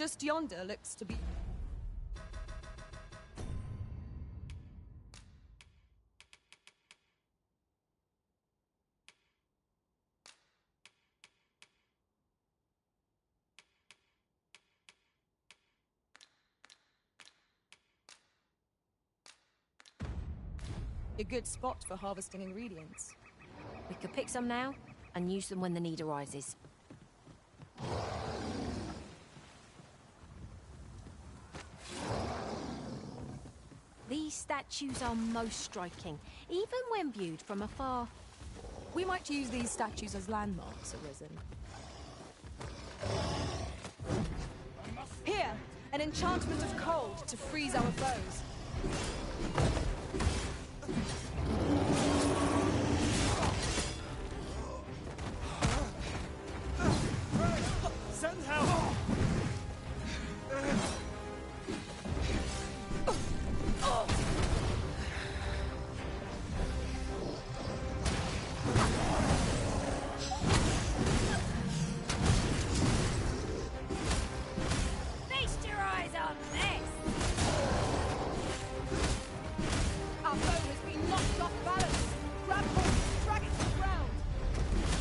Just yonder looks to be... a good spot for harvesting ingredients. We could pick some now and use them when the need arises. These statues are most striking, even when viewed from afar. We might use these statues as landmarks, Arisen. Here, an enchantment of cold to freeze our foes. Send help! Feast your eyes on this! Our foe has been knocked off balance. Grab hold, drag it to the ground.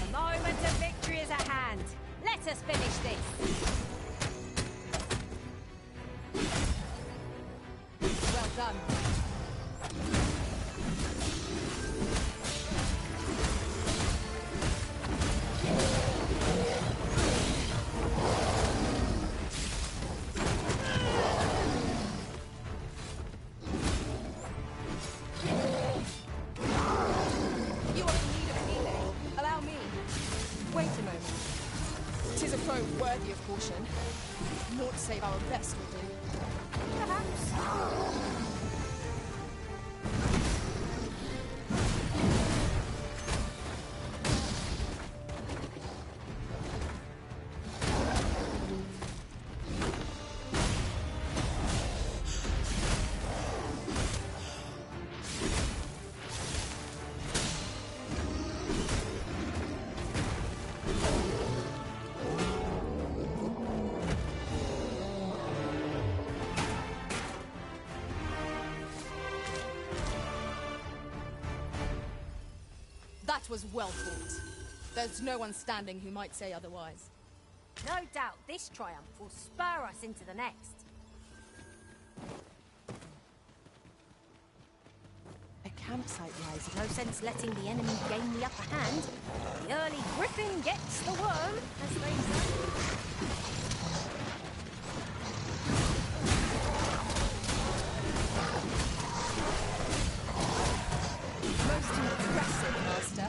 The moment of victory is at hand. Let us finish this. Well done. You are in need of healing. Allow me. Wait a moment. 'Tis a foe worthy of caution. More to save our best will do. Perhaps. That was well fought. There's no one standing who might say otherwise. No doubt this triumph will spur us into the next. A campsite lies. No sense letting the enemy gain the upper hand. The early griffin gets the worm, as they say. Most impressive, Master.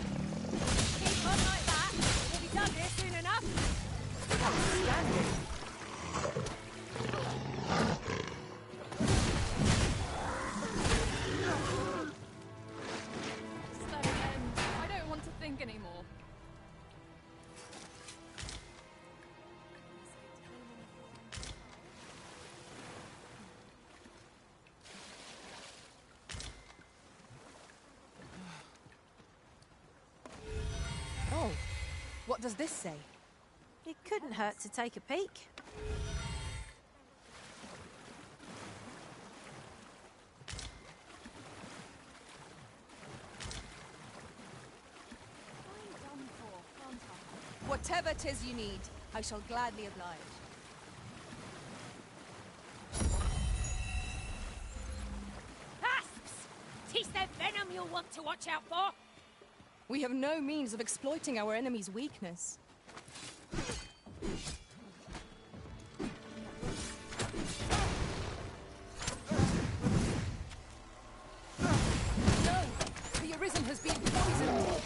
Keep on like that. We'll be done here soon enough. Outstanding. Just let it end. I don't want to think anymore. Oh, what does this say? It couldn't hurt to take a peek. Whatever 'tis you need, I shall gladly oblige. Asps! 'Tis their venom you'll want to watch out for. We have no means of exploiting our enemy's weakness. No! The Arisen has been poisoned!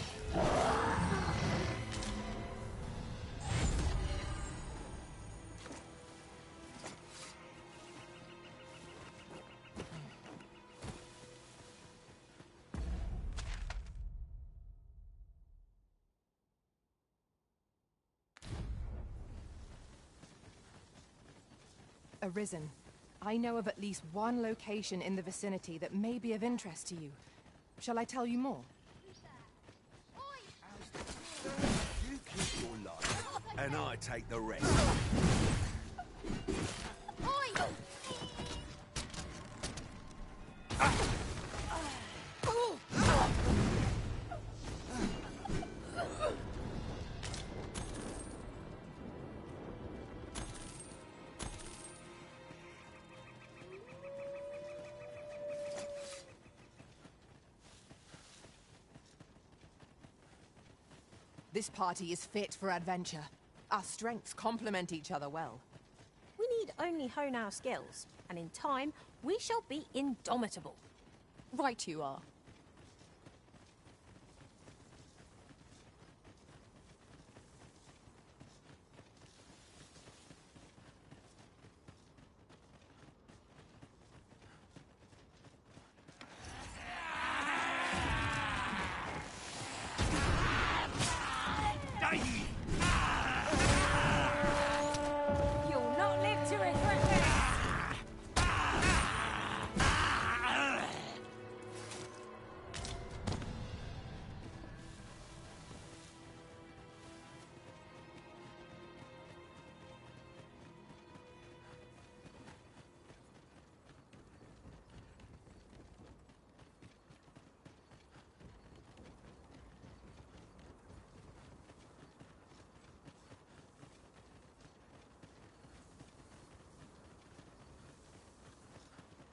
Arisen, I know of at least one location in the vicinity that may be of interest to you. Shall I tell you more? You keep your life, and I take the rest. This party is fit for adventure. Our strengths complement each other well. We need only hone our skills, and in time, we shall be indomitable. Right you are. You'll not live to regret this!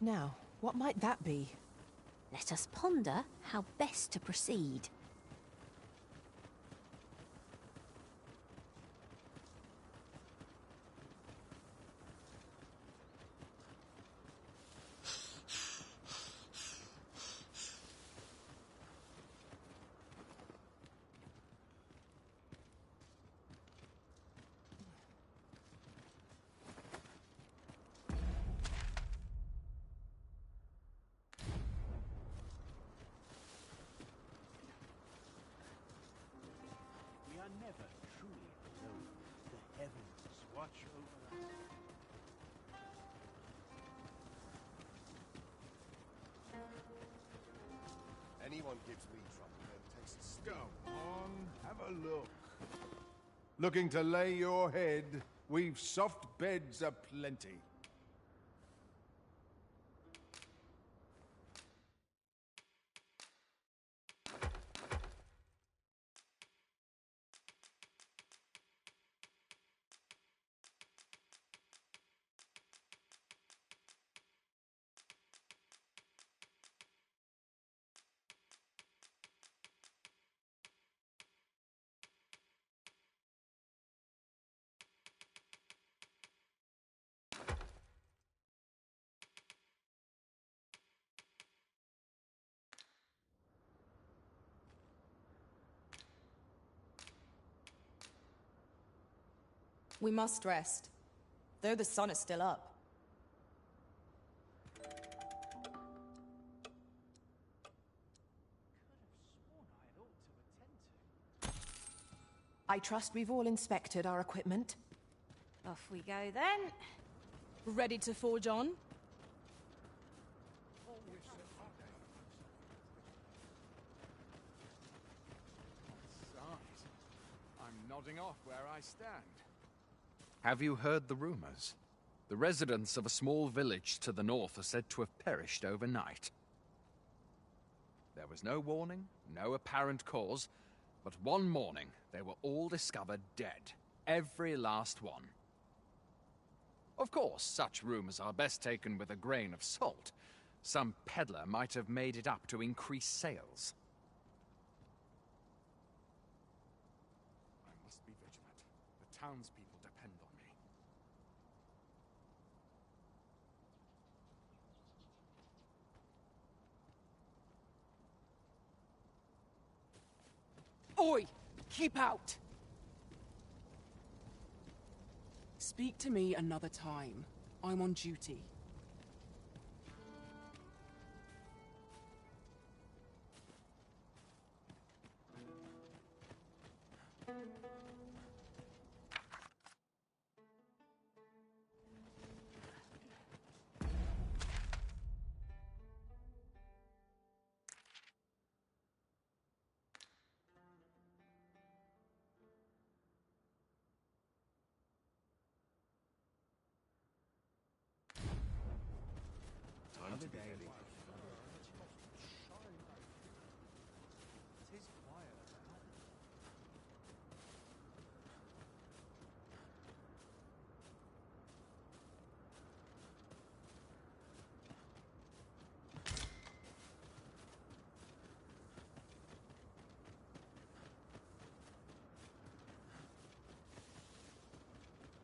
Now, what might that be? Let us ponder how best to proceed. We are never truly alone. The heavens watch over us. Anyone gives me trouble, then takes a step. Go on, have a look. Looking to lay your head? We've soft beds aplenty. We must rest, though the sun is still up. I trust we've all inspected our equipment. Off we go then. Ready to forge on? I'm nodding off where I stand. Have you heard the rumors? The residents of a small village to the north are said to have perished overnight. There was no warning, no apparent cause, but one morning they were all discovered dead. Every last one. Of course, such rumors are best taken with a grain of salt. Some peddler might have made it up to increase sales. I must be vigilant. The townspeople depend on me. Oi! Keep out! Speak to me another time. I'm on duty.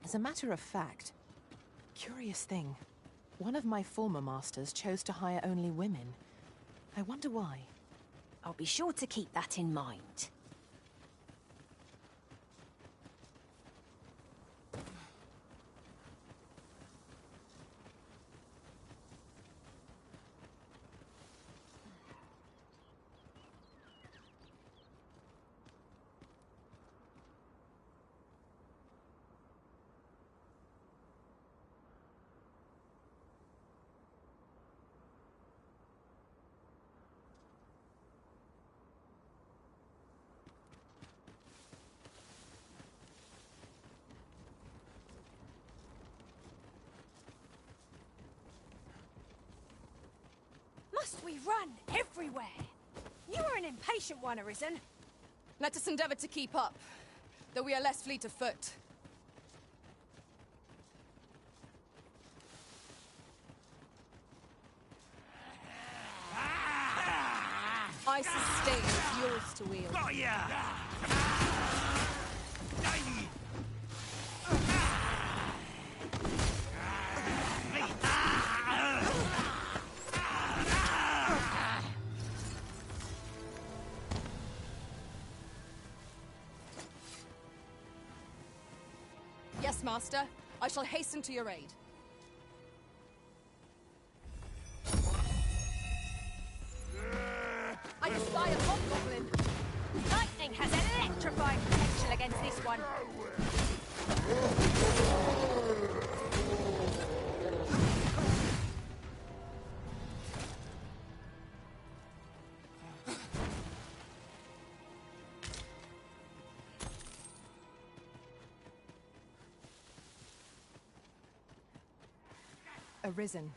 As a matter of fact, curious thing. One of my former masters chose to hire only women. I wonder why. I'll be sure to keep that in mind. Must we run everywhere? You are an impatient one, Arisen. Let us endeavor to keep up, though we are less fleet of foot. I sustain yours to wield. Got ya! Yes, Master. I shall hasten to your aid. I spy a hobgoblin. Lightning has electrifying potential against this one. Arisen,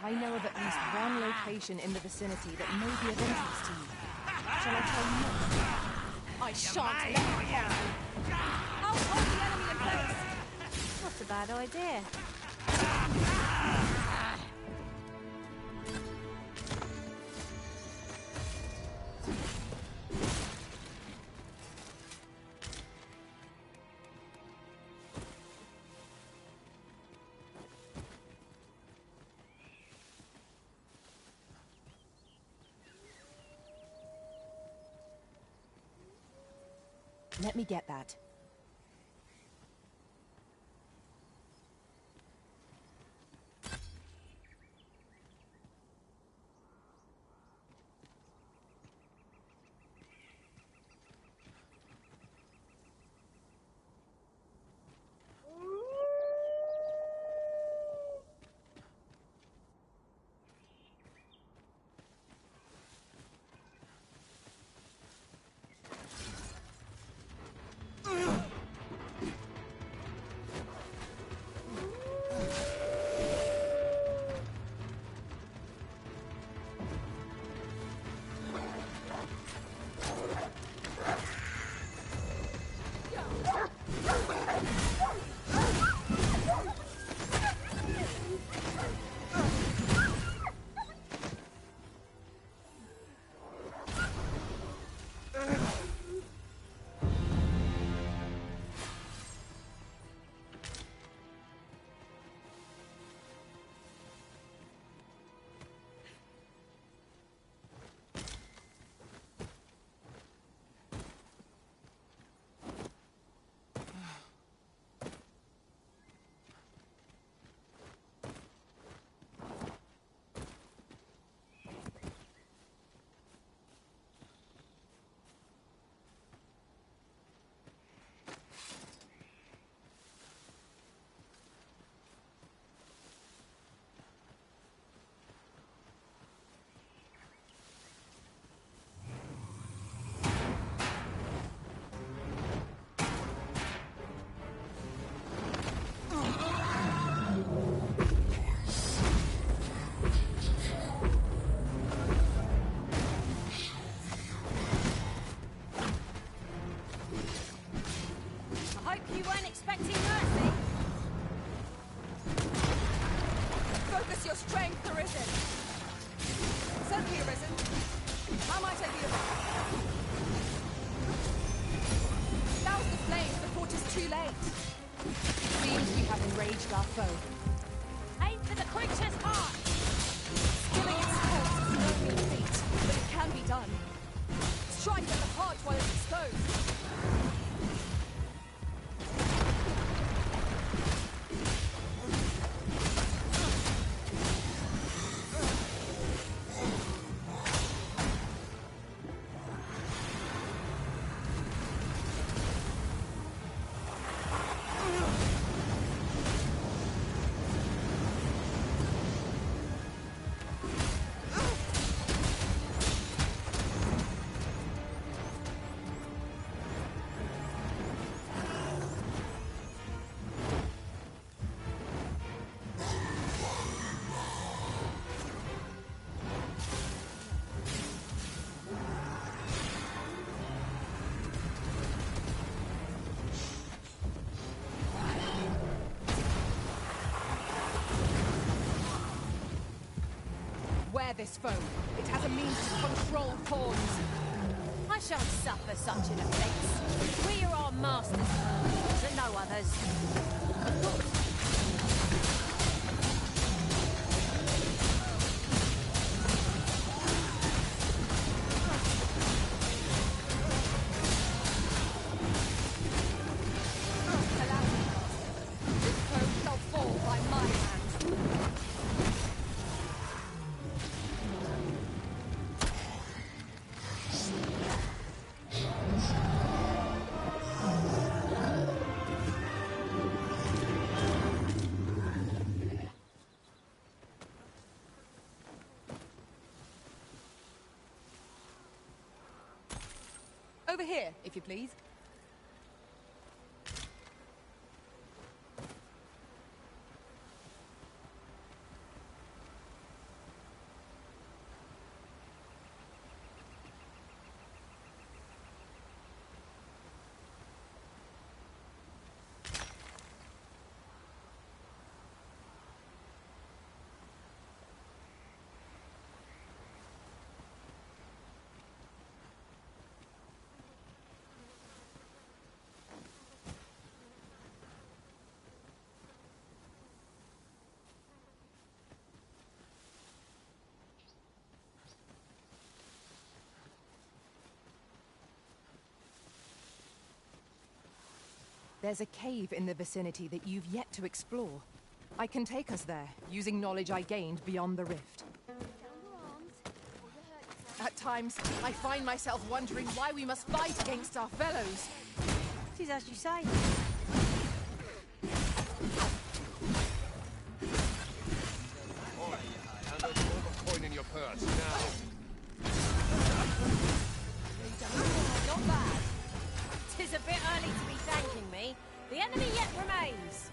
I know of at least one location in the vicinity that may be of interest to you. Shall I tell you more? I shan't let you go. I'll hold the enemy in place. Not a bad idea. Let me get that. Focus your strength, Arisen. Certainly, Arisen. How might I be of help? Douse the flames before 'tis too late. Seems we engaged our foe. Aim for the creature's heart! Killing its corpse is no mean feat, but it can be done. Strike at the heart while it's exposed. This foe. It has a means to control pawns. I shan't suffer such an offence. We are our masters, and no others. Allow me, Master. This foe shall fall by my hand. Over here, if you please. There's a cave in the vicinity that you've yet to explore. I can take us there, using knowledge I gained beyond the rift. At times, I find myself wondering why we must fight against our fellows. It is as you say. Coin in your purse, now. Not bad. 'Tis a bit early to be thanking me. The enemy yet remains.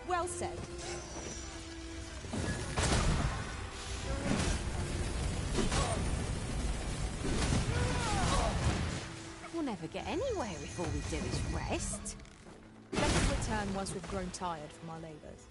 Well said. We'll never get anywhere if all we do is rest. Let us return once we've grown tired from our labours.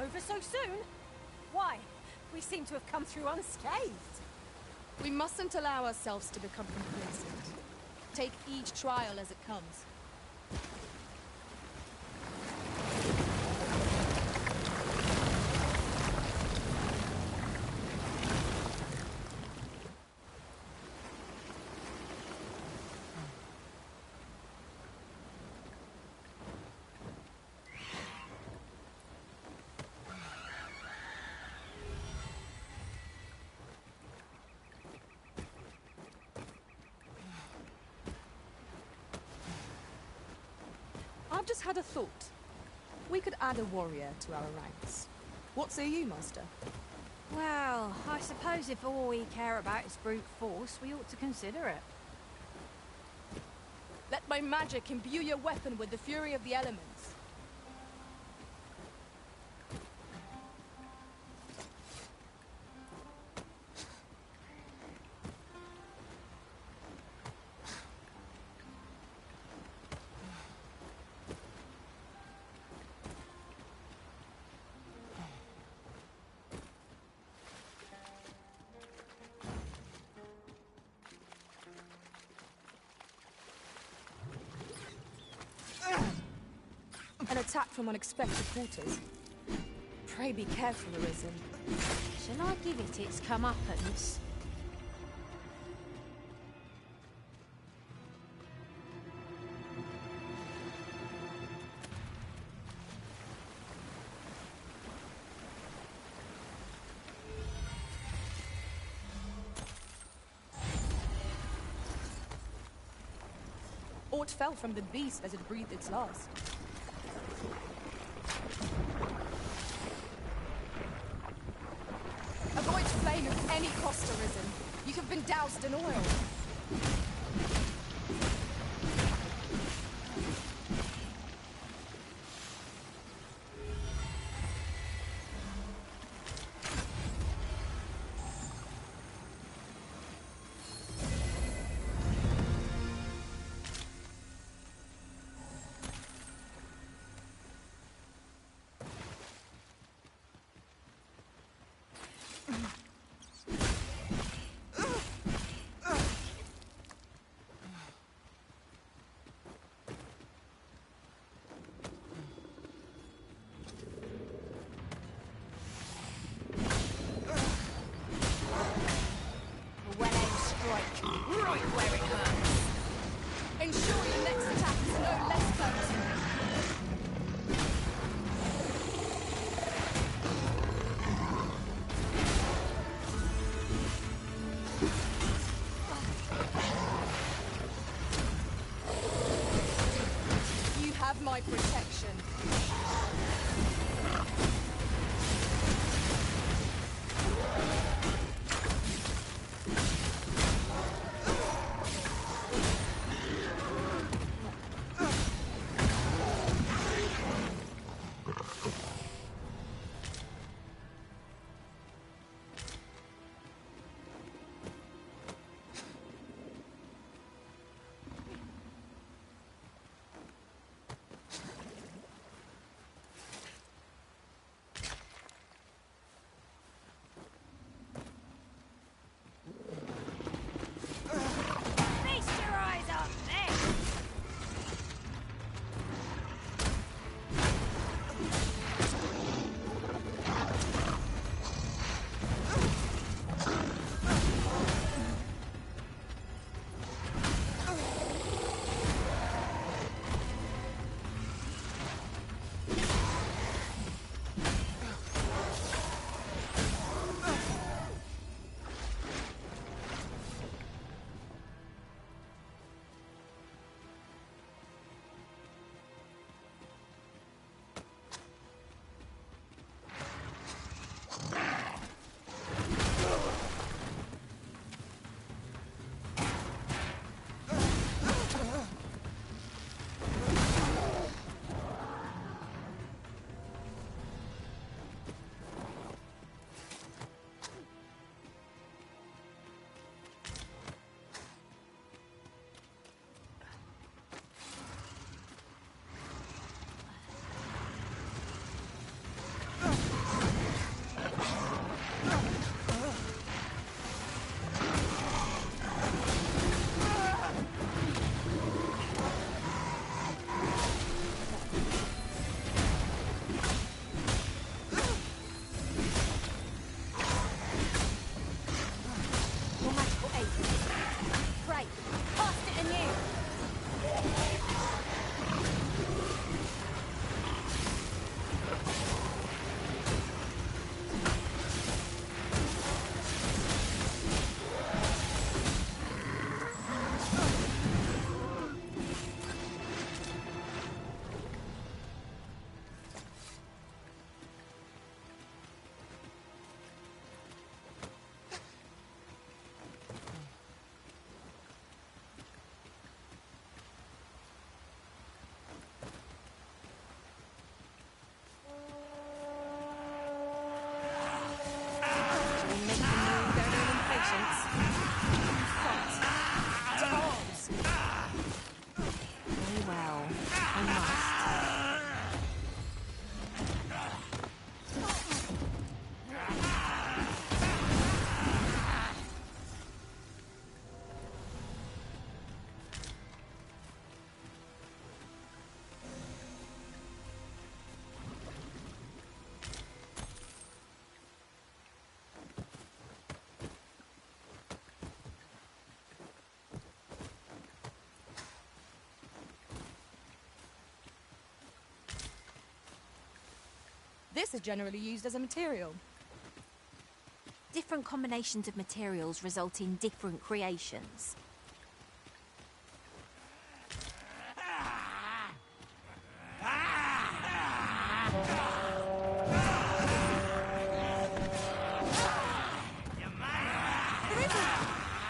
Over so soon? Why? We seem to have come through unscathed. We mustn't allow ourselves to become complacent. Take each trial as it comes. I've just had a thought. We could add a warrior to our ranks. What say you, Master? Well, I suppose if all we care about is brute force, we ought to consider it. Let my magic imbue your weapon with the fury of the elements. attack from unexpected quarters. Pray be careful, Arisen. Shall I give it its comeuppance? Aught fell from the beast as it breathed its last. Avoid flame at any cost, Arisen. You have been doused in oil. Right where it hurts. Ensure your next attack is no less personal. You have my protection. Feast your eyes on this! Your magical aid. Right, cast it anew. Shall we make them move their own impatience? Fight. To arms. Very well. I must. This is generally used as a material. Different combinations of materials result in different creations.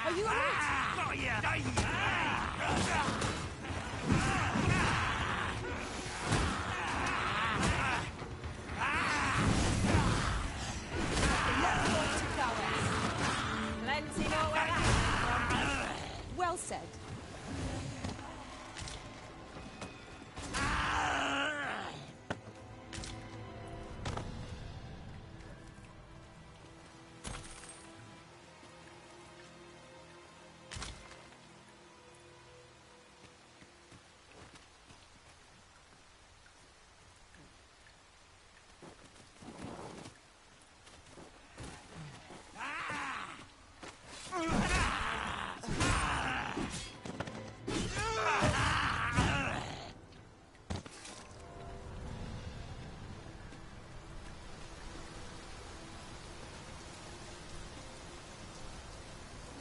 Are you alright? Plenty more where that came from. Well said.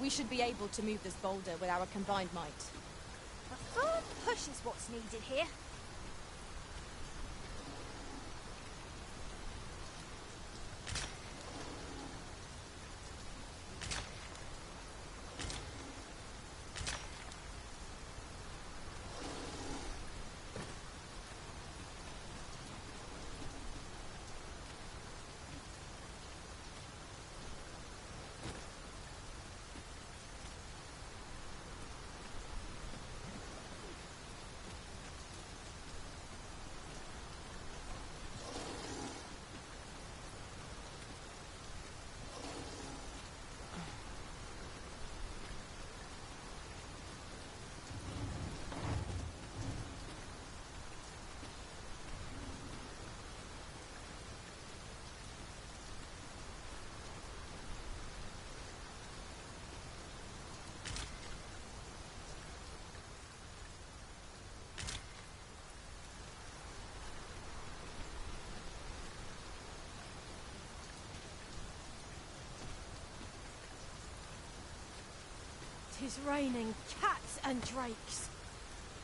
We should be able to move this boulder with our combined might. A firm push is what's needed here. It's raining cats and drakes.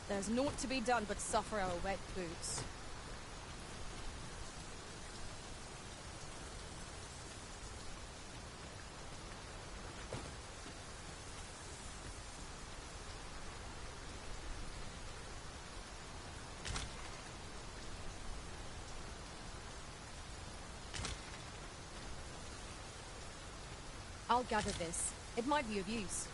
There's naught to be done but suffer our wet boots. I'll gather this. It might be of use.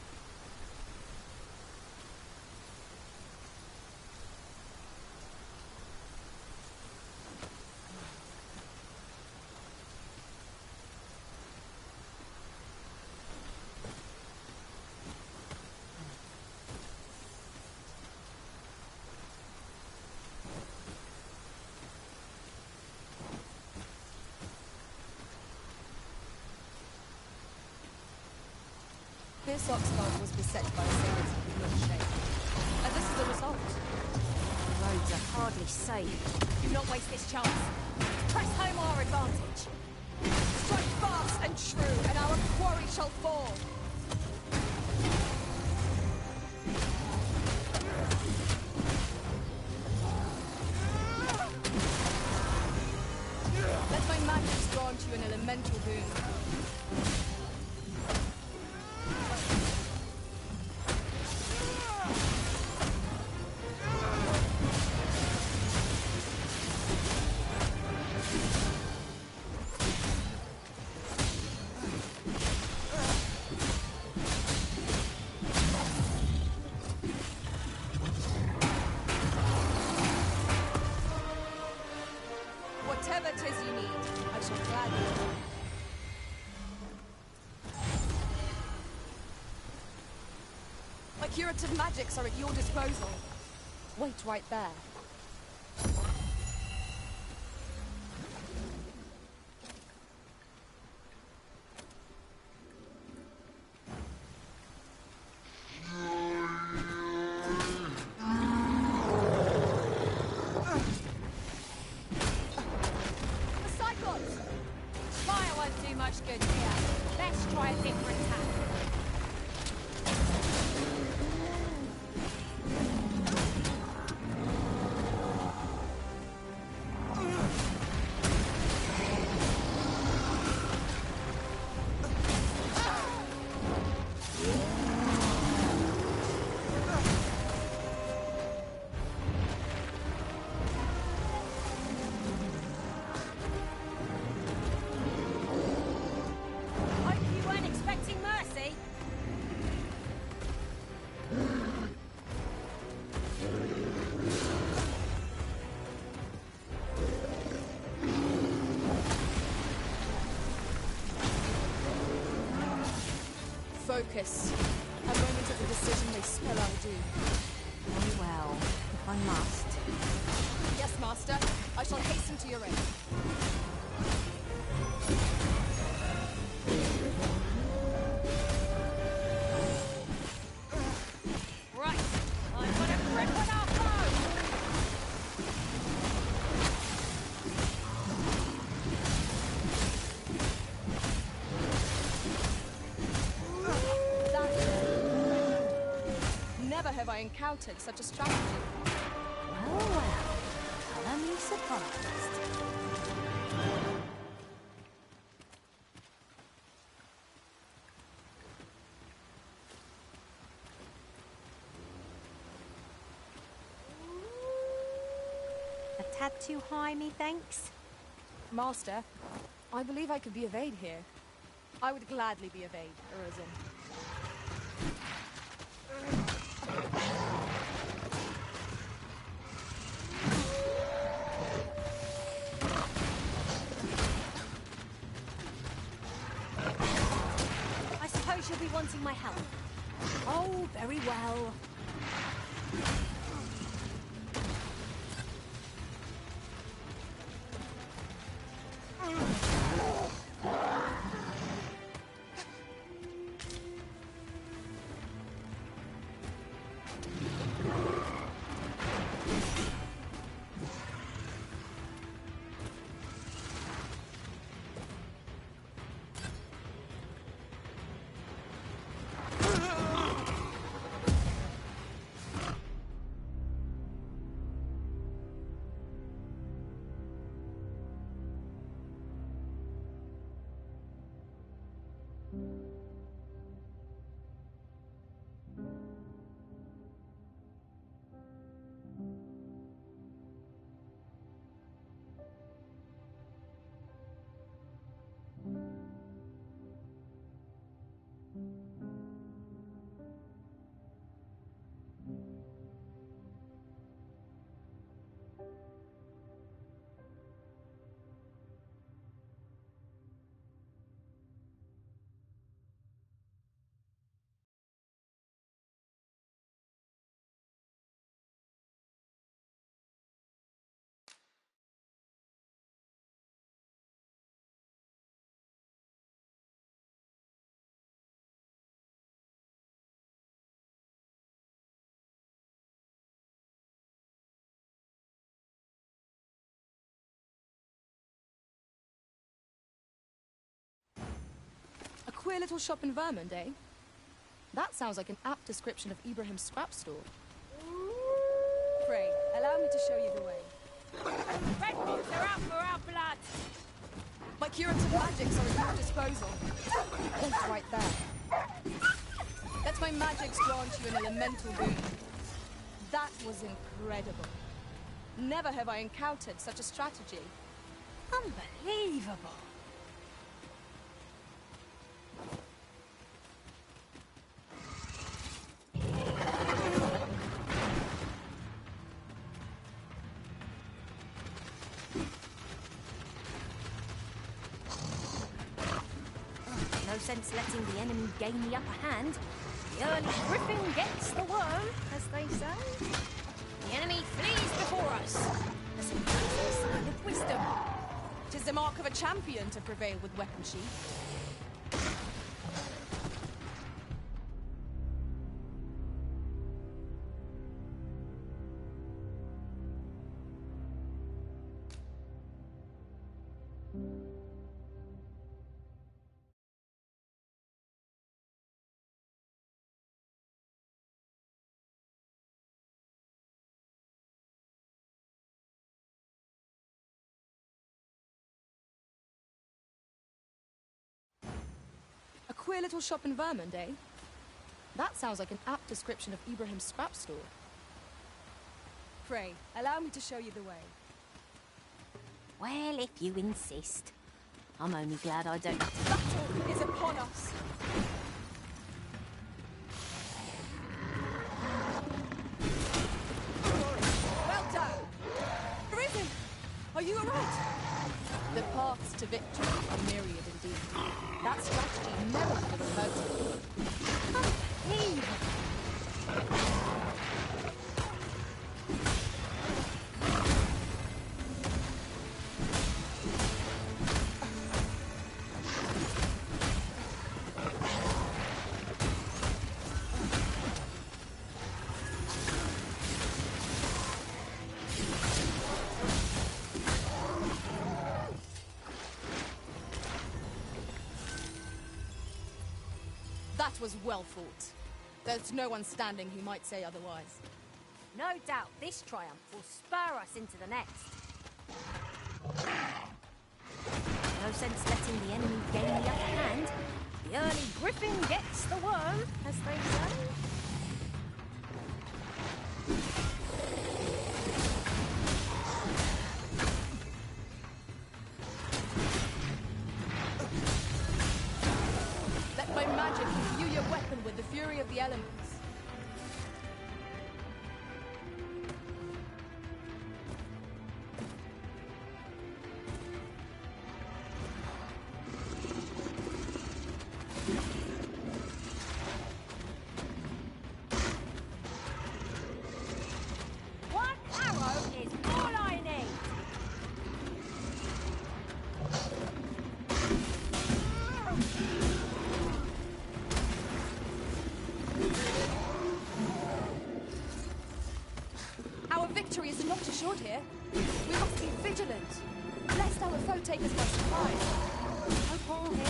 This oxguard was beset by sailors of the shape. And this is the result. The roads are hardly safe. Do not waste this chance. Press home our advantage. Strike fast and true, and our quarry shall fall. Let my magic grant you an elemental boon. Whatever 'tis you need, I shall gladly do. My curative magics are at your disposal. Wait right there. Focus. A moment of the decision may spell our doom. Very well, if I must. Yes, Master. I shall hasten to your aid. Right, I've got a grip on our foe! Never have I encountered such a strategy. Well, well, colour me surprised. A tad too high, methinks. Master, I believe I could be of aid here. I would gladly be of aid, Arisen. I suppose you'll be wanting my help. Oh, very well. A queer little shop in Vermont, eh? That sounds like an apt description of Ibrahim's scrap store. Pray, allow me to show you the way. Redwoods are out for our blood! My curative magics are at your disposal. It's right there. Let my magics grant you an elemental boon. That was incredible. Never have I encountered such a strategy. Unbelievable! No sense letting the enemy gain the upper hand. The early griffin gets the worm, as they say. The enemy flees before us. A surprising sign of wisdom. 'Tis the mark of a champion to prevail with weapon sheath. A queer little shop in Vermont, eh? That sounds like an apt description of Ibrahim's scrap store. Pray, allow me to show you the way. Well, if you insist. I'm only glad I don't have to... Battle is upon us! Well done! Arisen! Are you alright? The paths to victory are myriad indeed. That strategy never would have occurred to me. was well fought. There's no one standing who might say otherwise. No doubt this triumph will spur us into the next. No sense letting the enemy gain the upper hand. The early griffin gets the worm, as they say. Let my magic imbue your weapon with the fury of the elements. One arrow is all I need. Our victory is not assured here. We must be vigilant, lest our foe take us by surprise. No Paul here.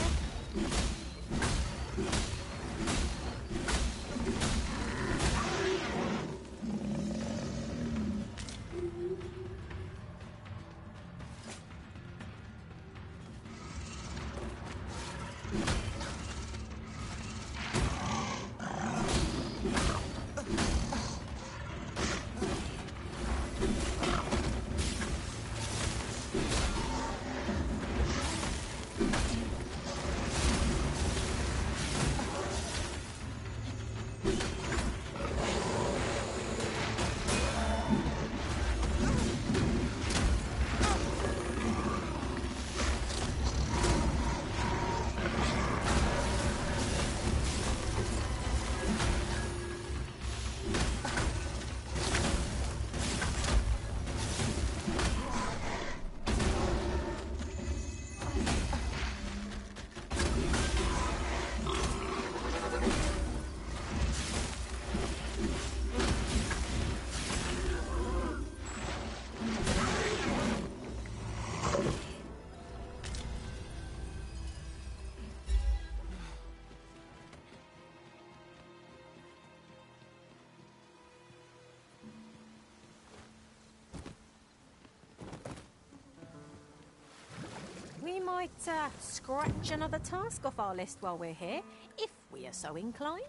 We might scratch another task off our list while we're here, if we are so inclined.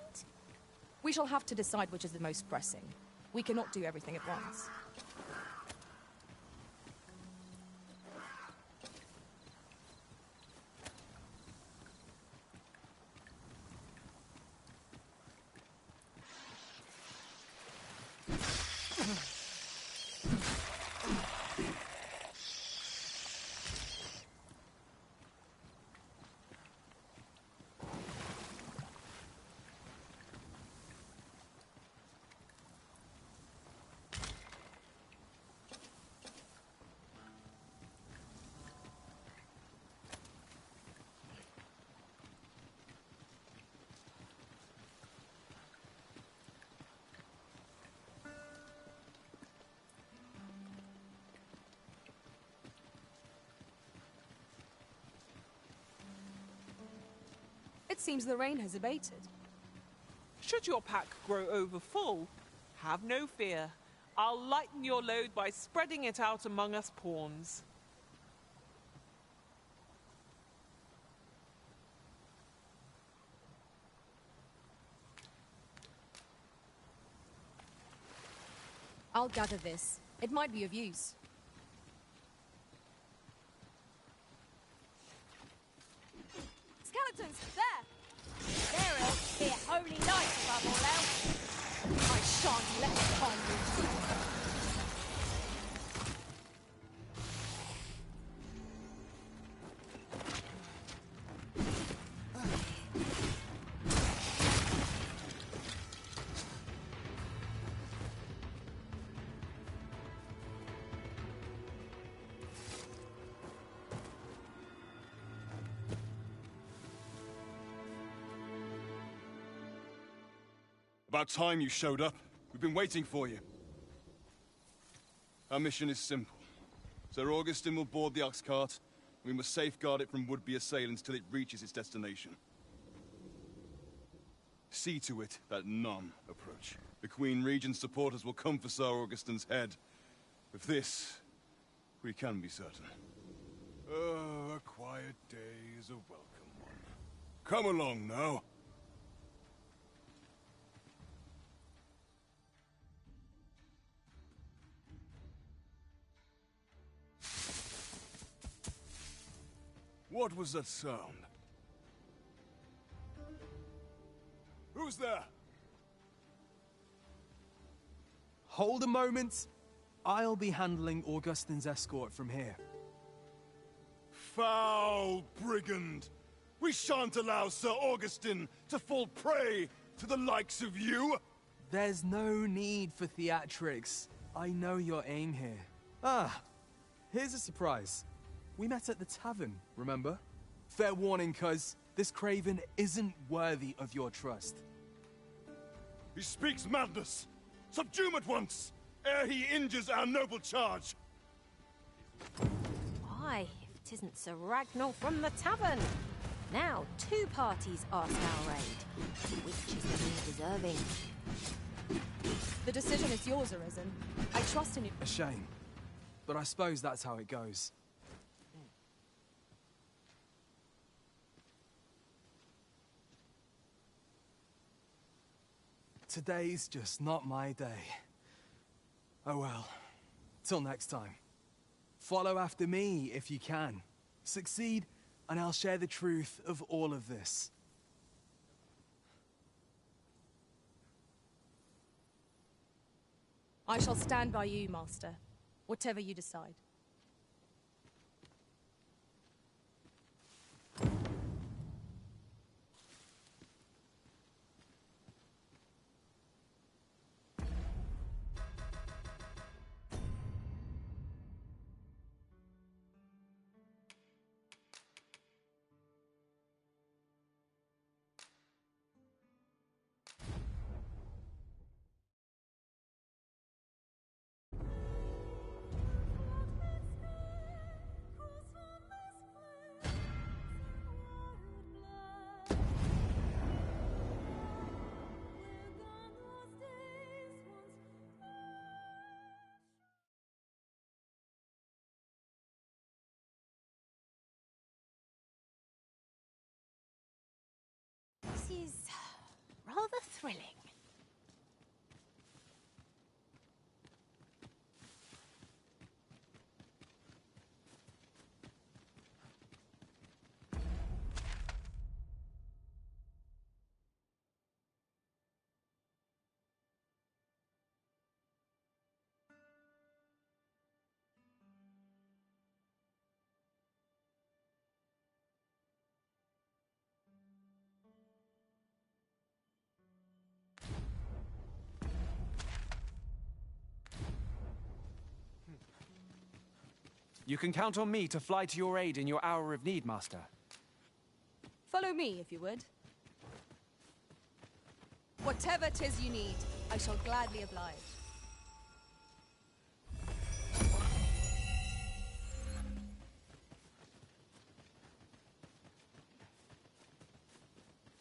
We shall have to decide which is the most pressing. We cannot do everything at once. It seems the rain has abated. Should your pack grow over full, have no fear. I'll lighten your load by spreading it out among us pawns. I'll gather this. It might be of use. Skeletons! There! There'll be a holy night above all else. I shan't let it harm you. About time you showed up. We've been waiting for you. Our mission is simple. Sir Augustin will board the ox cart. We must safeguard it from would-be assailants till it reaches its destination. See to it that none approach. The Queen Regent's supporters will come for Sir Augustin's head. Of this, we can be certain. Oh, a quiet day is a welcome one. Come along now. What was that sound? Who's there? Hold a moment. I'll be handling Augustin's escort from here. Foul brigand! We shan't allow Sir Augustin to fall prey to the likes of you! There's no need for theatrics. I know your aim here. Ah, here's a surprise. We met at the tavern, remember? Fair warning, cuz this craven isn't worthy of your trust. He speaks madness! Subdue him at once, ere he injures our noble charge! Why, if 'tisn't Sir Ragnar from the tavern. Now 2 parties ask our aid. Which is the more deserving? The decision is yours, Arisen. I trust in you. A shame. But I suppose that's how it goes. Today's just not my day. Oh well. Till next time. Follow after me if you can. Succeed, and I'll share the truth of all of this. I shall stand by you, Master. Whatever you decide. This is rather thrilling. You can count on me to fly to your aid in your hour of need, Master. Follow me, if you would. Whatever 'tis you need, I shall gladly oblige.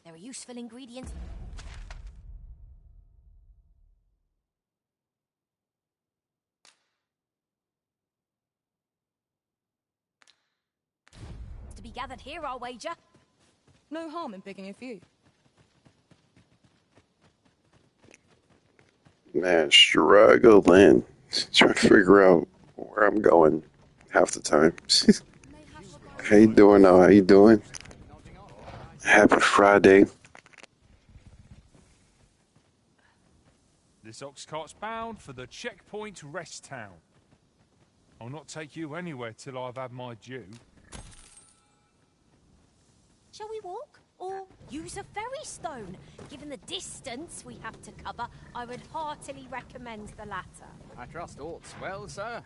There are useful ingredients. To be gathered here, I'll wager. No harm in picking a few. Man, struggling. Trying to figure out where I'm going half the time. How you doing now? How you doing? Happy Friday. This ox cart's bound for the checkpoint rest town. I'll not take you anywhere till I've had my due. Shall we walk? Or use a ferry stone? Given the distance we have to cover, I would heartily recommend the latter. I trust aught's well, sir.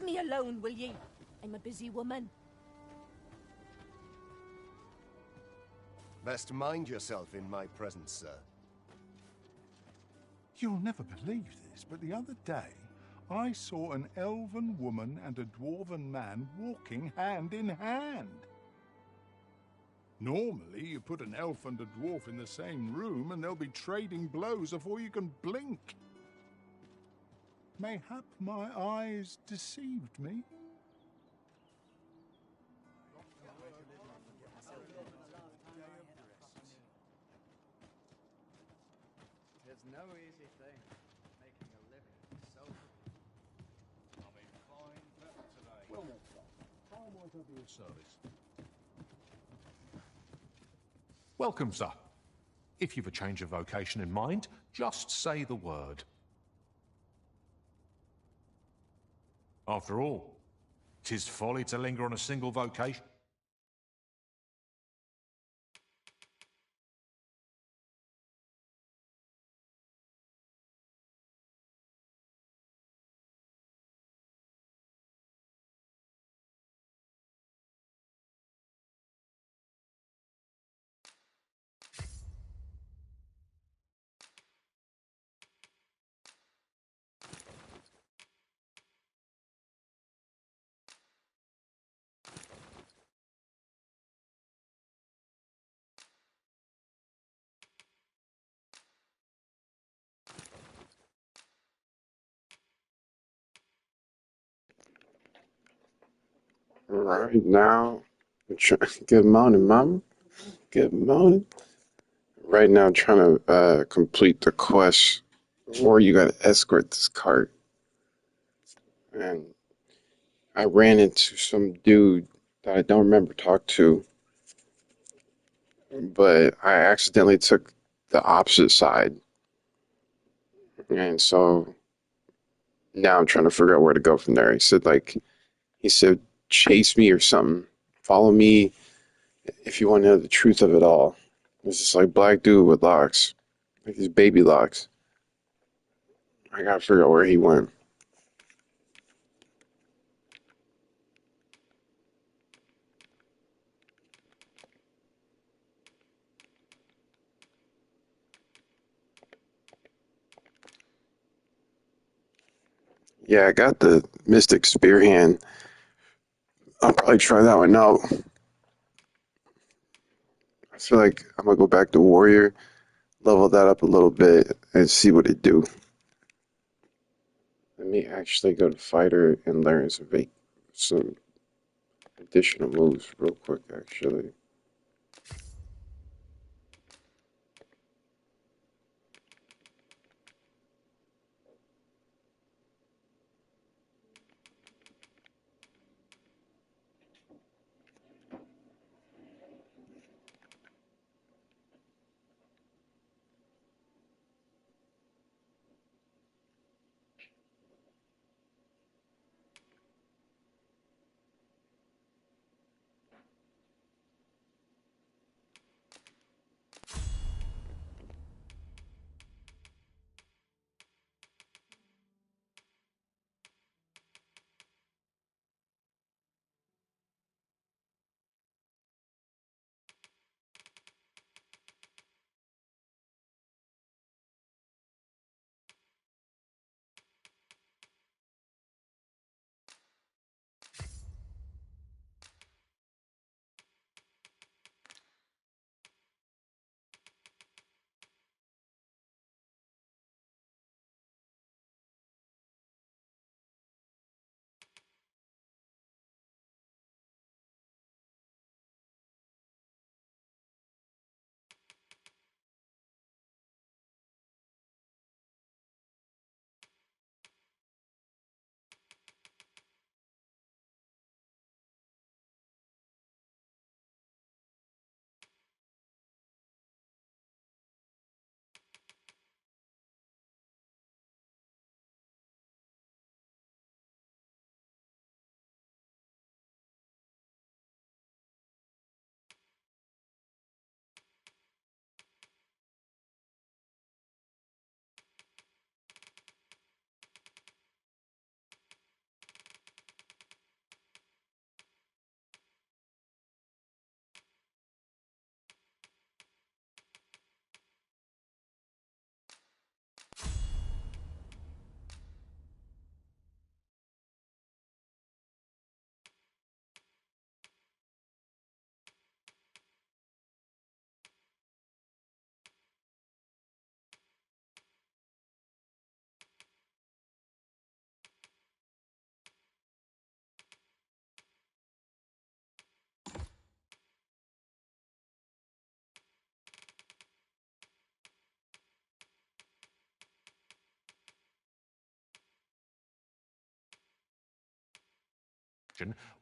me alone, will ye? I'm a busy woman. Best mind yourself in my presence, sir. You'll never believe this, but the other day, I saw an elven woman and a dwarven man walking hand in hand. Normally, you put an elf and a dwarf in the same room and they'll be trading blows before you can blink. Mayhap my eyes deceived me. There's no easy thing, making a living so. I'm in fine feather today. Well, how might I be of service? Welcome, sir. If you've a change of vocation in mind, just say the word. After all, 'tis folly to linger on a single vocation. Right now, good morning, Mama. Good morning. Right now, I'm trying to complete the quest where you got to escort this cart. And I ran into some dude that I don't remember talk to, but I accidentally took the opposite side. And so now I'm trying to figure out where to go from there. He said, chase me or something. Follow me if you want to know the truth of it all. It's just like black dude with locks, like his baby locks. I gotta figure out where he went. Yeah, I got the Mystic Spear Hand. I'll probably try that one out. I feel like I'm gonna go back to Warrior, level that up a little bit, and see what it do. Let me actually go to Fighter and learn some additional moves real quick, actually.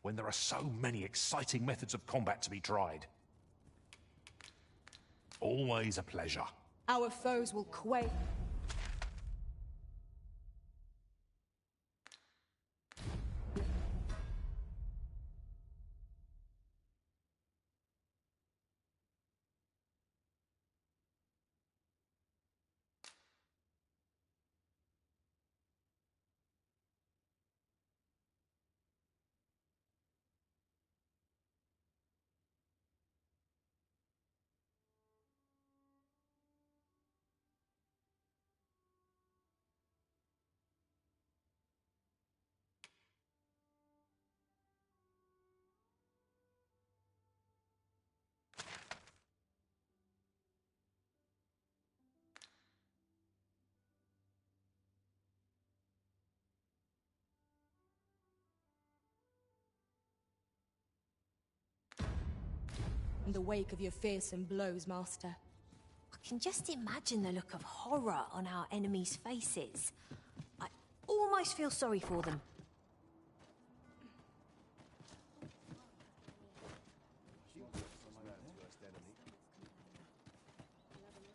when there are so many exciting methods of combat to be tried. Always a pleasure. Our foes will quake. In the wake of your fearsome blows, Master. I can just imagine the look of horror on our enemies' faces. I almost feel sorry for them.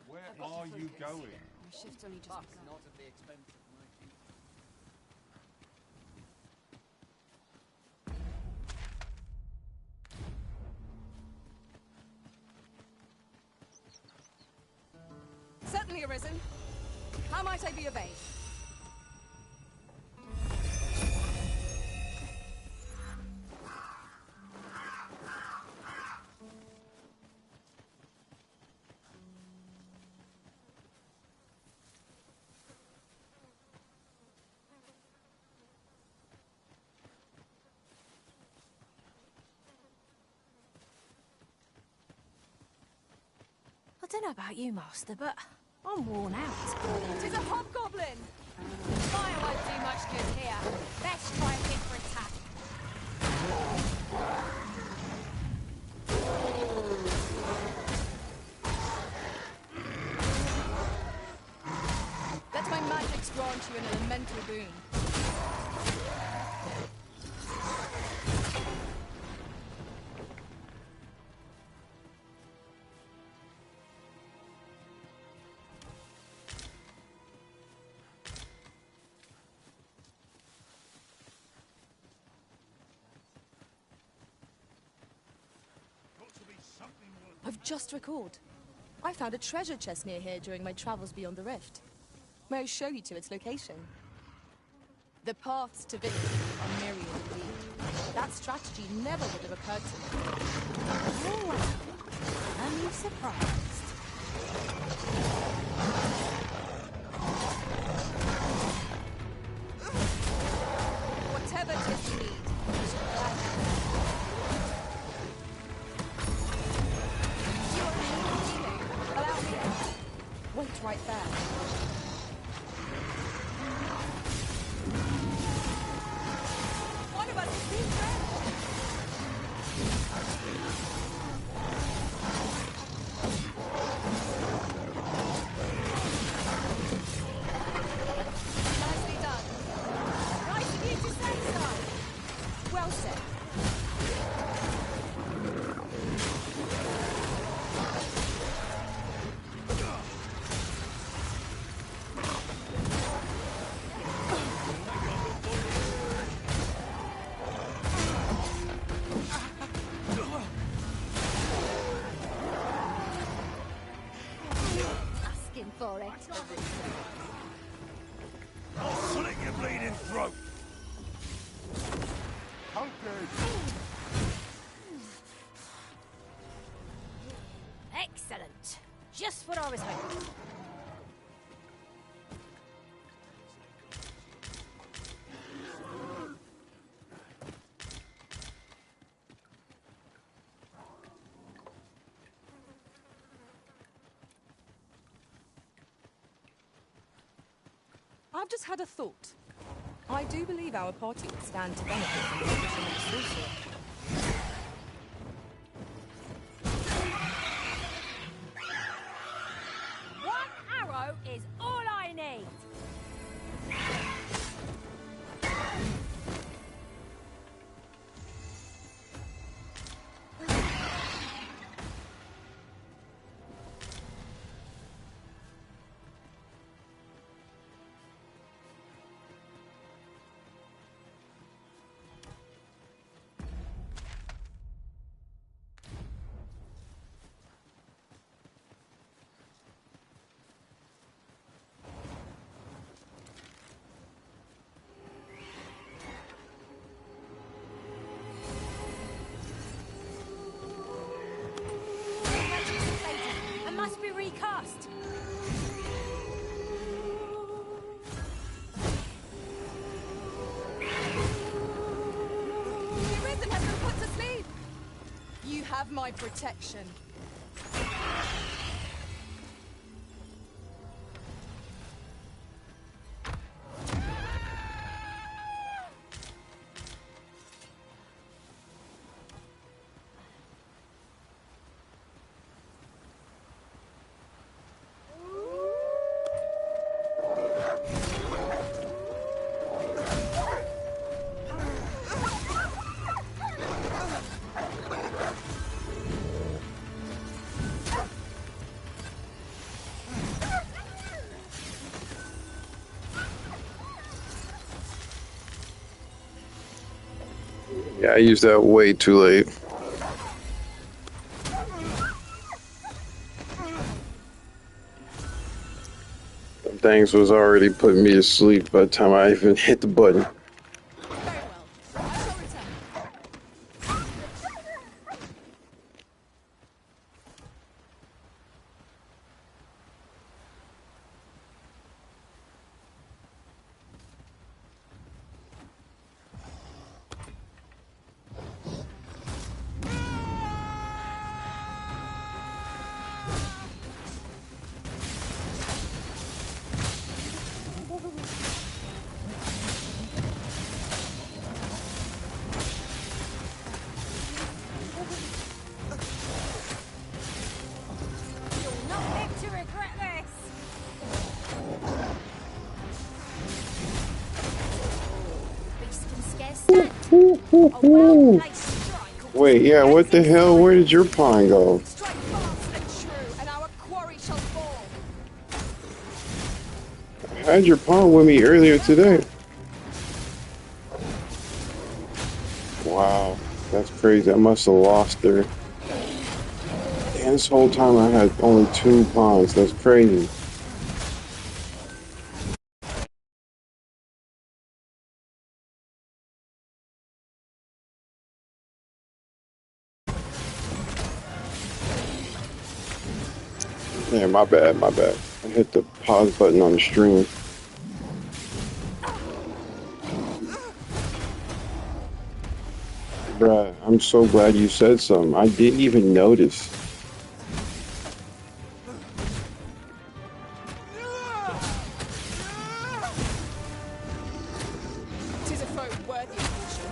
Where are you going? My shift's only just begun. Not at the expense of my duty. Certainly arisen. How might I be of aid? I don't know about you, Master, but I'm worn out. Tis a hobgoblin! Fire won't do much good here. Best try a different attack. Let my magics grant you an elemental boon. I've just recalled. I found a treasure chest near here during my travels beyond the rift. May I show you to its location? The paths to victory are myriad indeed. That strategy never would have occurred to me. Oh, well. Am you surprised? Whatever it is you need, I shall provide. You are in healing. Allow me in. Wait right there. One of us is being drenched. Nicely done. Nice of you to say so. Well said. Asking for it. I'll slit your bleeding throat! Excellent. Just what I was hoping. I've just had a thought. I do believe our party would stand to benefit from the addition of a sorcerer. One arrow is all I need. poison has been put to sleep. You have my protection. Yeah, I used that way too late. Them things was already putting me to sleep by the time I even hit the button. Very well. I shall return. You'll not live to regret this. Beast can scarce stand. A well-placed strike will Wait, yeah, what the hell? Where did your pawn go? Strike fast and true, and our quarry shall fall. I had your pawn with me earlier today. Wow, that's crazy. I must have lost her. Damn, this whole time I had only 2 pawns. That's crazy. Yeah, my bad, my bad. I hit the pause button on the stream. Bruh, I'm so glad you said something. I didn't even notice. Tis a foe worthy of caution.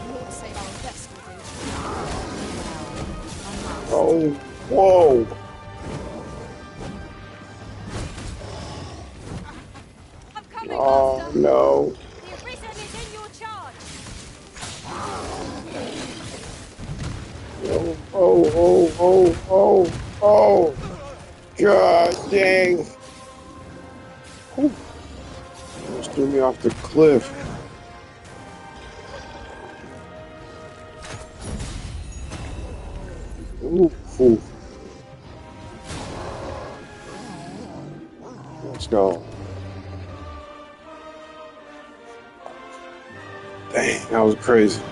Naught save our best will do. Oh, whoa. I'm coming, Oh, Master. no. The Arisen is in your charge. Oh, oh, oh, oh, oh. God dang. Whew. Almost threw me off the cliff. Ooh, ooh. Let's go. Dang, that was crazy.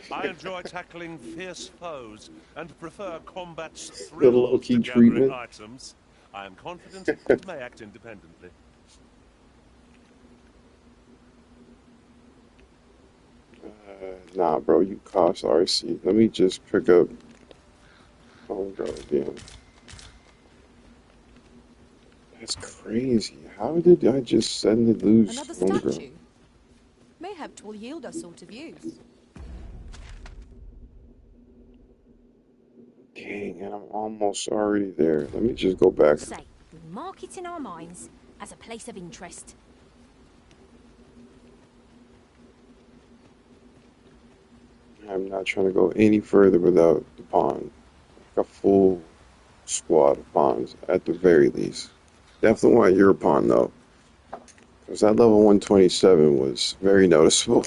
I enjoy tackling fierce foes and prefer combat's The thrills low-key to gathering treatment. items. I am confident and may act independently. Nah, bro, you cost RC. Let me just pick up Homegirl again. That's crazy. How did I just suddenly lose Another Homegirl? statue. Mayhap 'twill yield us sort of use. Dang, and I'm almost already there. Let me just go back. Say, we mark it in our minds as a place of interest. I'm not trying to go any further without the pawn. Like a full squad of pawns, at the very least. Definitely want your pawn, though. Because that level 127 was very noticeable.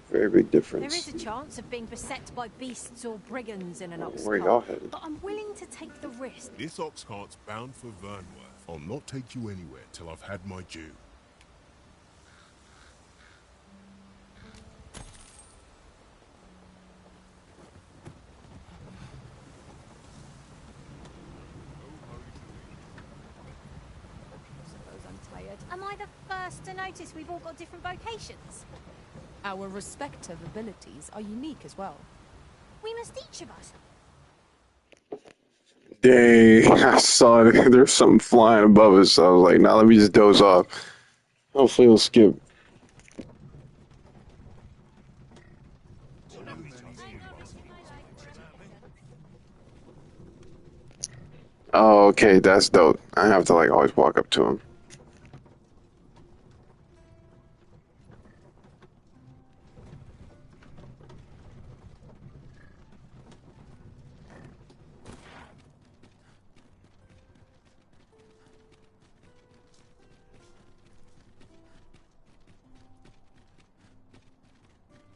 Very big difference. There is a chance of being beset by beasts or brigands in an ox Where y'all cart, headed? but I'm willing to take the risk. This ox cart's bound for Vernworth. I'll not take you anywhere till I've had my due. Suppose I'm tired. Am I I the first to notice we've all got different vocations? Our respective abilities are unique as well. We must each of us. Dang, I saw it. There's something flying above us. So I was like, nah, let me just doze off. Hopefully it'll skip. Oh, okay, that's dope. I have to like always walk up to him.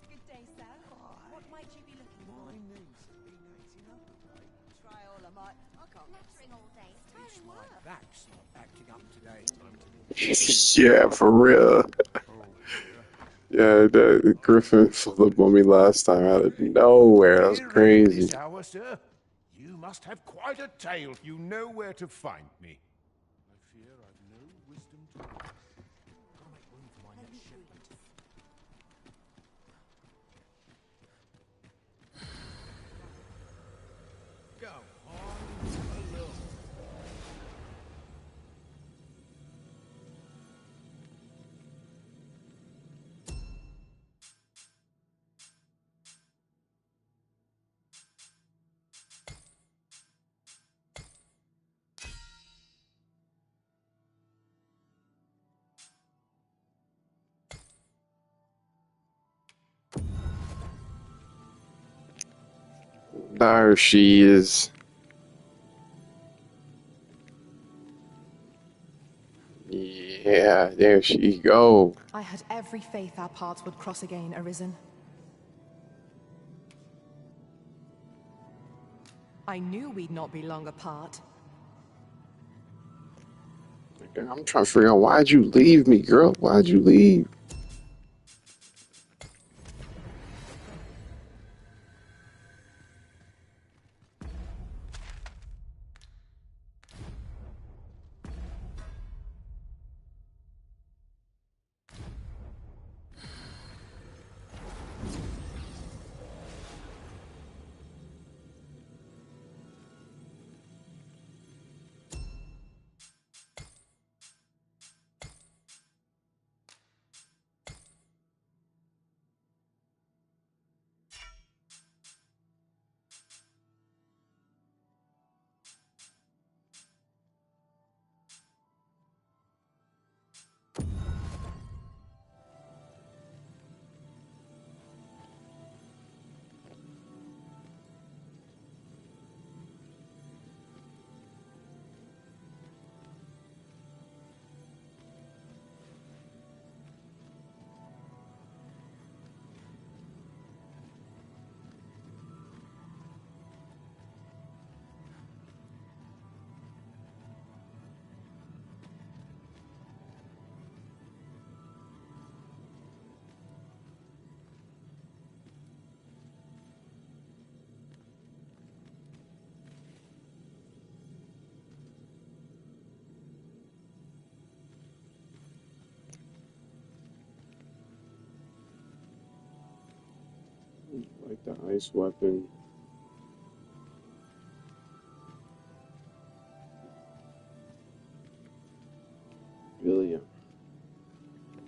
Good day, sir. What might you be looking for? My knees have been acting up today. Try all I might. I can't. Lettering all day. It's It's tiring my work. back's not acting up today. Yeah, for real. Yeah, the Griffin flipped up on me last time out of nowhere. That was Here in crazy. this hour, sir? You must have quite a tale. You know where to find me. I fear I've no wisdom to offer. I'll make room for my next shipment. Go on, have a look. There she is. Yeah, there she go. I had every faith our paths would cross again, Arisen. I knew we'd not be long apart. I'm trying to figure out why'd you leave me, girl? Why'd you leave? Like the ice weapon. William.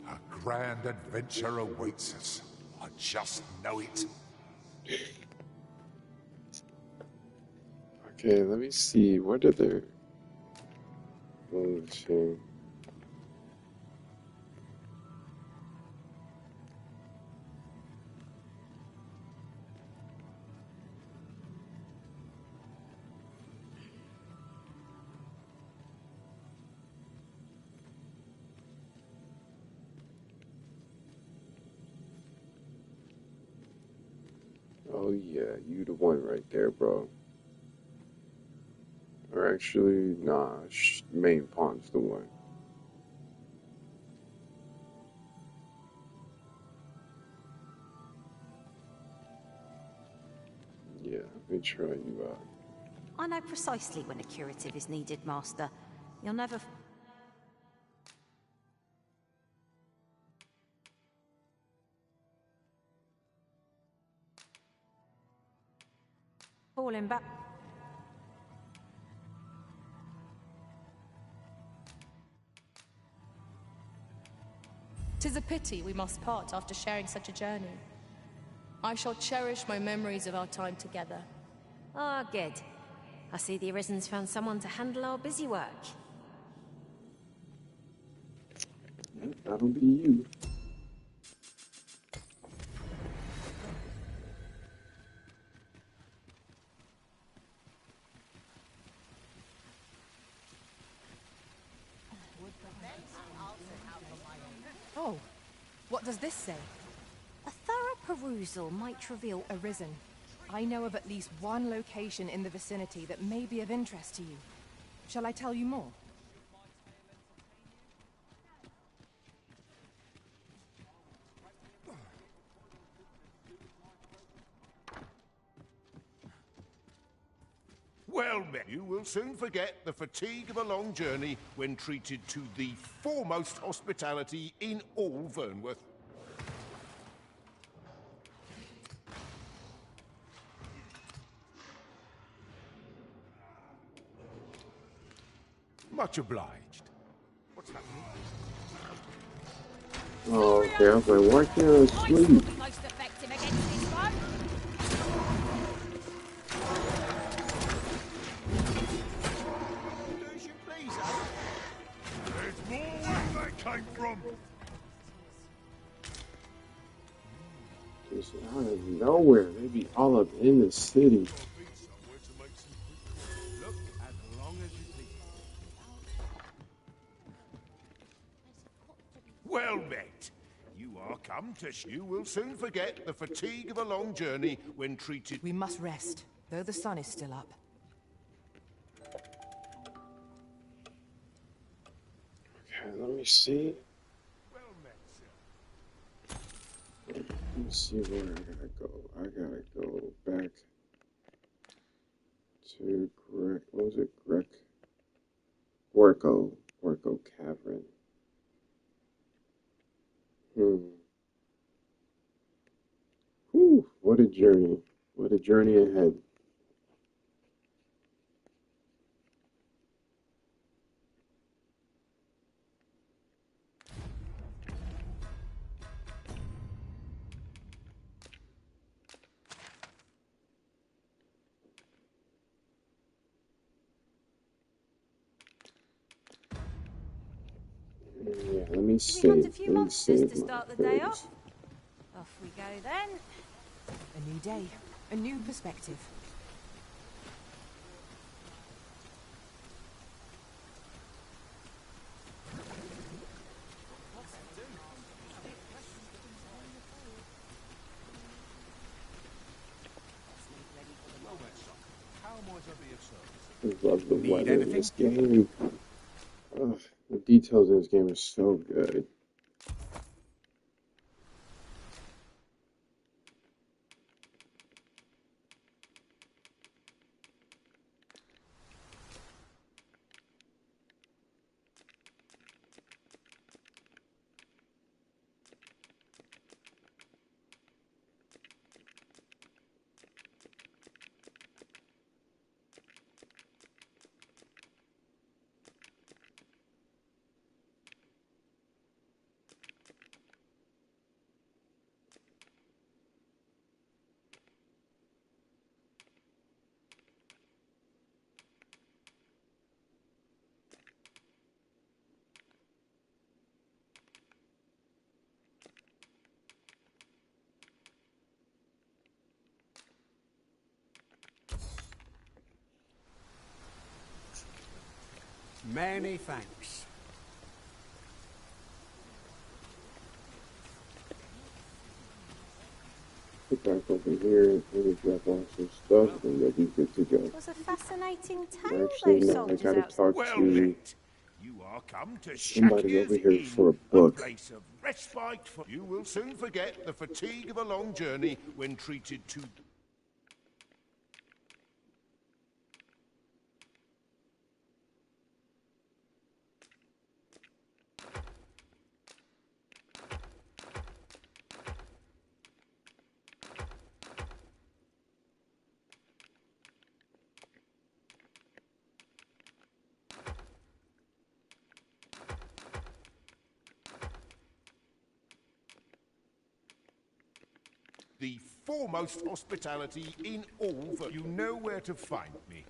A grand adventure awaits us. I just know it. Okay, let me see. What are there? Let's see. Oh yeah, you the one right there, bro. Or actually, nah, main pawn's the one. Yeah, let me try you out. I know precisely when a curative is needed, Master. You'll never... Falling back. 'Tis a pity we must part after sharing such a journey. I shall cherish my memories of our time together. Ah, good. I see the Arisen's found someone to handle our busy work. That'll be you. Oh, what does this say? A thorough perusal might reveal Arisen. I know of at least one location in the vicinity that may be of interest to you. Shall I tell you more? Well met. You will soon forget the fatigue of a long journey when treated to the foremost hospitality in all Vernworth. Much obliged. What's happening? Oh, okay. I was like, why can't I sleep? most effective against this one. Do as you please, eh? There's more where that came from. Just out of nowhere. They be all up in the city. Look, as long as you please. Well met. You are come to... You will soon forget the fatigue of a long journey when treated... We must rest, though the sun is still up. Okay, let me see. Well met, sir. Let me see where I gotta go. I gotta go back to Greg. What was it? Orco Cavern. Whew, what a journey. What a journey ahead. Yeah, let me Should we hunt a save. few Let me monsters save to my start the day face. off? Off we go then. A new day, a new perspective. I love the weather in this game. Ugh, the details in this game are so good. Many thanks. Get back over here, maybe drop off some stuff, and we'll be good to go. It was a fascinating tale Actually, those no, I soldiers gotta out. talk Well to met. You are come to somebody Shakir's over here Inn, for a a book. place of respite for... You will soon forget the fatigue of a long journey when treated to... The foremost hospitality in all, for you know where to find me.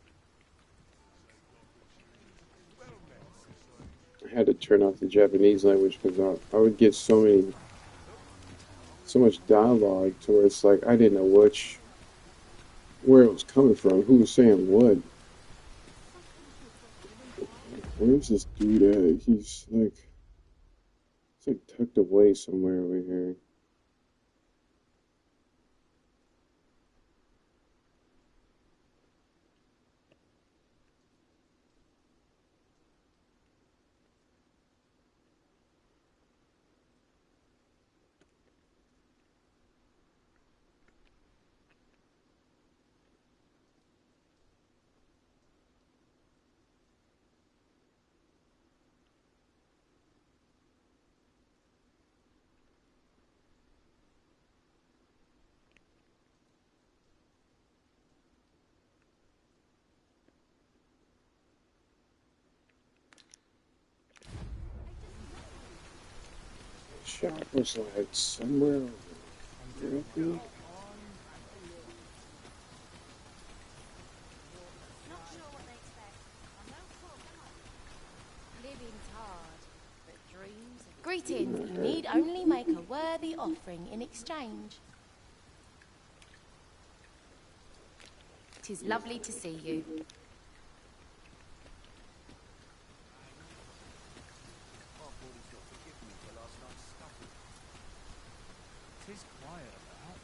I had to turn off the Japanese language because I would get so much dialogue to where it's like I didn't know where it was coming from, who was saying what. Where's this dude at? He's like tucked away somewhere over here. Shop was like somewhere over here, I think. Living's hard, but dreams are... Greetings. You need only make a worthy offering in exchange. 'Tis lovely to see you. Tis quiet about.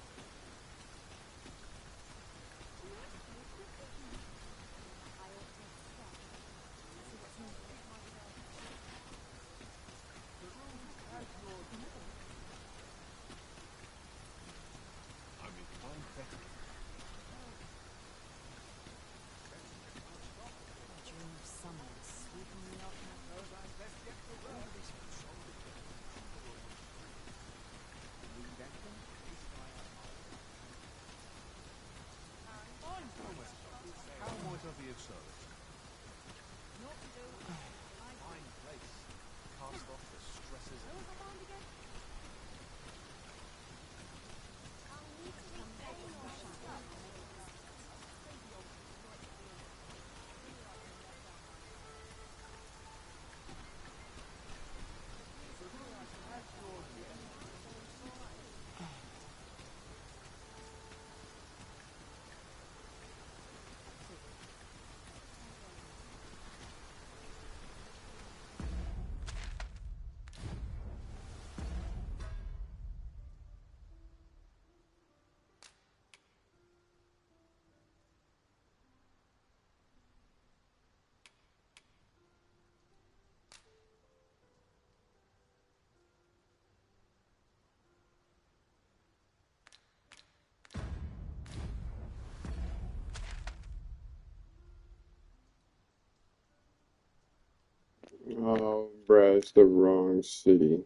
Oh, bruh, it's the wrong city.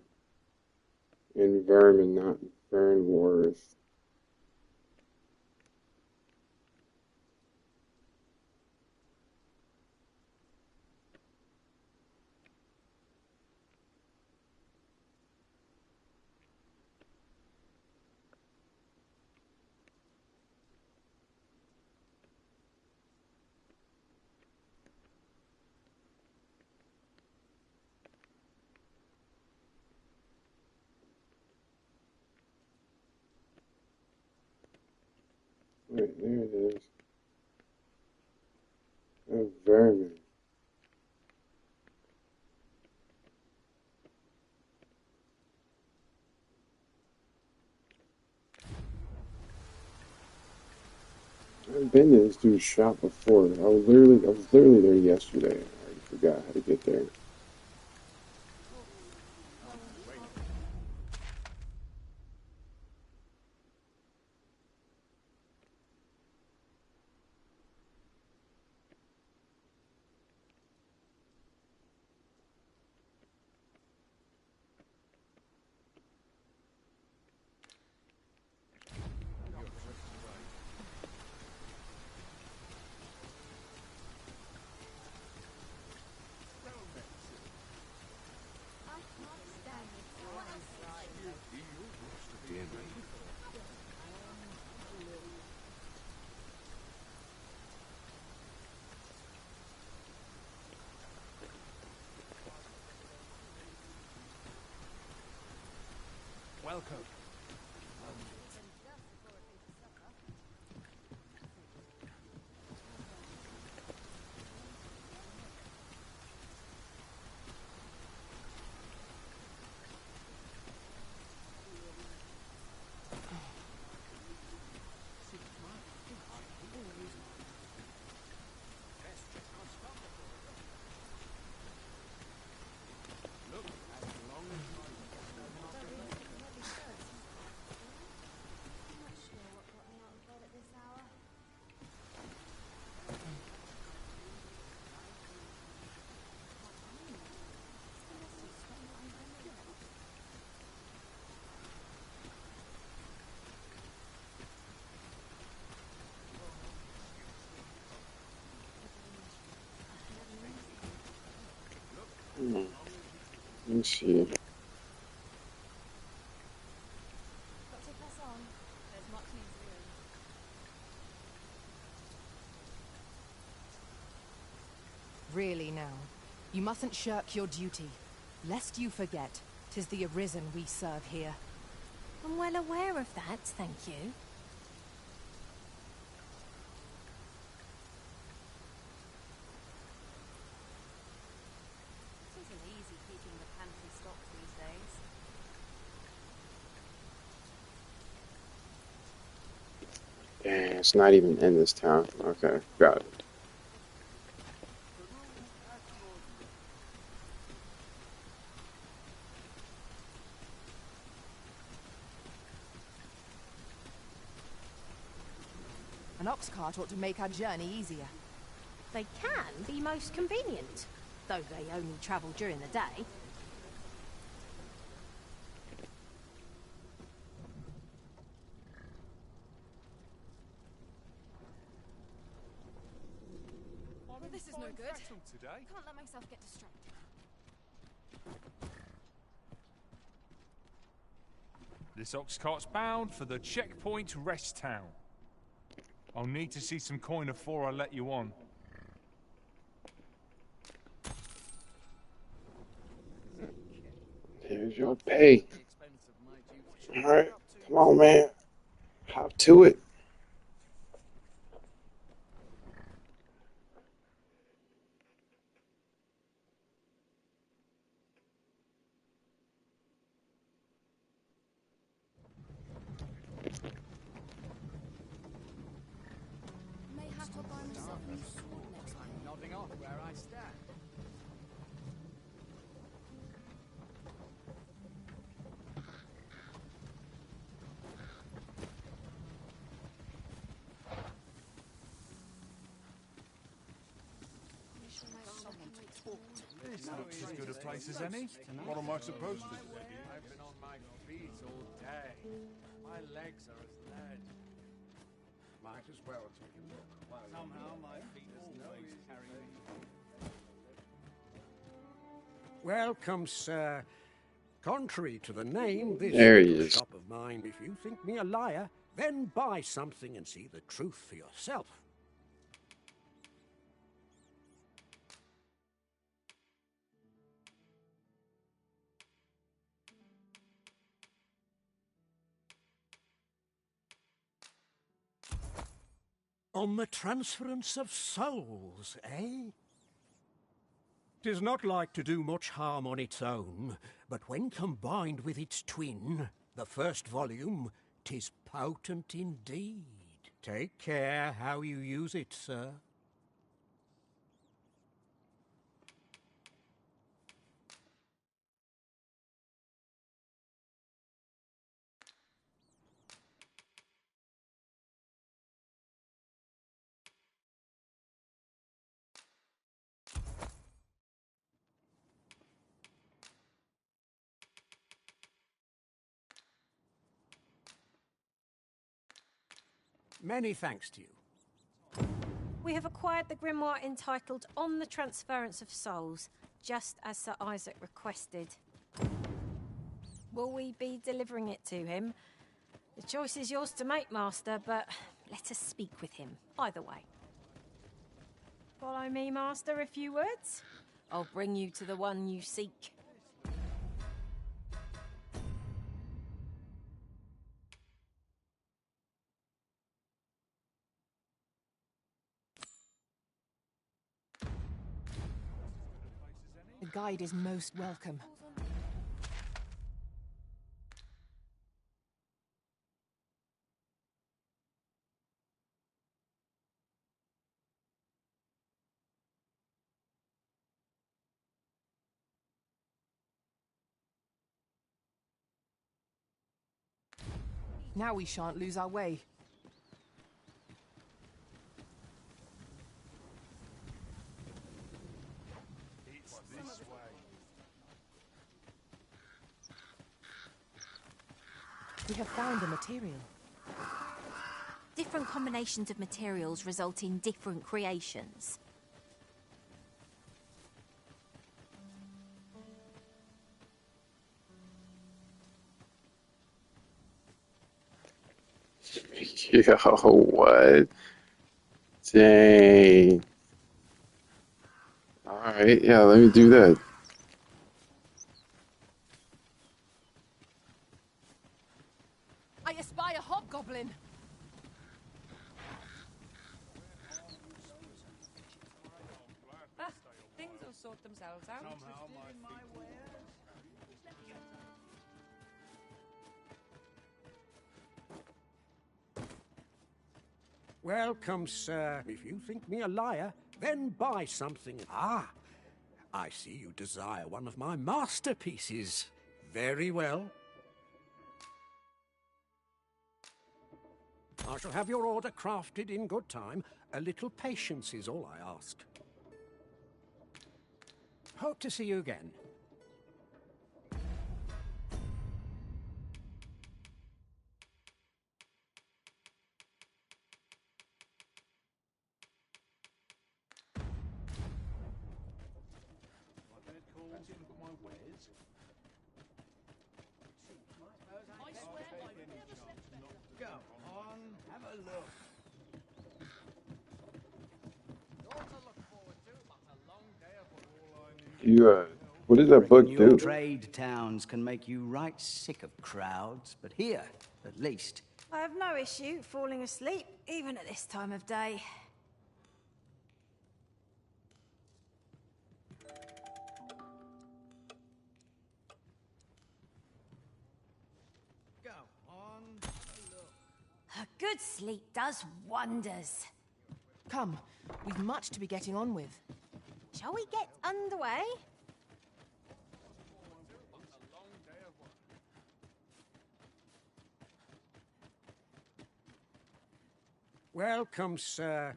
In Vermin, not Vernworth. Wait, there it is. Oh, Vermin. I've been to this dude's shop before. I was literally there yesterday. I already forgot how to get there. welcome. Let me see. Got to press on. There's much needs doing. Really now, you mustn't shirk your duty, lest you forget 'tis the Arisen we serve here. I'm well aware of that, thank you. It isn't easy keeping the pantry stocked these days. Dang, it's not even in this town. Okay, got it. An ox cart ought to make our journey easier. They can be most convenient, though they only travel during the day. Well, this is no good. Today. Can't let myself get distracted. This ox cart's bound for the checkpoint rest town. I'll need to see some coin before I let you on. Here's your pay. Alright, come on, man. Hop to it. Mayhap I'll buy myself a new sword next time. I'm nodding off where I stand. It's not as good a place as any. What am I supposed to do? I've been on my feet all day. My legs are as lead. Might as well take a look. Somehow my feet always carry me. Welcome, sir. Contrary to the name, this There he little is. shop of mine, if you think me a liar, then buy something and see the truth for yourself. On the transference of souls, eh? 'Tis not like to do much harm on its own, but when combined with its twin, the first volume, 'tis potent indeed. Take care how you use it, sir. Many thanks to you. We have acquired the grimoire entitled On the Transference of Souls, just as Sir Isaac requested. Will we be delivering it to him? The choice is yours to make, Master, but let us speak with him, either way. Follow me, Master, if you would. I'll bring you to the one you seek. guide is most welcome. Now we shan't lose our way. We have found a material. Different combinations of materials result in different creations. Yo, what? Dang. Alright, yeah, let me do that. I espy a hobgoblin. Things will sort themselves out. Welcome, sir. If you think me a liar, then buy something. Ah, I see you desire one of my masterpieces. Very well. I shall have your order crafted in good time. A little patience is all I ask. Hope to see you again. Go on, have a look. You, what does that book Your do? trade towns can make you right sick of crowds, but here, at least, I have no issue falling asleep, even at this time of day. Go on, have a look. A good sleep does wonders. Come, we've much to be getting on with. Shall we get underway? Welcome, sir.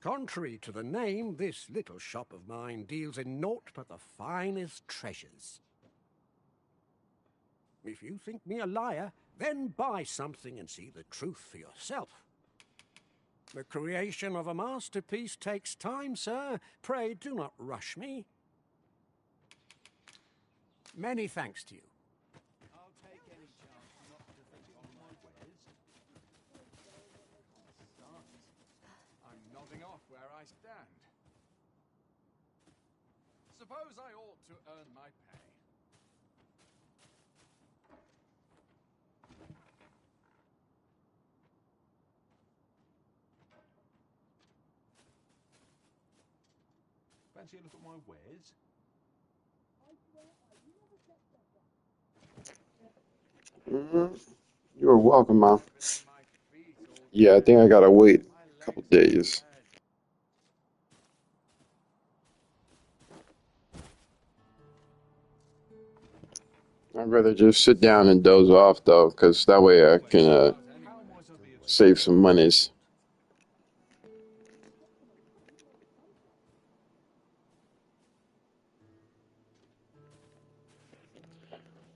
Contrary to the name, this little shop of mine deals in naught but the finest treasures. If you think me a liar, then buy something and see the truth for yourself. The creation of a masterpiece takes time, sir. Pray do not rush me. Many thanks to you. I'll take any chance not to think on my wares. I'm nodding off where I stand. Suppose I ought to earn my pay. Fancy a look at my wares? You're welcome, Mom. Yeah, I think I gotta wait a couple days. I'd rather just sit down and doze off, though, because that way I can save some monies.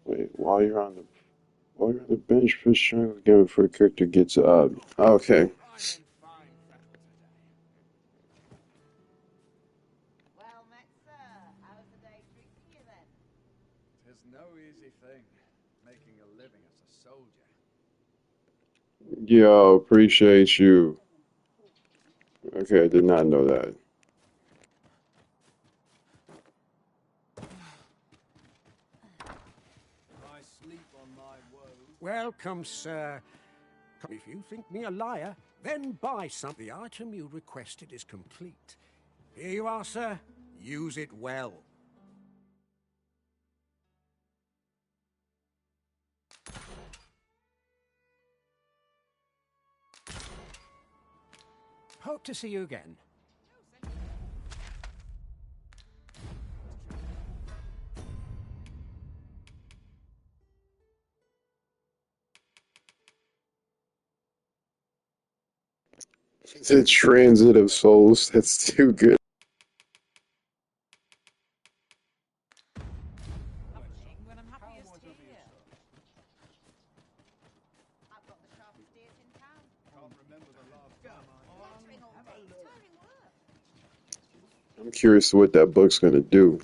Wait, while you're on the bench, push triangle again before the character gets up. Okay. Well met, sir. How's the day treating you then? Tis no easy thing, making a living as a soldier. Yo, appreciate you. Okay, I did not know that. I sleep on my woes. Welcome, sir. If you think me a liar, then buy some. The item you requested is complete. Here you are, sir. Use it well. Hope to see you again. The transit of souls. That's too good. I'm curious what that book's gonna do.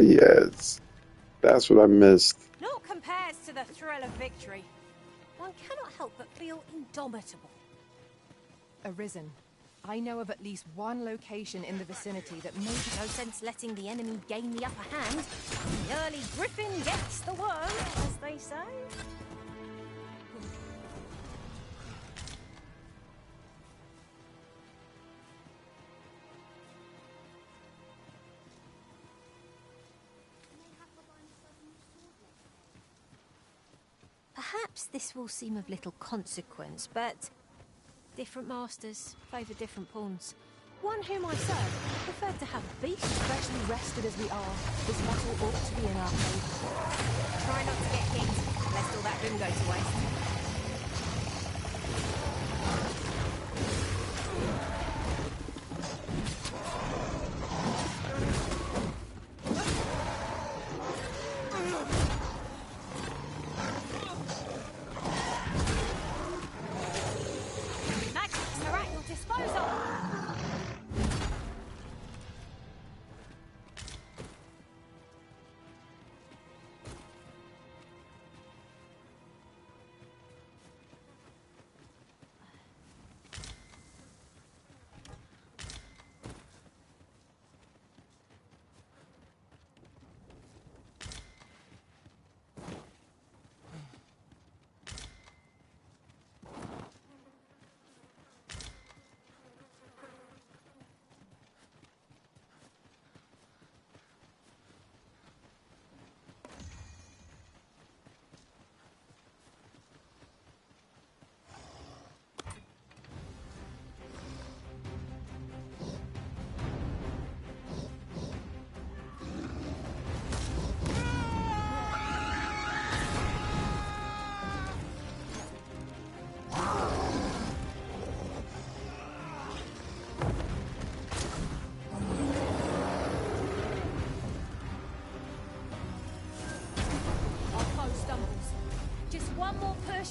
Yes, that's what I missed. Naught compares to the thrill of victory. One cannot help but feel indomitable. Arisen. I know of at least one location in the vicinity that may... No sense letting the enemy gain the upper hand. The early griffin gets the worm, as they say. Perhaps this will seem of little consequence, but different masters favour different pawns. One whom I serve preferred to have a beast. Freshly rested as we are, this battle ought to be in our favour. Try not to get hit, lest all that room go to waste.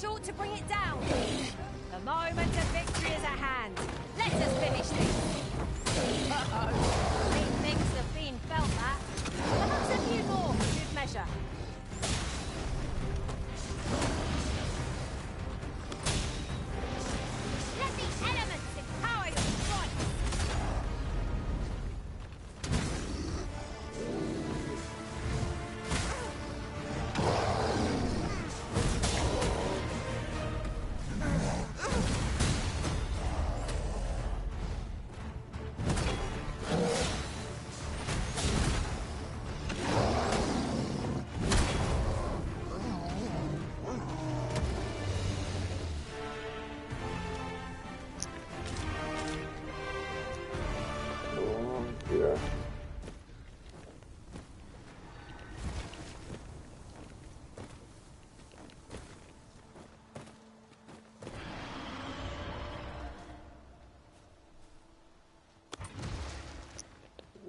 Short to bring it down. The moment of victory is at hand. Let us finish this. Uh-oh. Big things have been felt that. Perhaps a few more for good measure. Let the elements empower your strike. Yeah.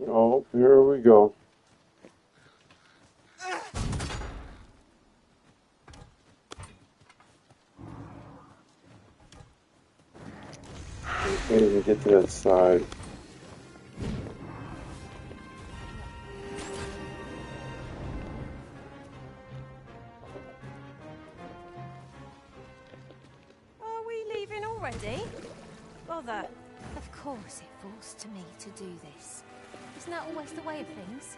Oh, here we go. Can't even get to that side. already? Bother. Of course it falls to me to do this. Isn't that always the way of things?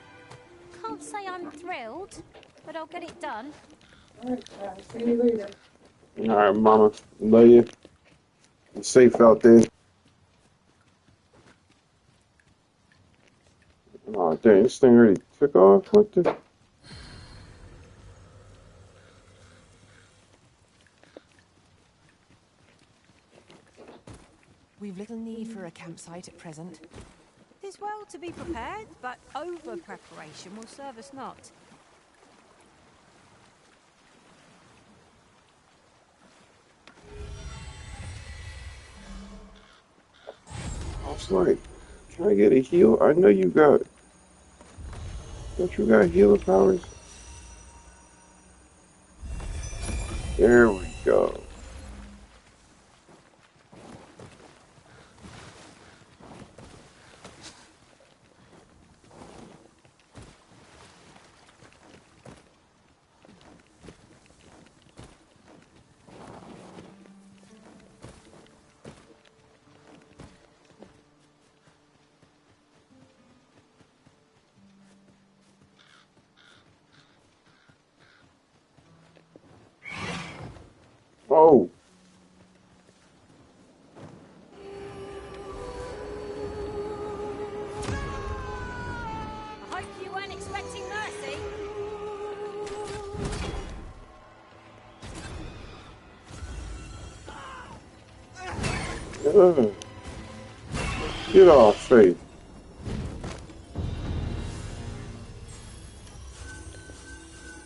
Can't say I'm thrilled, but I'll get it done. Alright, mama. Love you. Be safe out there. Oh, dang, this thing already took off? What the? We've little need for a campsite at present. Tis well to be prepared, but over-preparation will serve us not. I was like, can I get a heal? I know you got. Don't you got healer powers? There we go. Oh. I hope you weren't expecting mercy. Get off, Faith.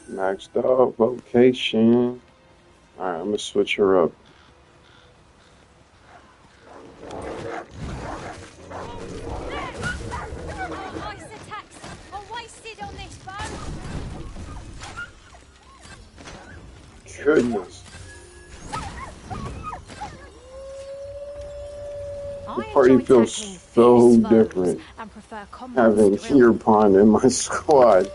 Maxed out vocation. Alright, I'm gonna switch her up. Our ice attacks are wasted on this bow. Goodness. The party feels so different having Hereupon in my squad.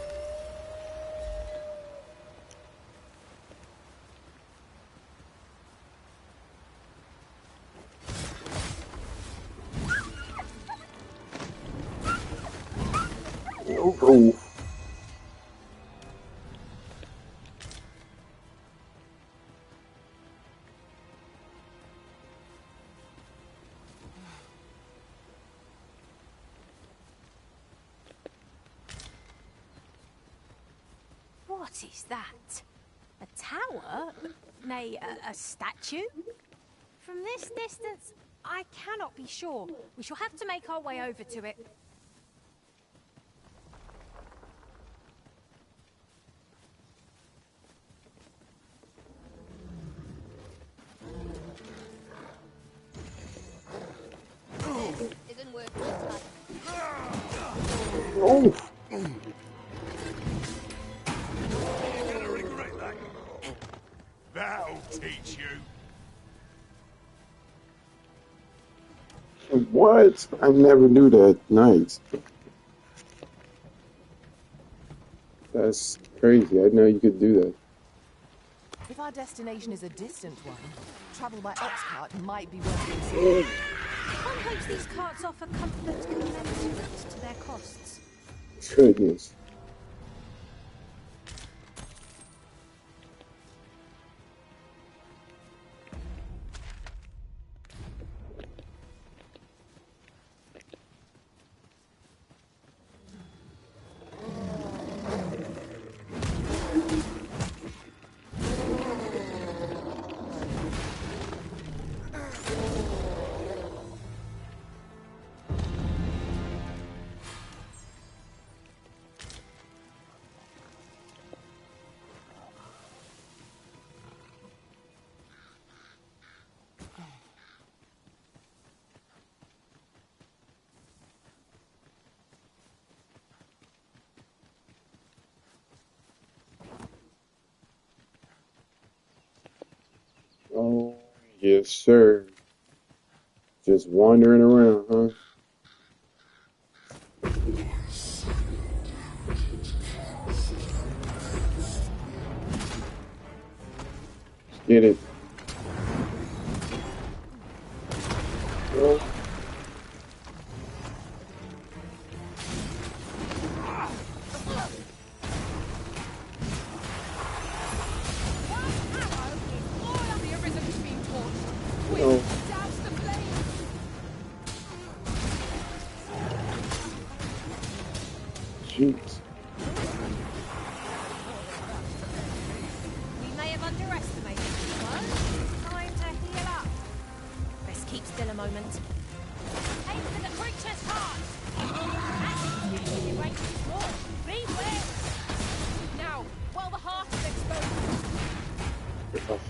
Oh. What is that? A tower? Nay, a statue? From this distance, I cannot be sure. We shall have to make our way over to it. Isn't worth your time. Oh. You're gonna regret that. That'll teach you. What? I never knew that. Nice. That's crazy. I didn't know you could do that. If our destination is a distant one, travel by ox cart might be worth considering. One hopes these carts offer comfort commensurate to their costs. Goodness. Oh, yes, sir. Just wandering around, huh? Get it. Jeez. We may have underestimated this one. Time to heal up. Best keep still a moment. Aim for the creature's heart. That's it. Your range is more. Beware. Now, while the heart is exposed. Oh.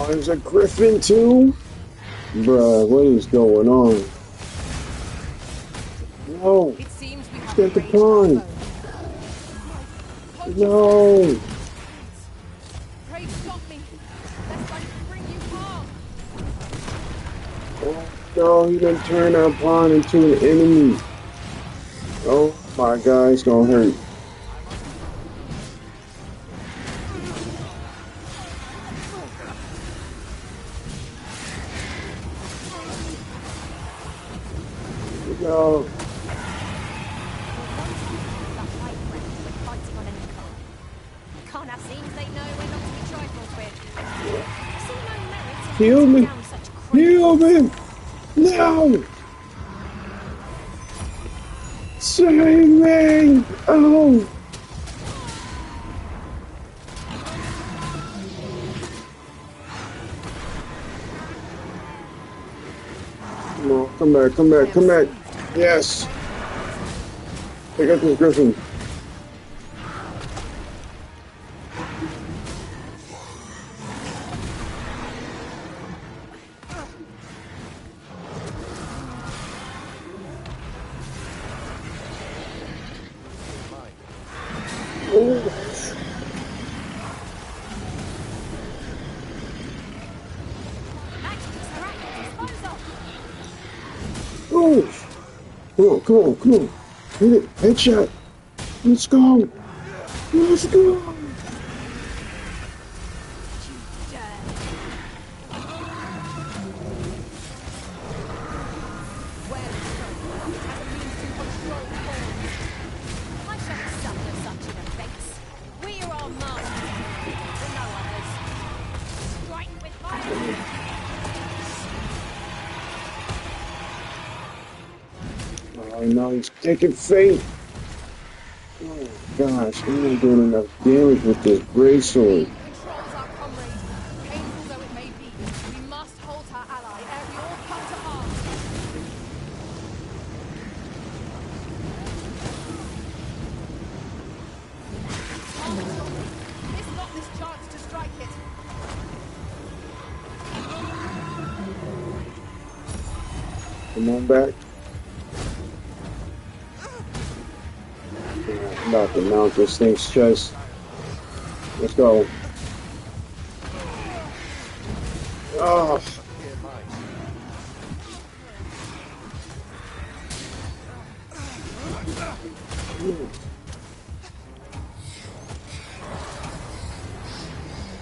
Oh, there's a griffin too? Bruh, what is going on? No. Get the pawn. No. Pray stop me, lest I bring you harm. Oh no, he done turned our pawn into an enemy. Oh my god, it's gonna hurt. No. Heal me! Heal me! No! Save me! Oh! Come on, come back, come back, come back! Yes! Pick up this griffin. Oh! Come on, come on. Hit it, headshot. Let's go. Let's go. Oh no, he's taking fate. Oh gosh, I'm not doing enough damage with this greatsword. Controls our comrade. Painful though it may be, we must hold our ally ere we all come to arms. Miss not this chance to strike it. Come on back. I'm about to mount this thing's chest. Let's go. Oh.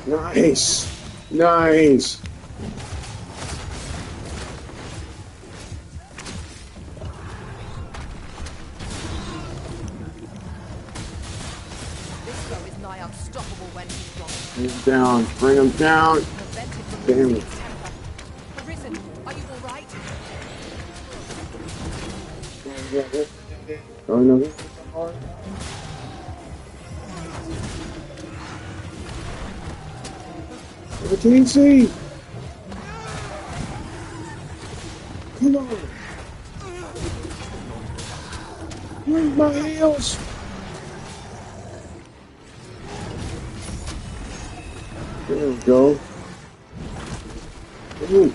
Nice. Nice. Bring him down. Bring him down. Damn it. Arisen, are you all right? Oh no. I can't see. Come on. Where's my heels? There we go. Ooh.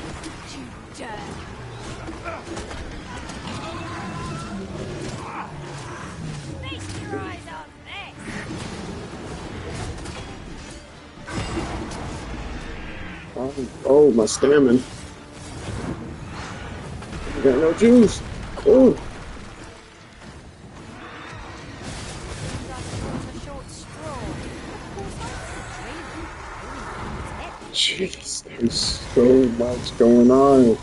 Oh, my stamina. I got no juice. Oh. Jeez, there's so much going on.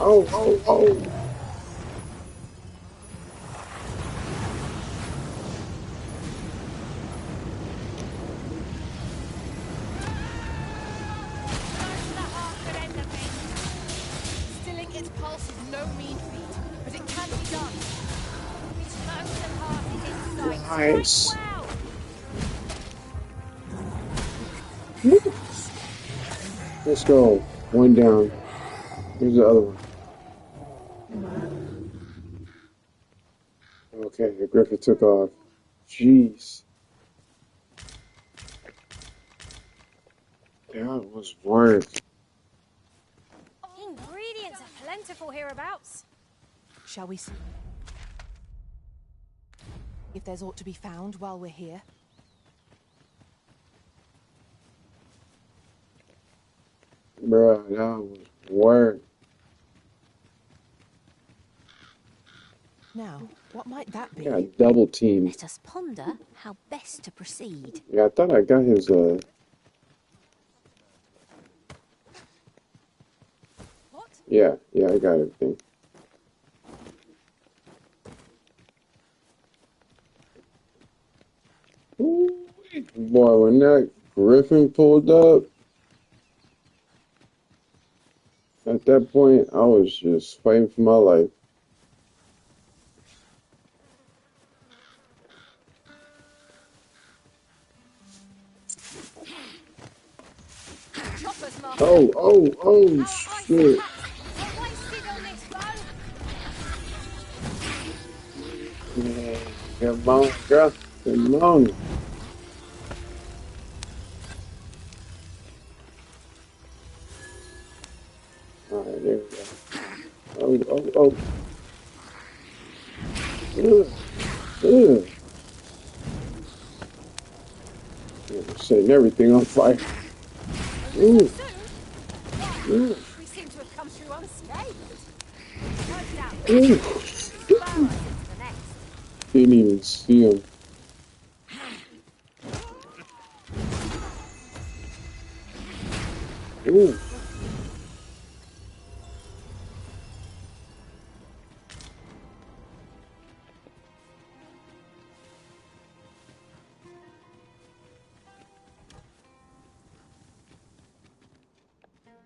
Oh. Stilling its pulse is no mean feat, but it can be done. Its chosen heart is in sight. Nice. Let's go. One down. Here's the other one. Okay, the Griffin took off. Jeez. That was work. Ingredients are plentiful hereabouts. Shall we see if there's aught to be found while we're here? Bruh, that was work. Now, what might that be? Got double teamed. Let us ponder how best to proceed. Yeah, I thought I got his Yeah, I got everything. Ooh, boy, when that Griffin pulled up, at that point, I was just fighting for my life. Oh, shit. Yeah, come on, girl. Come on. Alright, there we go. Oh. Ugh. Yeah, setting everything on fire. Ooh. Ooh. We seem to have come through unscathed. Ooh. Didn't even see him. Ooh.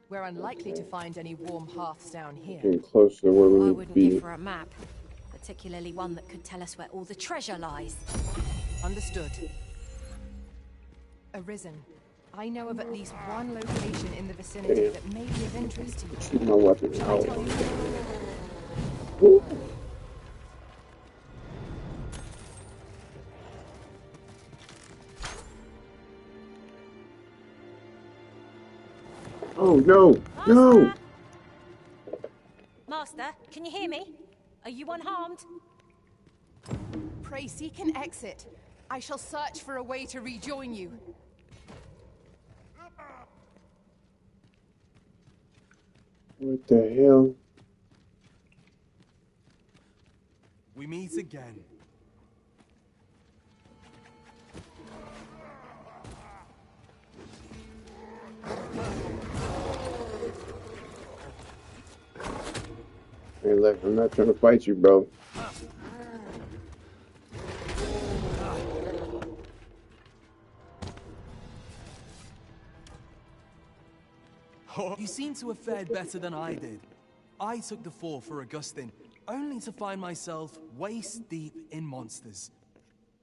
We're unlikely to find any warm hearths down here. Getting close to where we I need to wouldn't be. give for a map, particularly one that could tell us where all the treasure lies. Understood. Arisen. I know of at least one location in the vicinity that may be of interest to you. Keep my weapon Shall I out. tell you? Ooh. Oh, no. No. Master, can you hear me? Are you unharmed? Pray seek an exit. I shall search for a way to rejoin you. What the hell? We meet again. Hey, look, I'm not trying to fight you, bro. You seem to have fared better than I did. I took the fall for Augustine, only to find myself waist deep in monsters.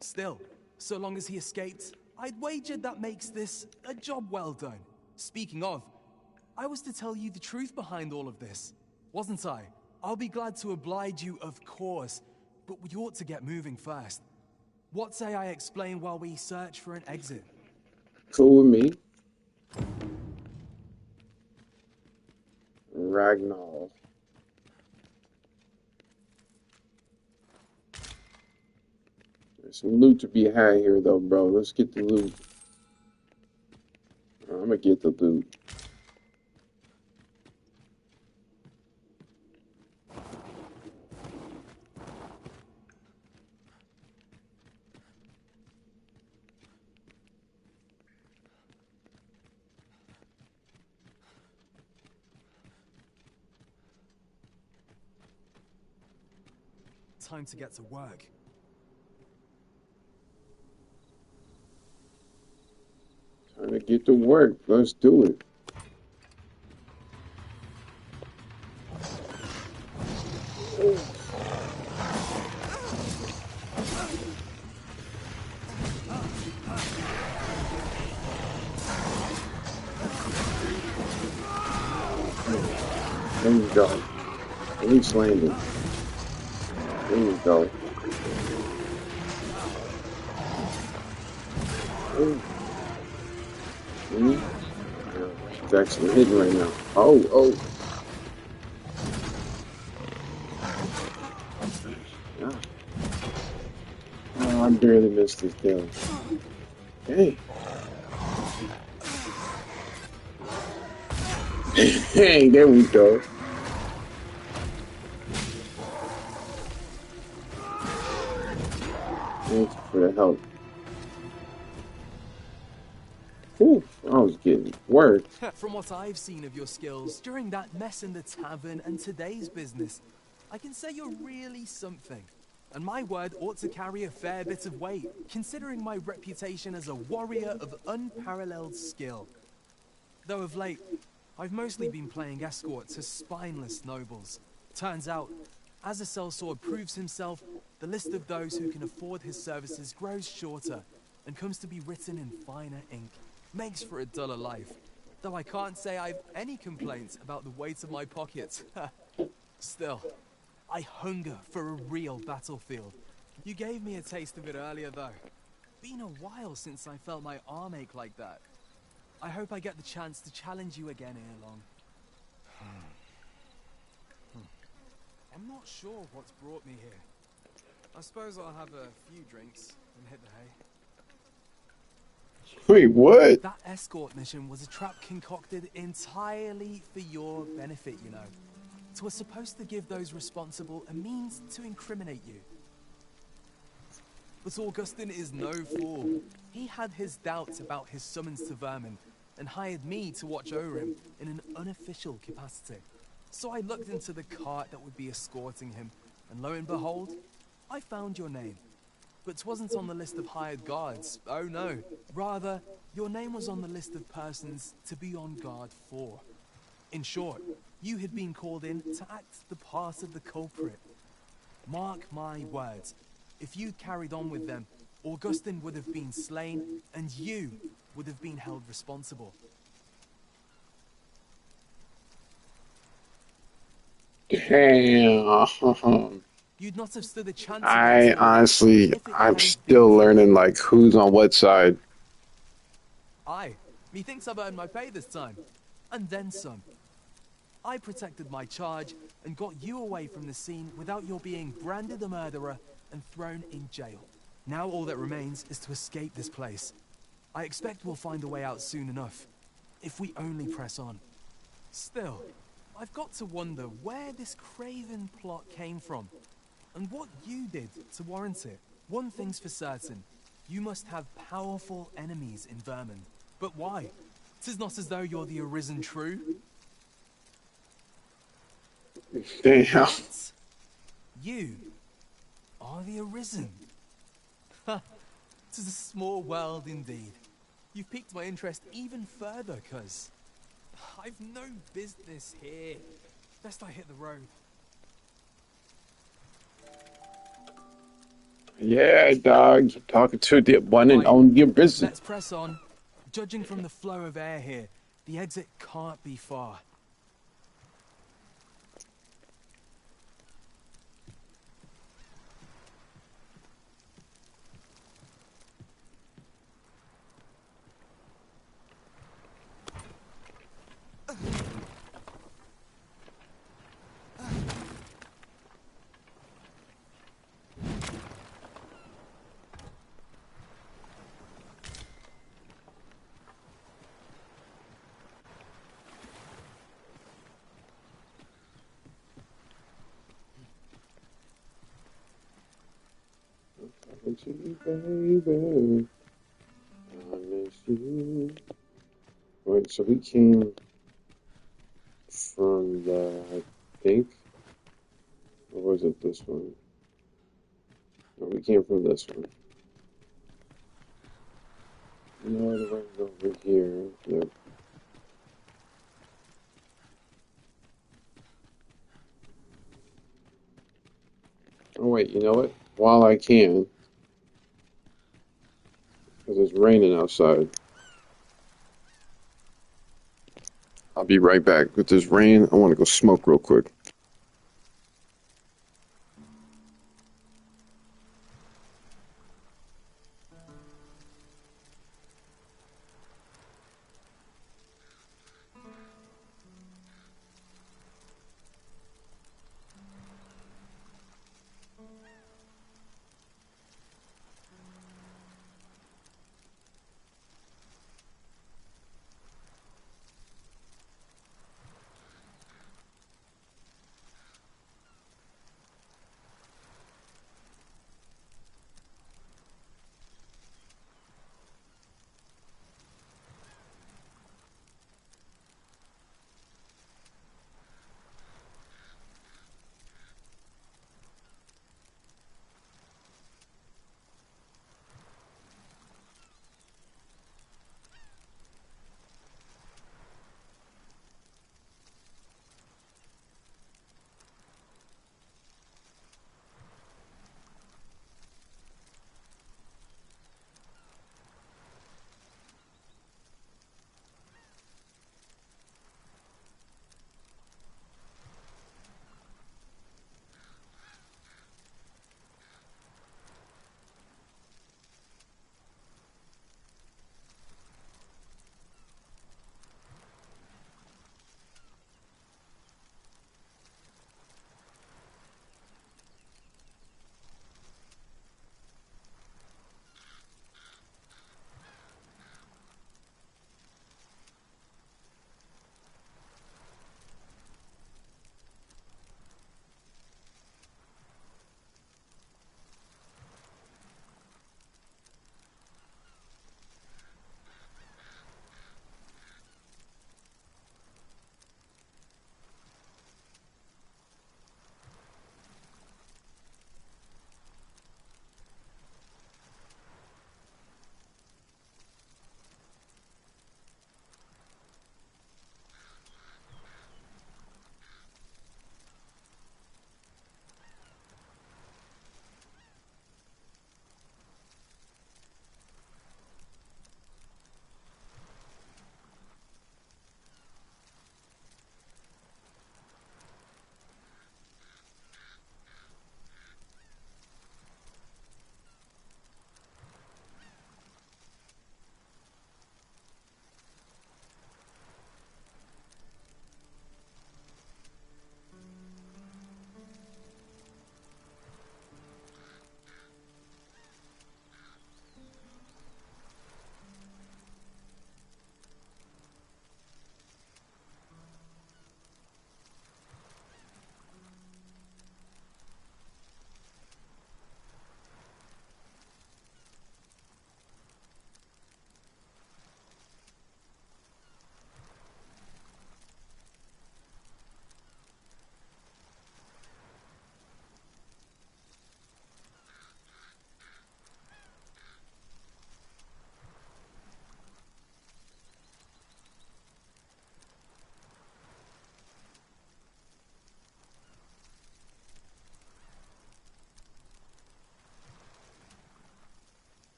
Still, so long as he escaped, I'd wagered that makes this a job well done. Speaking of, I was to tell you the truth behind all of this, wasn't I? I'll be glad to oblige you, of course, but we ought to get moving first. What say I explain while we search for an exit? Cool with me. Ragnar. There's some loot to be had here, though, bro. Let's get the loot. I'm gonna get the loot. Time to get to work. Time to get to work. Let's do it. There you go. At least landed. There you go. It's actually hitting right now. Oh. Yeah. Oh, I barely missed this kill. Hey. Hey, there we go. Thanks for the help. Oof, I was getting worked. From what I've seen of your skills during that mess in the tavern and today's business, I can say you're really something. And my word ought to carry a fair bit of weight, considering my reputation as a warrior of unparalleled skill. Though of late, I've mostly been playing escort to spineless nobles. Turns out, as a sellsword proves himself, the list of those who can afford his services grows shorter and comes to be written in finer ink. Makes for a duller life, though I can't say I've any complaints about the weight of my pockets. Still, I hunger for a real battlefield. You gave me a taste of it earlier, though. Been a while since I felt my arm ache like that. I hope I get the chance to challenge you again ere long. I'm not sure what's brought me here. I suppose I'll have a few drinks and hit the hay. Wait, what? That escort mission was a trap concocted entirely for your benefit, you know. It was supposed to give those responsible a means to incriminate you. But Augustin is no fool. He had his doubts about his summons to Vermin and hired me to watch over him in an unofficial capacity. So I looked into the cart that would be escorting him, and lo and behold, I found your name. But it wasn't on the list of hired guards, oh no. Rather, your name was on the list of persons to be on guard for. In short, you had been called in to act the part of the culprit. Mark my words, if you'd carried on with them, Augustin would have been slain, and you would have been held responsible. Damn. You'd not have stood a chance I against honestly, I'm still learning like who's on what side. Aye, methinks I've earned my pay this time, and then some. I protected my charge and got you away from the scene without your being branded a murderer and thrown in jail. Now all that remains is to escape this place. I expect we'll find a way out soon enough, if we only press on. Still, I've got to wonder where this craven plot came from, and what you did to warrant it. One thing's for certain, you must have powerful enemies in Vermin. But why? 'Tis not as though you're the arisen true. Damn. What? You are the arisen. Ha! 'Tis a small world indeed. You've piqued my interest even further, cuz I've no business here. Best I hit the road. Yeah, dog. You're talking to the one and only arisen. Let's press on. Judging from the flow of air here, the exit can't be far. miss you, baby. I miss you. Wait, so we came from the, I think, or was it this one? No, we came from this one. No, the one's over here. Yep. Oh wait, you know what? While I can, because it's raining outside, I'll be right back. With this rain, I want to go smoke real quick.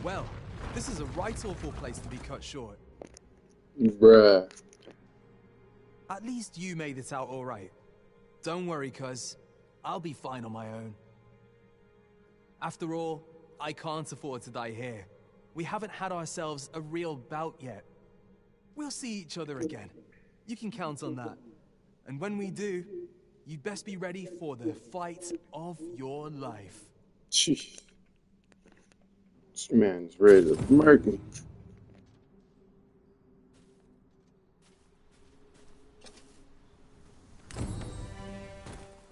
Well, this is a right awful place to be cut short. Bruh. At least you made it out all right. Don't worry, cuz. I'll be fine on my own. After all, I can't afford to die here. We haven't had ourselves a real bout yet. We'll see each other again. You can count on that. And when we do, you'd best be ready for the fight of your life. Sheesh. This man's ready to murk me.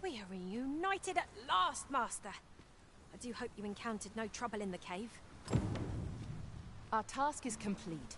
We are reunited at last, Master. I do hope you encountered no trouble in the cave. Our task is complete.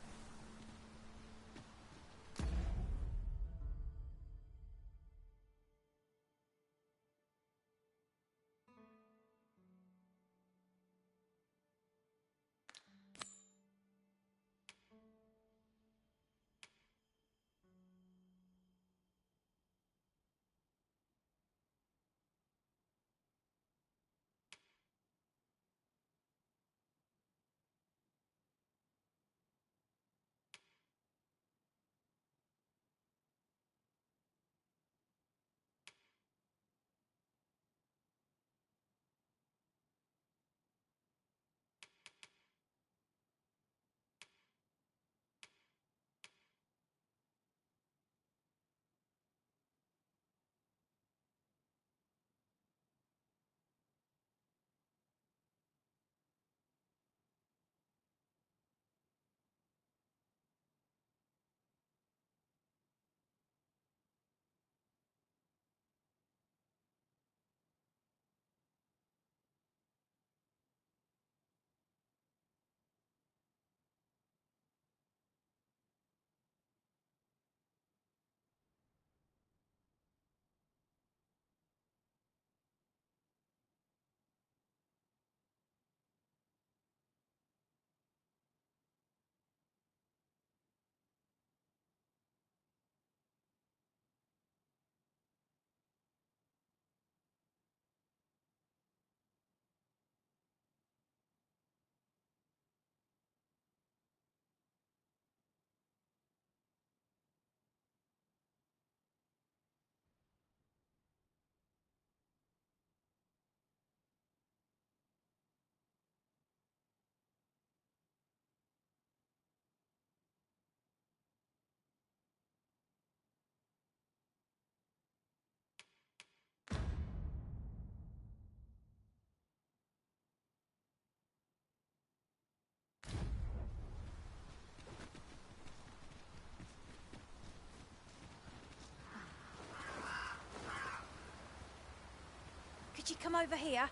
Could you come over here?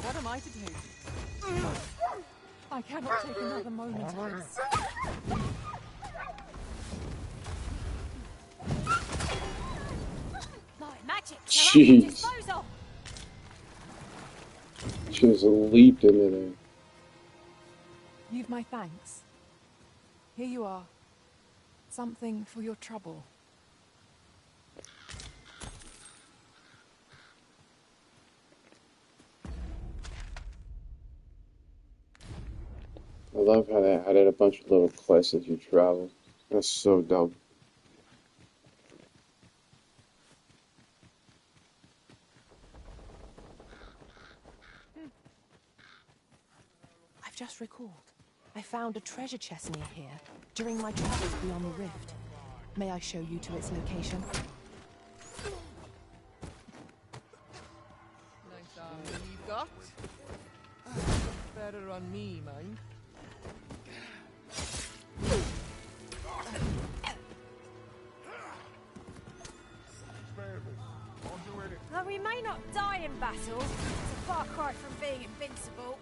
What am I to do? I cannot take another moment of this. My magic, Jeez. disposal. Just leaped into there. You've my thanks. Here you are. Something for your trouble. I love how they added a bunch of little quests as you travel. That's so dope. I've just recalled. I found a treasure chest near here during my travels beyond the rift. May I show you to its location? Nice arm you've got. Better on me, mind. On your way. Though we may not die in battle, it's a far cry from being invincible.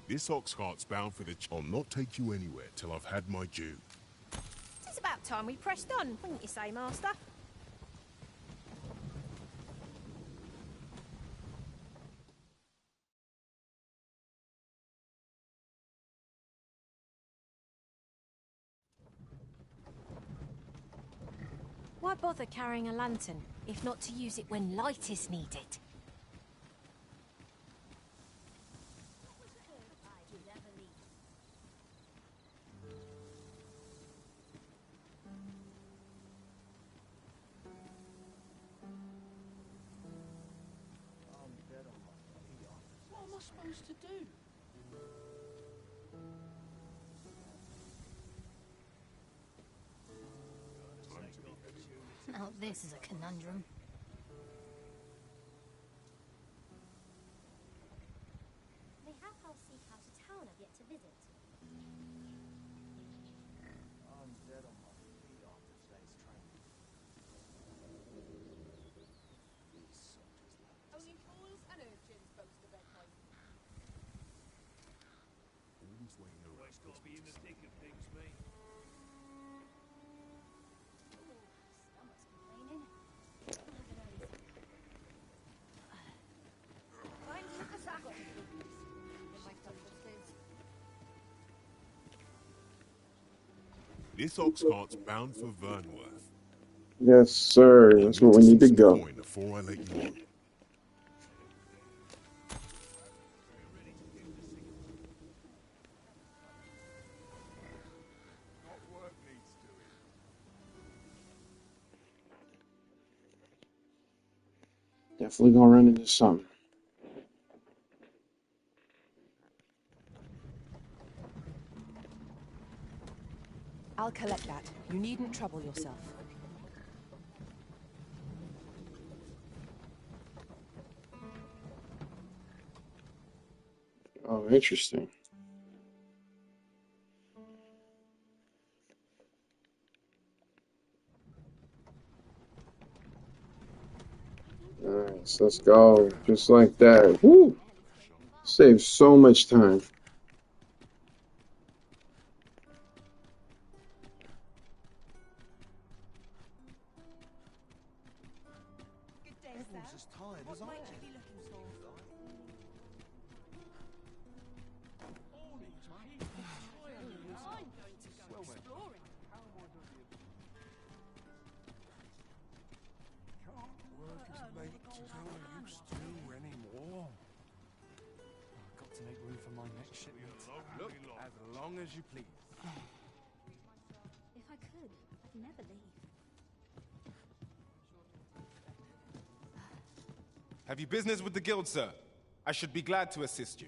This ox cart's bound for the I'll not take you anywhere till I've had my due. It's about time we pressed on, wouldn't you say, Master? Why bother carrying a lantern, if not to use it when light is needed? What am I supposed to do? Now this is a conundrum. They have house seek out a town I've yet to visit. I'm dead on my feet after today's training. Only fools and urchins boast of bedtime. Always got to be in the thick of things, mate. Stomach's complaining. Find the sack. This ox cart's bound for Vernworth. Yes, sir. That's where we need to go. Coin before I let you on. Definitely gonna run into something. I'll collect that. You needn't trouble yourself. Oh, interesting. Nice, let's go. Just like that. Woo! Saves so much time. Everyone's as tired as I am. Work as late as I used to anymore. I've got to make room for my next shipment. Look, as long as you please. If I could, I'd never leave. Have you business with the guild, sir? I should be glad to assist you.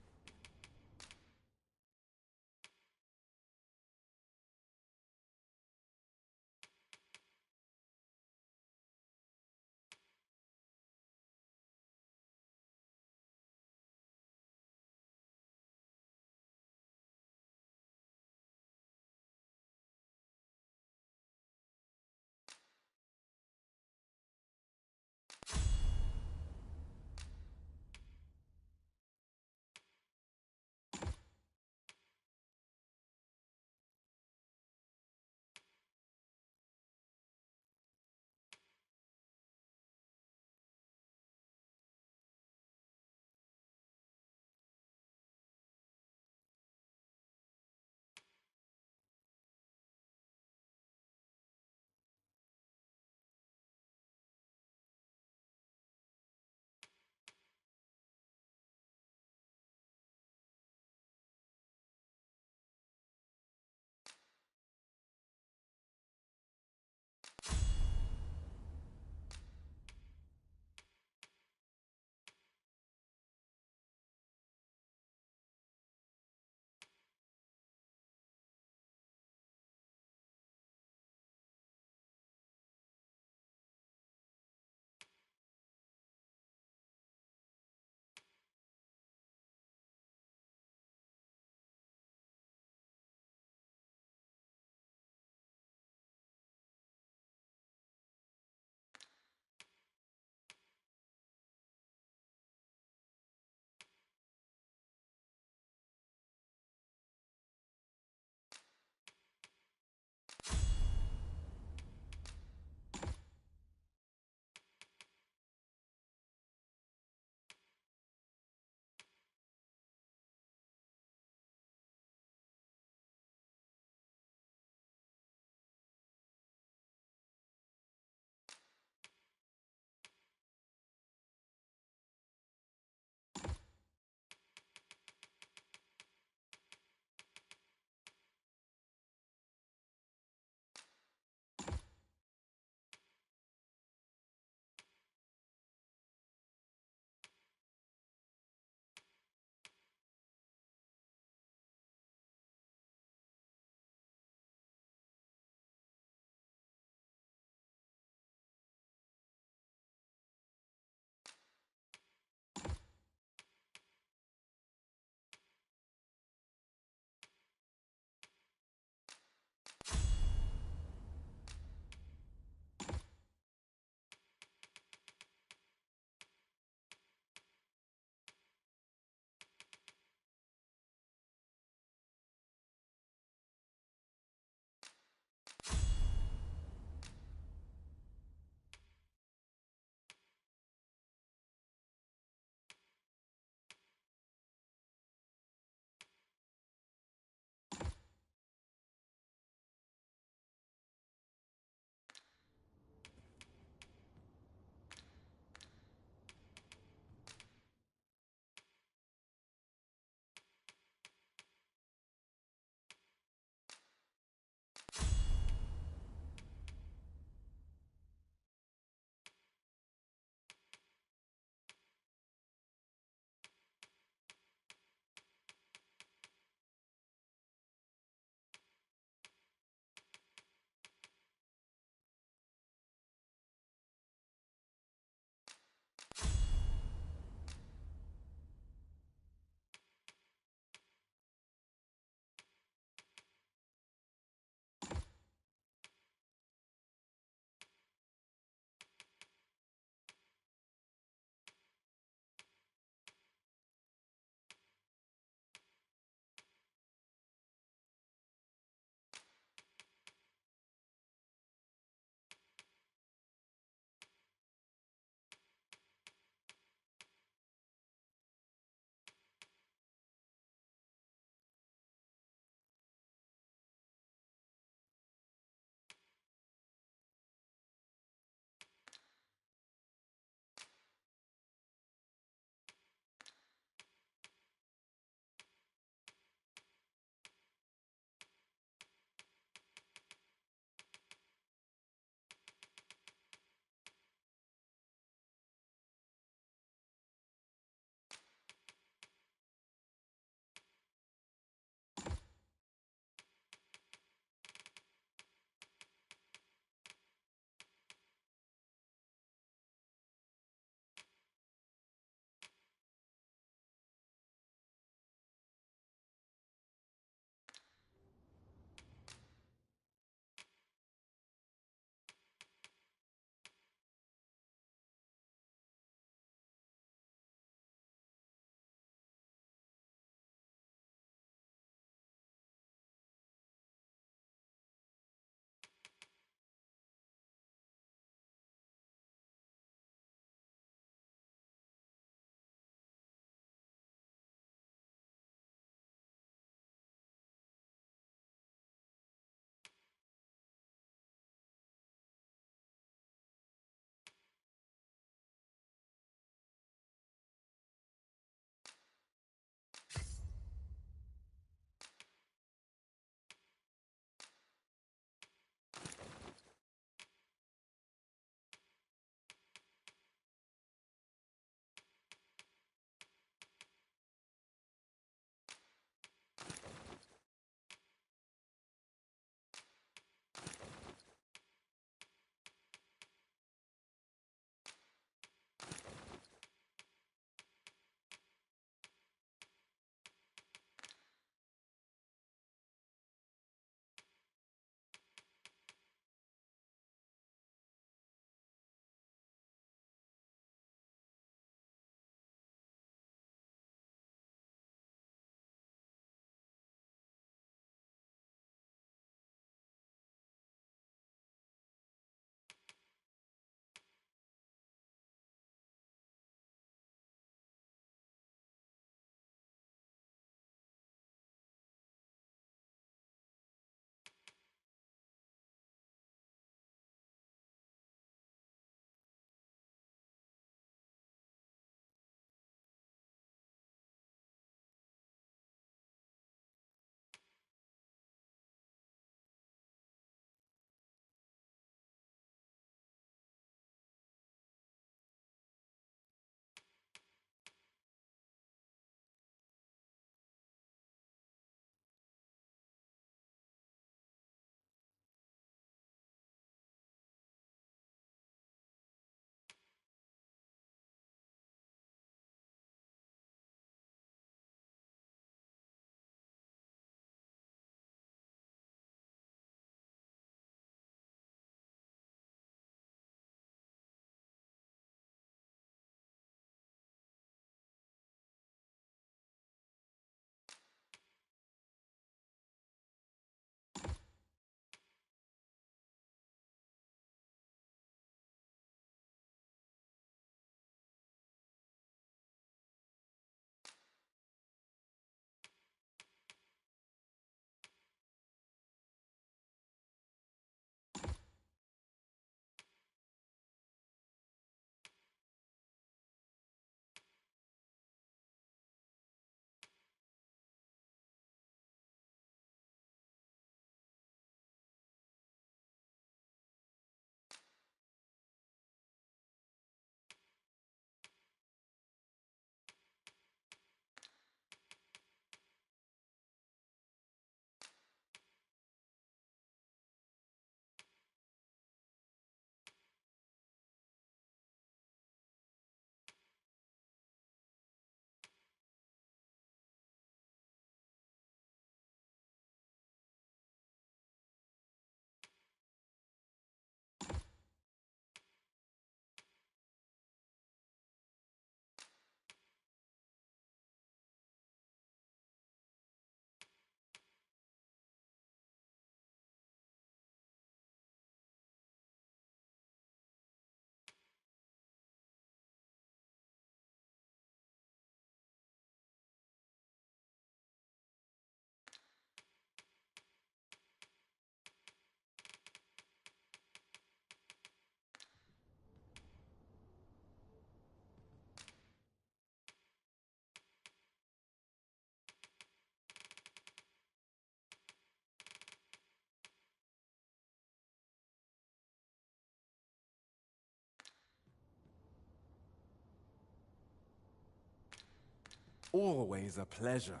Always a pleasure.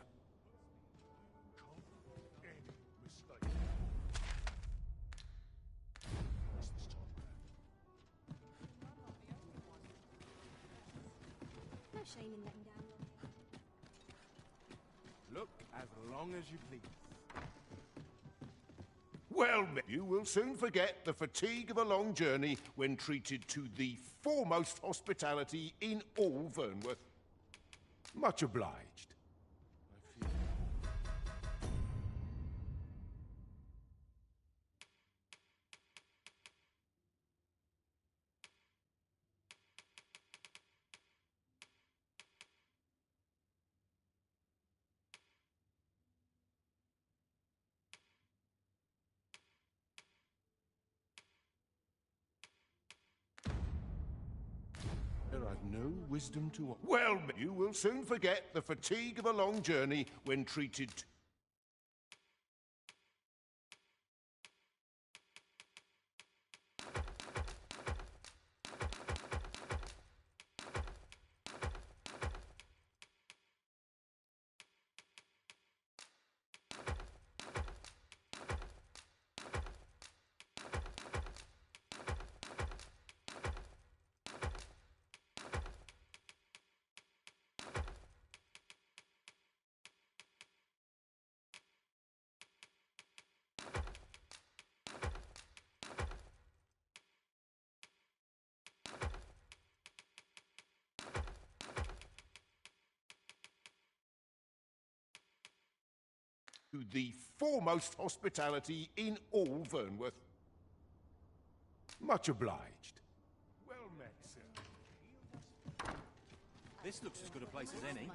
No shame in letting down your Look as long as you please. Well, you will soon forget the fatigue of a long journey when treated to the foremost hospitality in all Vernworth. Much obliged. I've no wisdom to... Well, you will soon forget the fatigue of a long journey when treated to... to the foremost hospitality in all Vernworth. Much obliged. Well met, sir. This looks as good a place as any.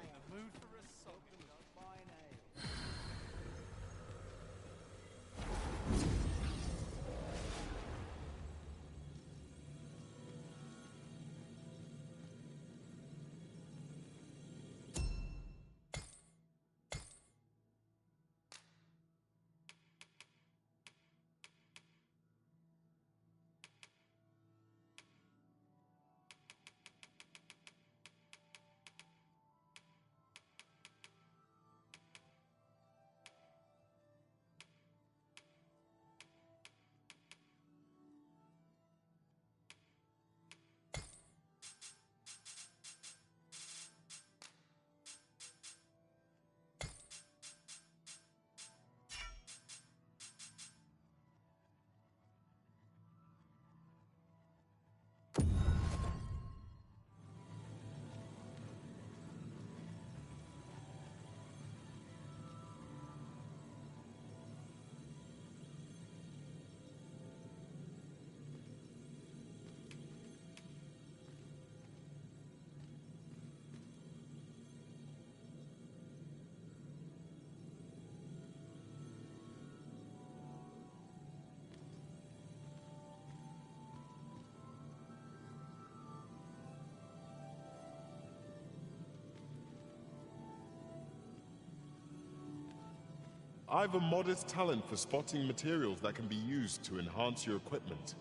I've a modest talent for spotting materials that can be used to enhance your equipment.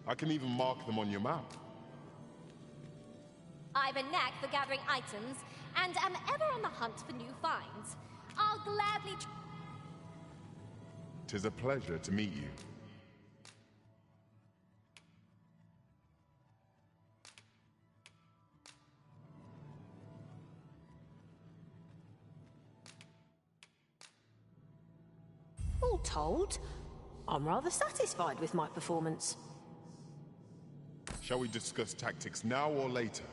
I can even mark them on your map. I've a knack for gathering items, and am ever on the hunt for new finds. I'll gladly... Tis a pleasure to meet you. All told, I'm rather satisfied with my performance. Shall we discuss tactics now or later?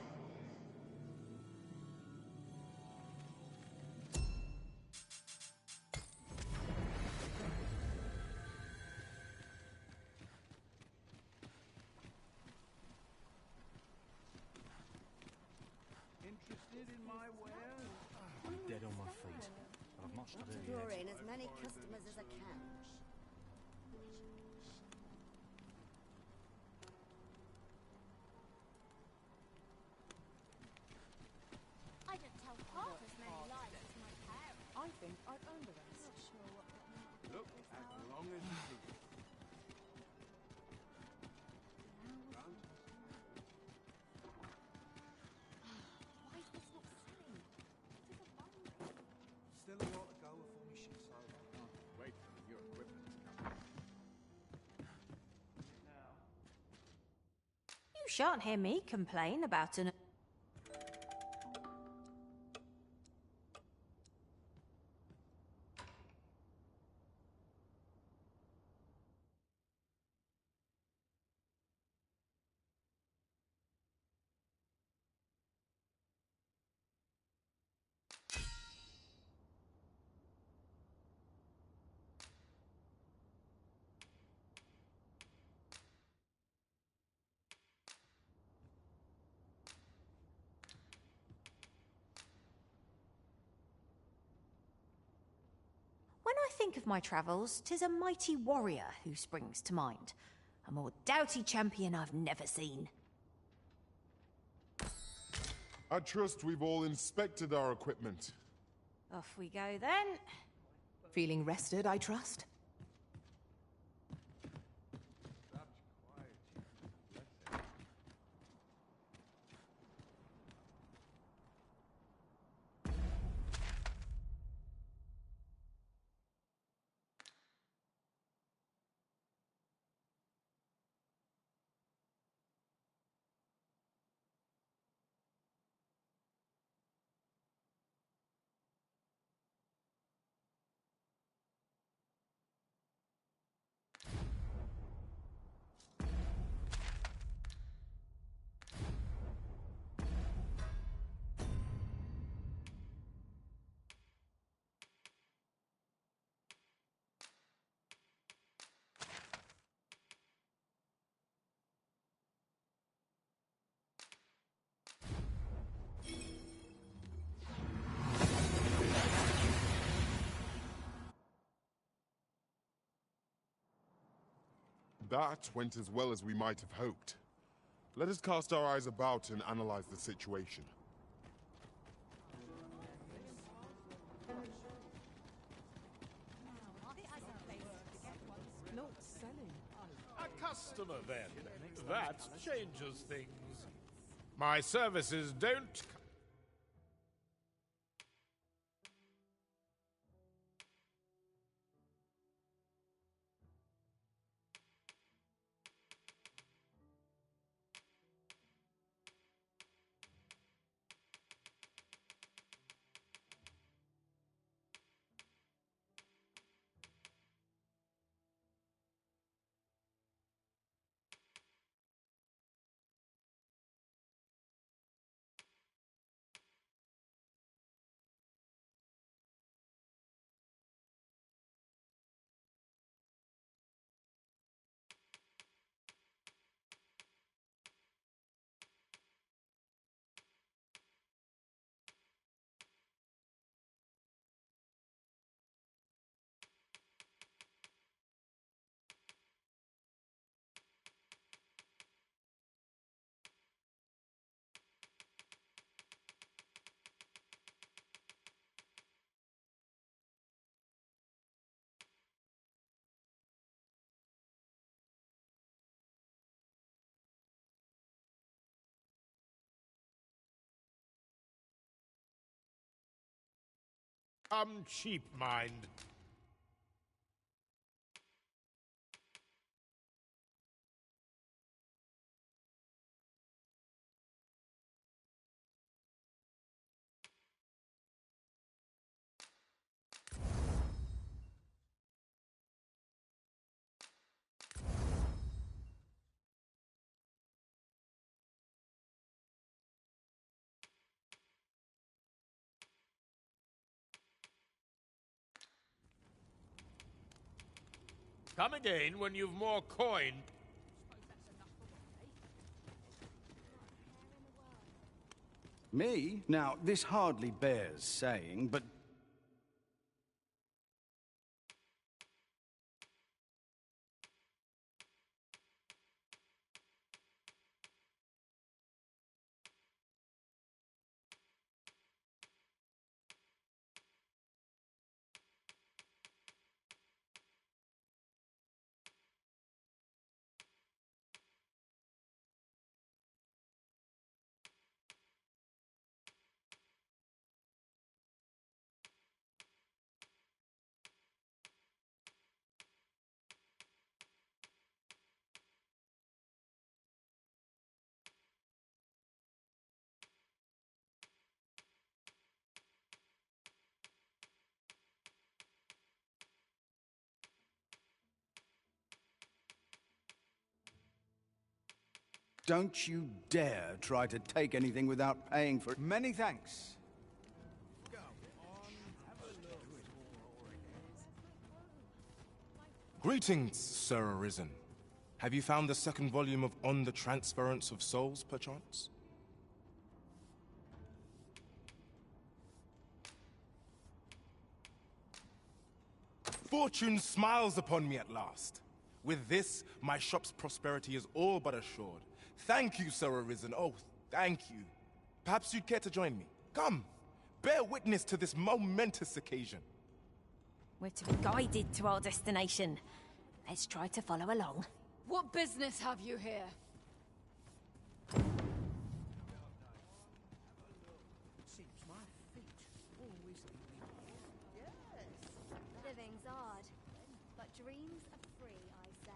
Interested in my wares? I'm dead on my feet. But I've much to do Draw yet. in as many customers as I can. I don't tell half as many lies as my parents. I think I'd own the rest. Not sure what that means. Look as long as you please. Why is this not selling? What is a buy? shan't hear me complain about an... When I think of my travels, 'tis a mighty warrior who springs to mind. A more doughty champion I've never seen. I trust we've all inspected our equipment. Off we go then. Feeling rested, I trust? That went as well as we might have hoped. Let us cast our eyes about and analyze the situation. Not selling. A customer, then. That changes things. My services don't... cheap, mind. Come again when you've more coin. Me? Now, this hardly bears saying, but Don't you dare try to take anything without paying for it. Many thanks. Greetings, Sir Arisen. Have you found the second volume of On the Transference of Souls, perchance? Fortune smiles upon me at last. With this, my shop's prosperity is all but assured. Thank you, Sir Arisen. Oh, thank you. Perhaps you'd care to join me. Come, bear witness to this momentous occasion. We're to be guided to our destination. Let's try to follow along. What business have you here? Seems my feet always lead me here. Yes. Living's hard, but dreams are free, I say.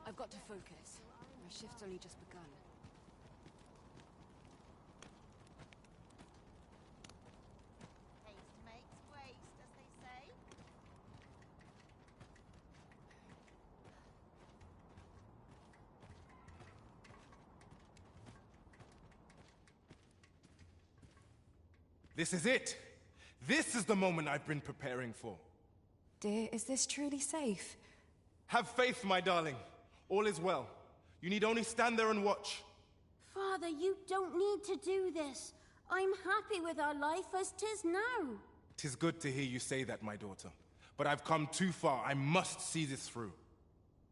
I've got to focus. My shift's only just begun. Haste makes waste, as they say. This is it. This is the moment I've been preparing for. Dear, is this truly safe? Have faith, my darling. All is well. You need only stand there and watch. Father, you don't need to do this. I'm happy with our life as 'tis now. 'Tis good to hear you say that, my daughter. But I've come too far. I must see this through.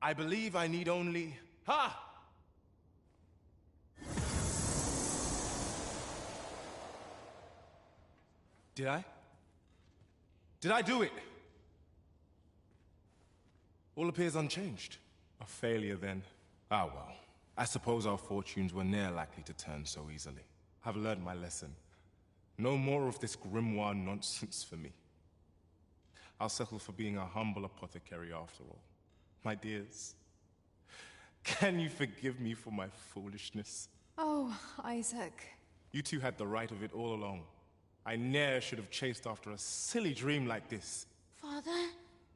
I believe I need only... Ha! Did I? Did I do it? All appears unchanged. A failure, then. Ah, well. I suppose our fortunes were ne'er likely to turn so easily. I've learned my lesson. No more of this grimoire nonsense for me. I'll settle for being a humble apothecary after all. My dears, can you forgive me for my foolishness? Oh, Isaac. You two had the right of it all along. I ne'er should have chased after a silly dream like this. Father,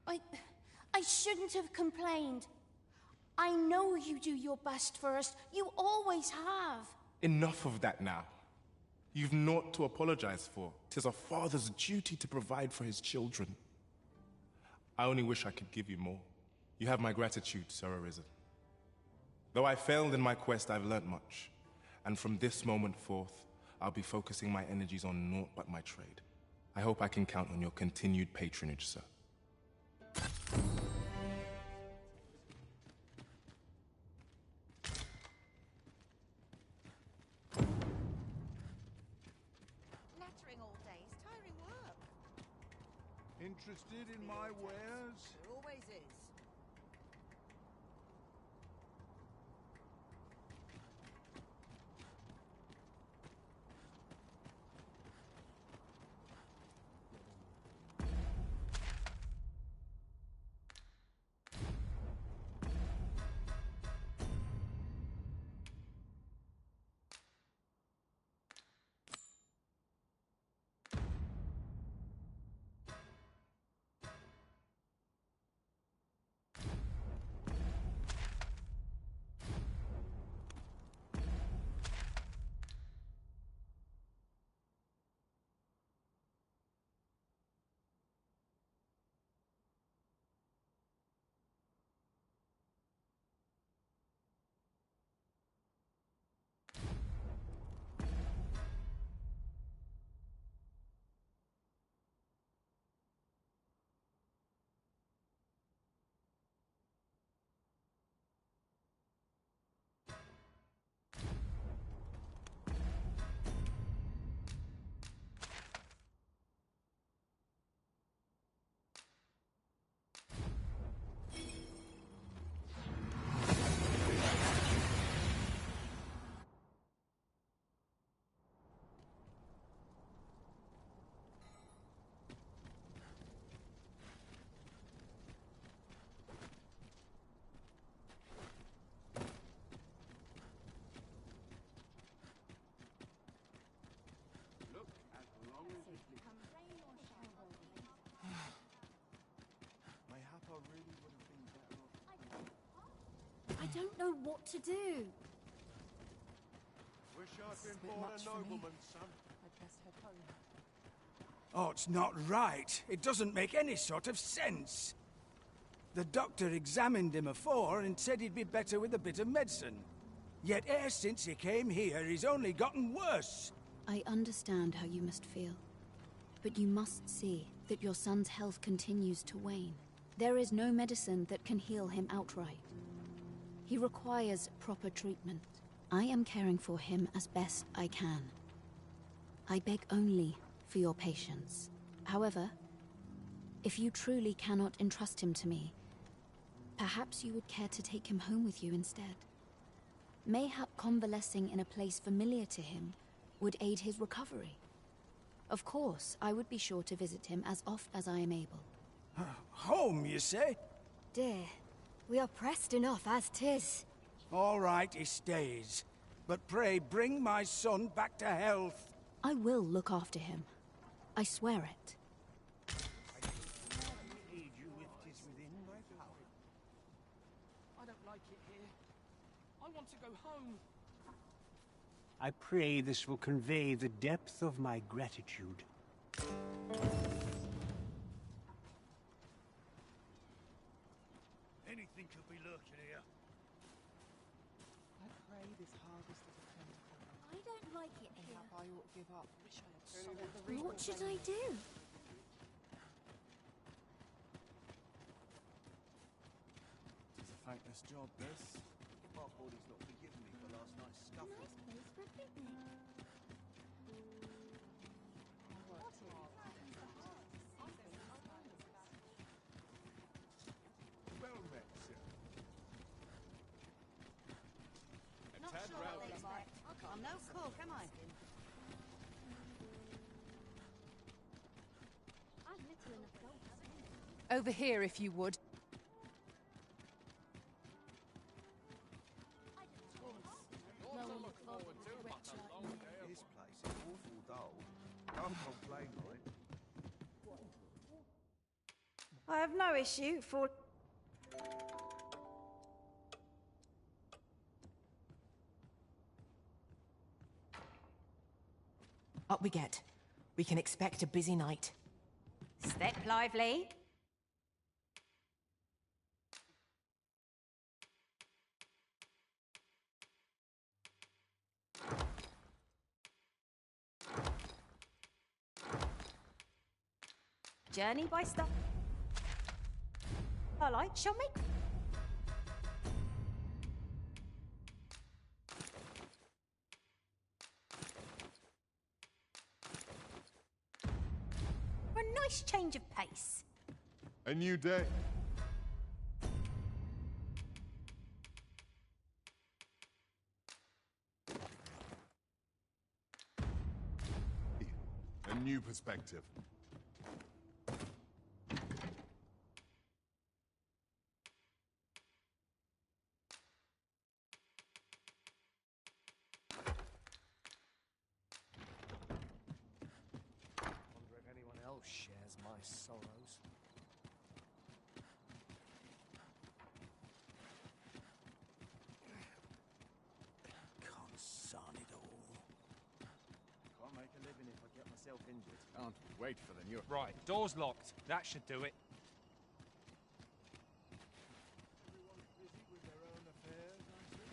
I shouldn't have complained. I know you do your best for us. You always have. Enough of that now. You've naught to apologize for. 'Tis a father's duty to provide for his children. I only wish I could give you more. You have my gratitude, Sir Arisen. Though I failed in my quest, I've learnt much. And from this moment forth, I'll be focusing my energies on naught but my trade. I hope I can count on your continued patronage, sir. Nattering all day is tiring work. Interested in my wares? There always is. don't know what to do. Wish I'd been born a nobleman, son. I'd best head home. Oh, it's not right. It doesn't make any sort of sense. The doctor examined him afore and said he'd be better with a bit of medicine. Yet e'er since he came here, he's only gotten worse. I understand how you must feel. But you must see that your son's health continues to wane. There is no medicine that can heal him outright. He requires proper treatment. I am caring for him as best I can. I beg only for your patience. However, if you truly cannot entrust him to me, perhaps you would care to take him home with you instead. Mayhap convalescing in a place familiar to him would aid his recovery. Of course, I would be sure to visit him as oft as I am able. Home, you say? Dear, we are pressed enough as 'tis. All right, he stays. But pray bring my son back to health. I will look after him. I swear it. I don't like it here. I want to go home. I pray this will convey the depth of my gratitude. Anything could be lurking here. I pray this harvest is a plentiful one. I don't like it And here. I ought to give up. Wish I had sold What should I do? It's a thankless job, this. My body's not forgiven me for last night's scuffle. Nice place for a picnic. Well met, sir. Not sure what they expect. I'm no cook, am I? I'm little enough gold. Over here, if you would. This place is awful dull. Can't complain, right? I have no issue for... Up we get. We can expect a busy night. Step lively. Journey by starlight, shall we? For a nice change of pace. A new day. A new perspective. Wonder if anyone else shares my sorrows. Concern it all. Can't make a living if I get myself injured. Can't wait for the new... Right, door's locked. That should do it. Everyone's busy with their own affairs, I see.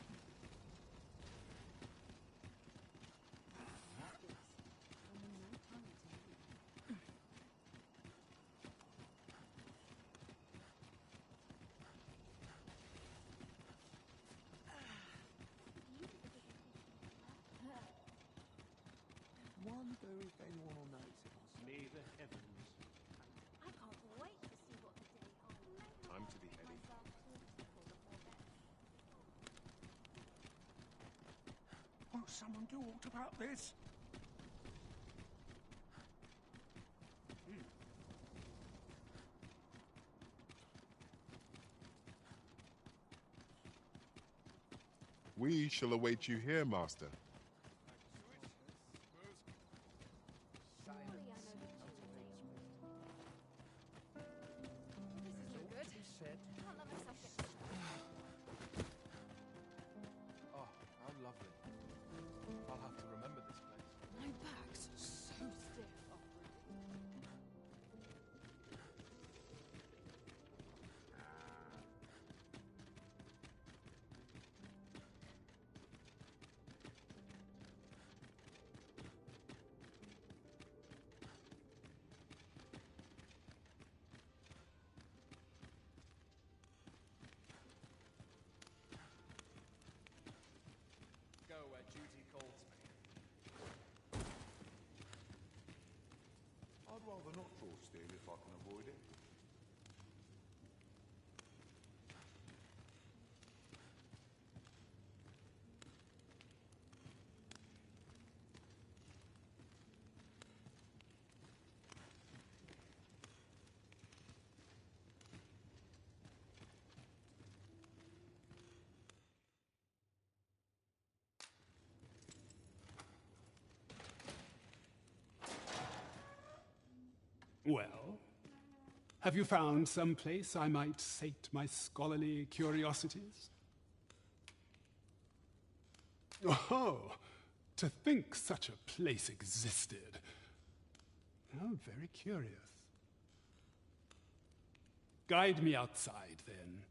Wonder if anyone will notice. May the heavens. I can't wait to see what the day holds. Time to be heady. Won't someone do aught about this? We shall await you here, Master. rather not draw steel if I can avoid it. Well, have you found some place I might sate my scholarly curiosities? Oh, to think such a place existed. How very curious. Guide me outside, then.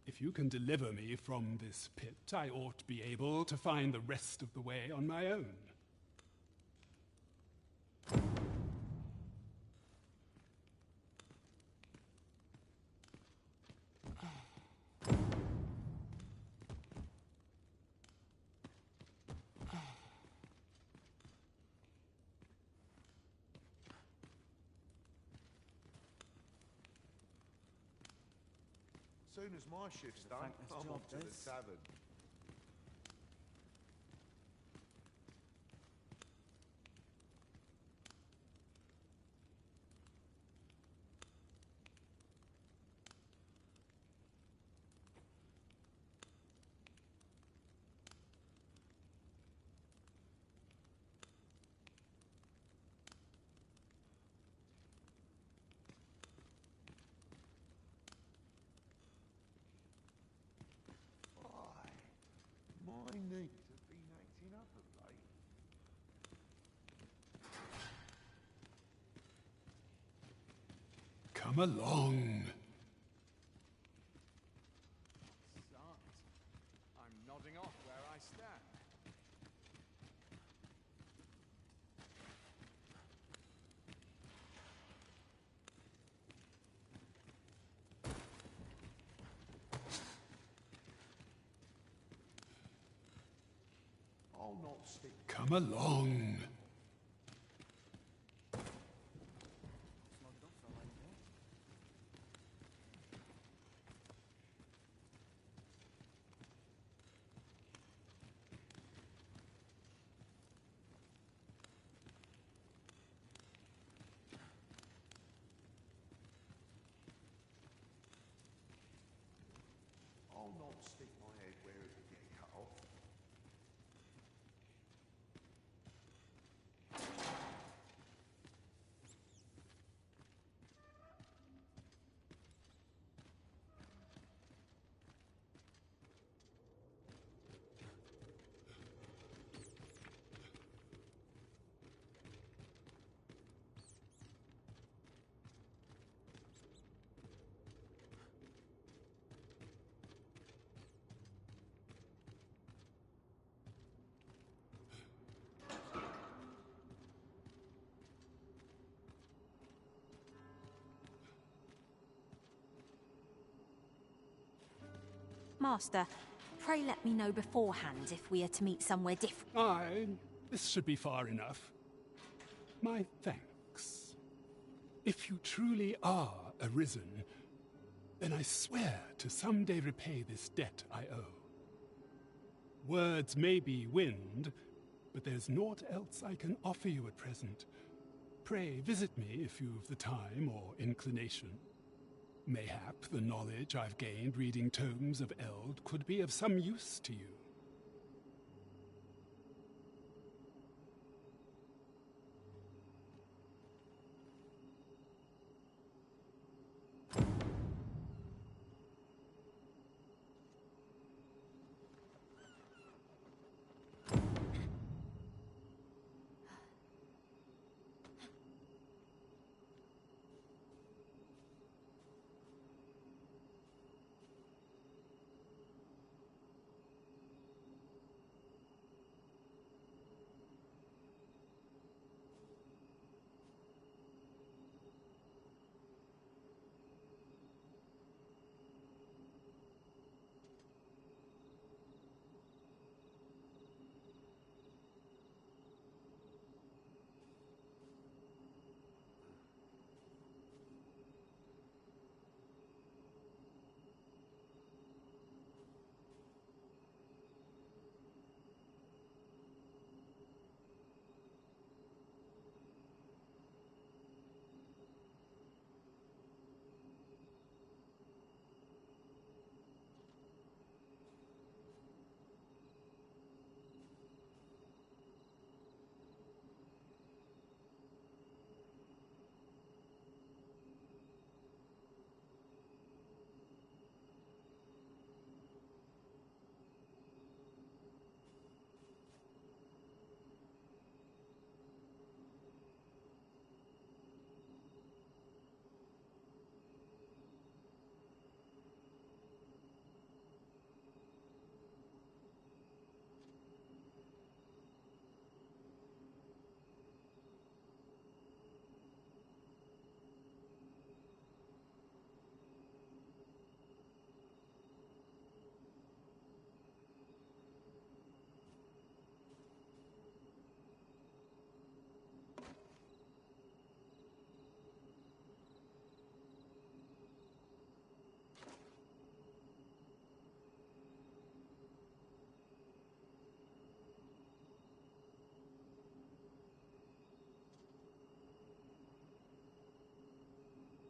If you can deliver me from this pit, I ought to be able to find the rest of the way on my own. Soon as my shift's done, I'm off to the tavern. My knees have been acting up of late. Come along. Sons, I'm nodding off where I stand. I'll not stick. Come along. I'll not stick my head where it will get cut off. Master, pray let me know beforehand if we are to meet somewhere different. Aye, this should be far enough. My thanks. If you truly are arisen, then I swear to someday repay this debt I owe. Words may be wind, but there's naught else I can offer you at present. Pray visit me if you've the time or inclination. Mayhap the knowledge I've gained reading tomes of Eld could be of some use to you.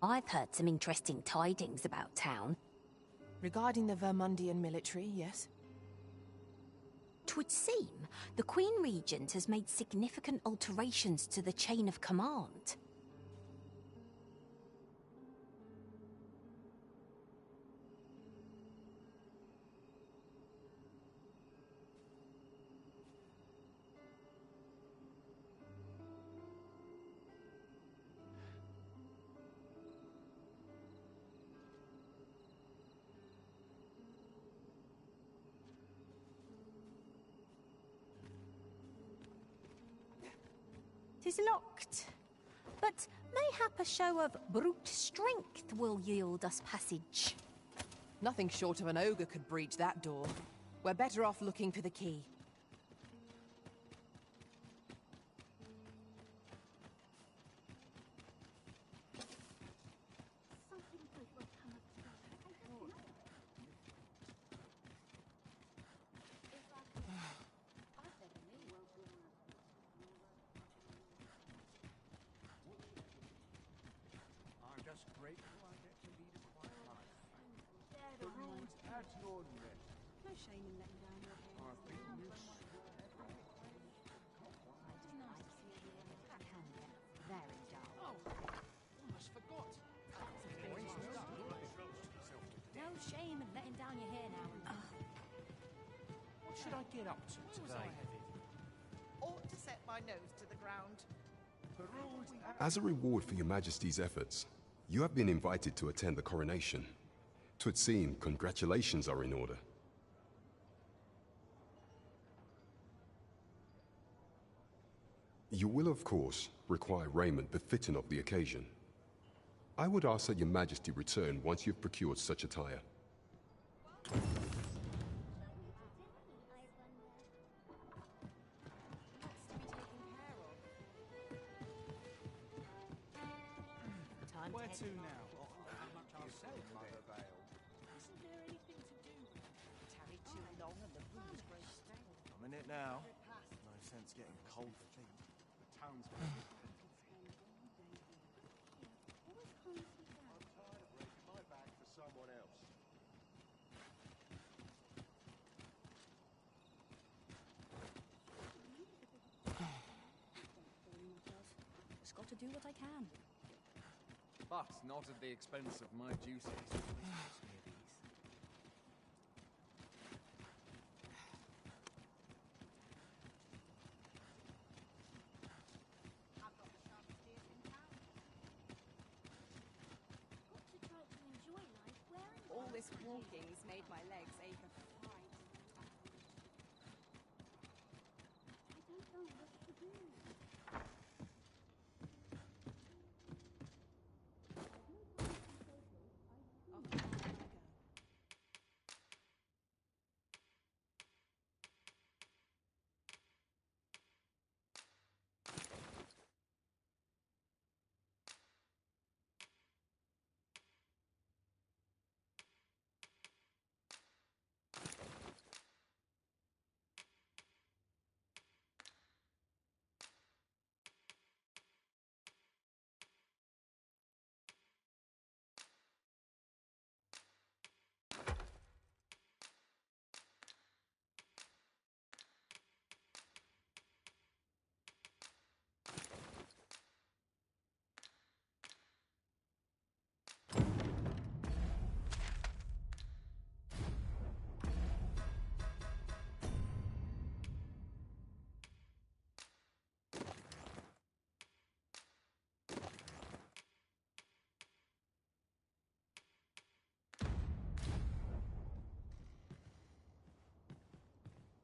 I've heard some interesting tidings about town. Regarding the Vermundian military, yes? 'Twould seem the Queen Regent has made significant alterations to the chain of command. Tis locked, but mayhap a show of brute strength will yield us passage. Nothing short of an ogre could breach that door. We're better off looking for the key. I'm just grateful I get to lead a quiet life. The rules at your neck. No shame in letting down your hair. I think you Very dull. Oh, almost forgot. No shame in letting down your hair now. What should I get up to today? Ought to set my nose to the ground. The rules As a reward for your Majesty's efforts, you have been invited to attend the coronation. 'Twould seem congratulations are in order. You will, of course, require raiment befitting of the occasion. I would ask that your Majesty return once you've procured such attire. Where to now? How much I'll sell Isn't there anything to do? Tarry too long and the booze grow stale. I'm in it now. No sense getting cold feet. The town's What was I'm tired of breaking my back for someone else. Just got to do what I can. But not at the expense of my duties. I've got the sharpest ears in town. Got to try to enjoy life wearing All this walking's made my legs ache of fright. I don't know what to do.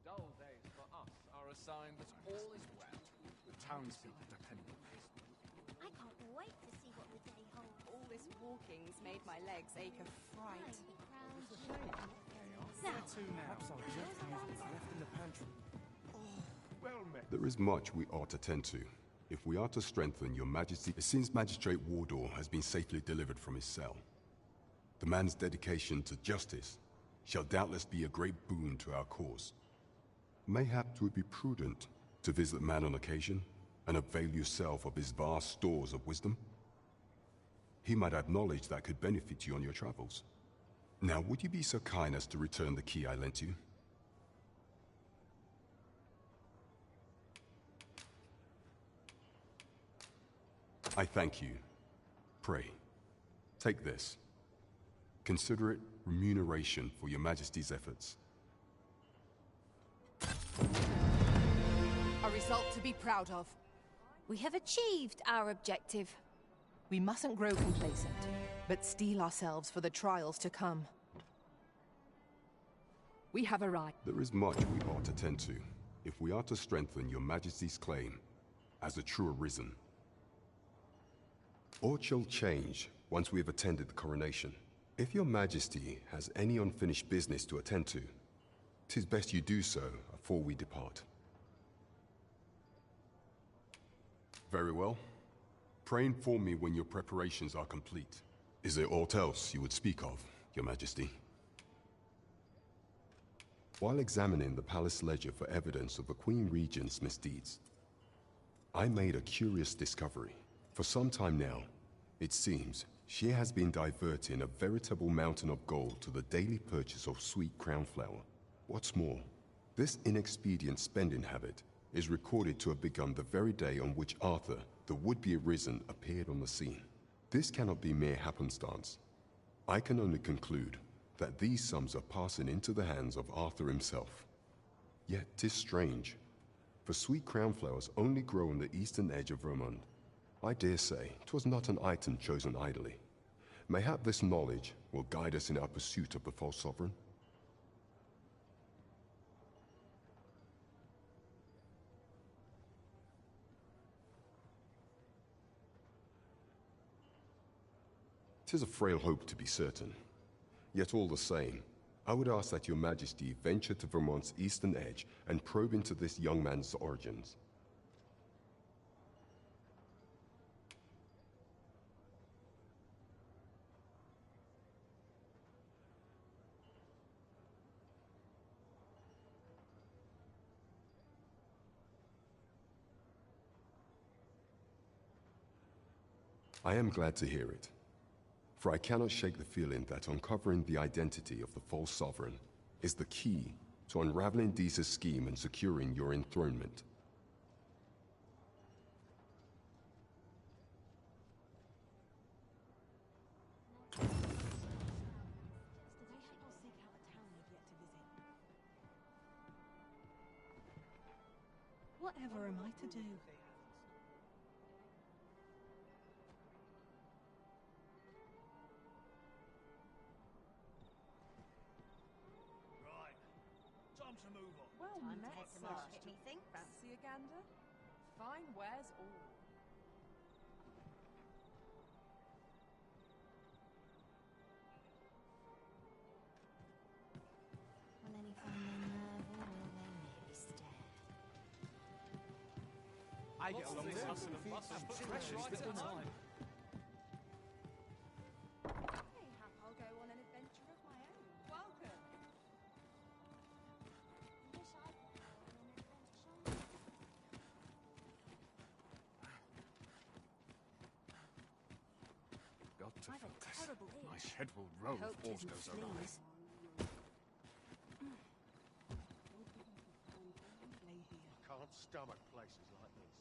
Dull days for us are a sign that all is well. The townspeople depend on us. I can't wait to see what the day holds. All this walking's made my legs ache of fright. Now, Perhaps I'll just use what's left in the pantry. well met. There is much we ought to tend to. If we are to strengthen your Majesty, it seems Magistrate Wardor has been safely delivered from his cell. The man's dedication to justice shall doubtless be a great boon to our cause. Mayhap it would be prudent to visit the man on occasion and avail yourself of his vast stores of wisdom. He might have knowledge that could benefit you on your travels. Now, would you be so kind as to return the key I lent you? I thank you. Pray, take this. Consider it remuneration for your Majesty's efforts. A result to be proud of. We have achieved our objective. We mustn't grow complacent, but steel ourselves for the trials to come. We have arrived. There is much we ought to tend to, if we are to strengthen your Majesty's claim as a true Arisen. Aught shall change once we have attended the coronation. If your Majesty has any unfinished business to attend to, 'tis best you do so afore we depart. Very well. Pray inform me when your preparations are complete. Is there aught else you would speak of, your Majesty? While examining the palace ledger for evidence of the Queen Regent's misdeeds, I made a curious discovery. For some time now, it seems she has been diverting a veritable mountain of gold to the daily purchase of sweet crown flower. What's more, this inexpedient spending habit is recorded to have begun the very day on which Arthur, the would-be Arisen, appeared on the scene. This cannot be mere happenstance. I can only conclude that these sums are passing into the hands of Arthur himself. Yet 'tis strange, for sweet crown flowers only grow on the eastern edge of Vermund. I dare say 'twas not an item chosen idly. Mayhap this knowledge will guide us in our pursuit of the false sovereign. 'Tis a frail hope to be certain. Yet all the same, I would ask that your Majesty venture to Vermont's eastern edge and probe into this young man's origins. I am glad to hear it. For I cannot shake the feeling that uncovering the identity of the false sovereign is the key to unraveling Deeza's scheme and securing your enthronement. Whatever am I to do? Time to move on. Well Time to met, take a sir. look at me, thinks. Fancy a gander? Fine wares all. Will any find their nerve or will they merely stare? I get along with hustle and bustle. Pressure right at a time. Mayhap I'll go on an adventure of my own. Welcome. Wish I'd gone on an adventure. Got to I've a focus. terrible itch. My head will roll Hope if tisn't aught goes awry. fleas. Can't stomach places like this.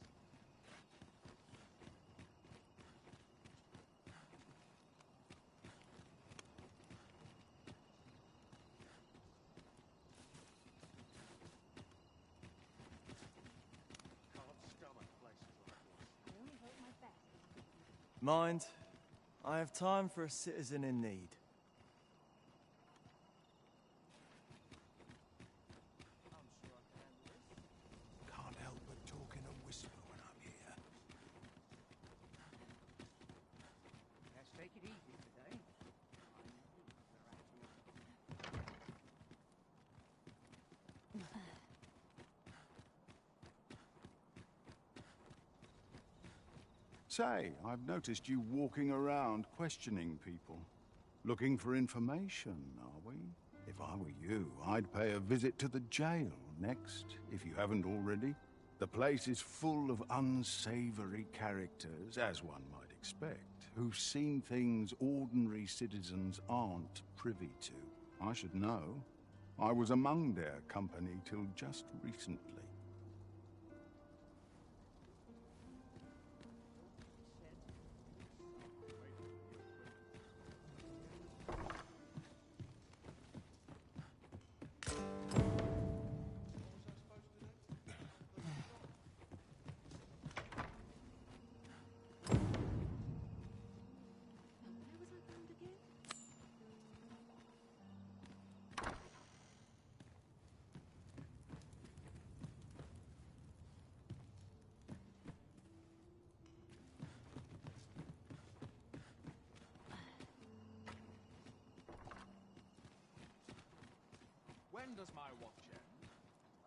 Can't stomach places like this. I only hope my best. Mind, I have time for a citizen in need. Can't help but talk in a whisper when I'm here. Let's take it easy today. Say, I've noticed you walking around questioning people. Looking for information, are we? If I were you, I'd pay a visit to the jail next, if you haven't already. The place is full of unsavory characters, as one might expect. who've seen things ordinary citizens aren't privy to. I should know. I was among their company till just recently. When does my watch end?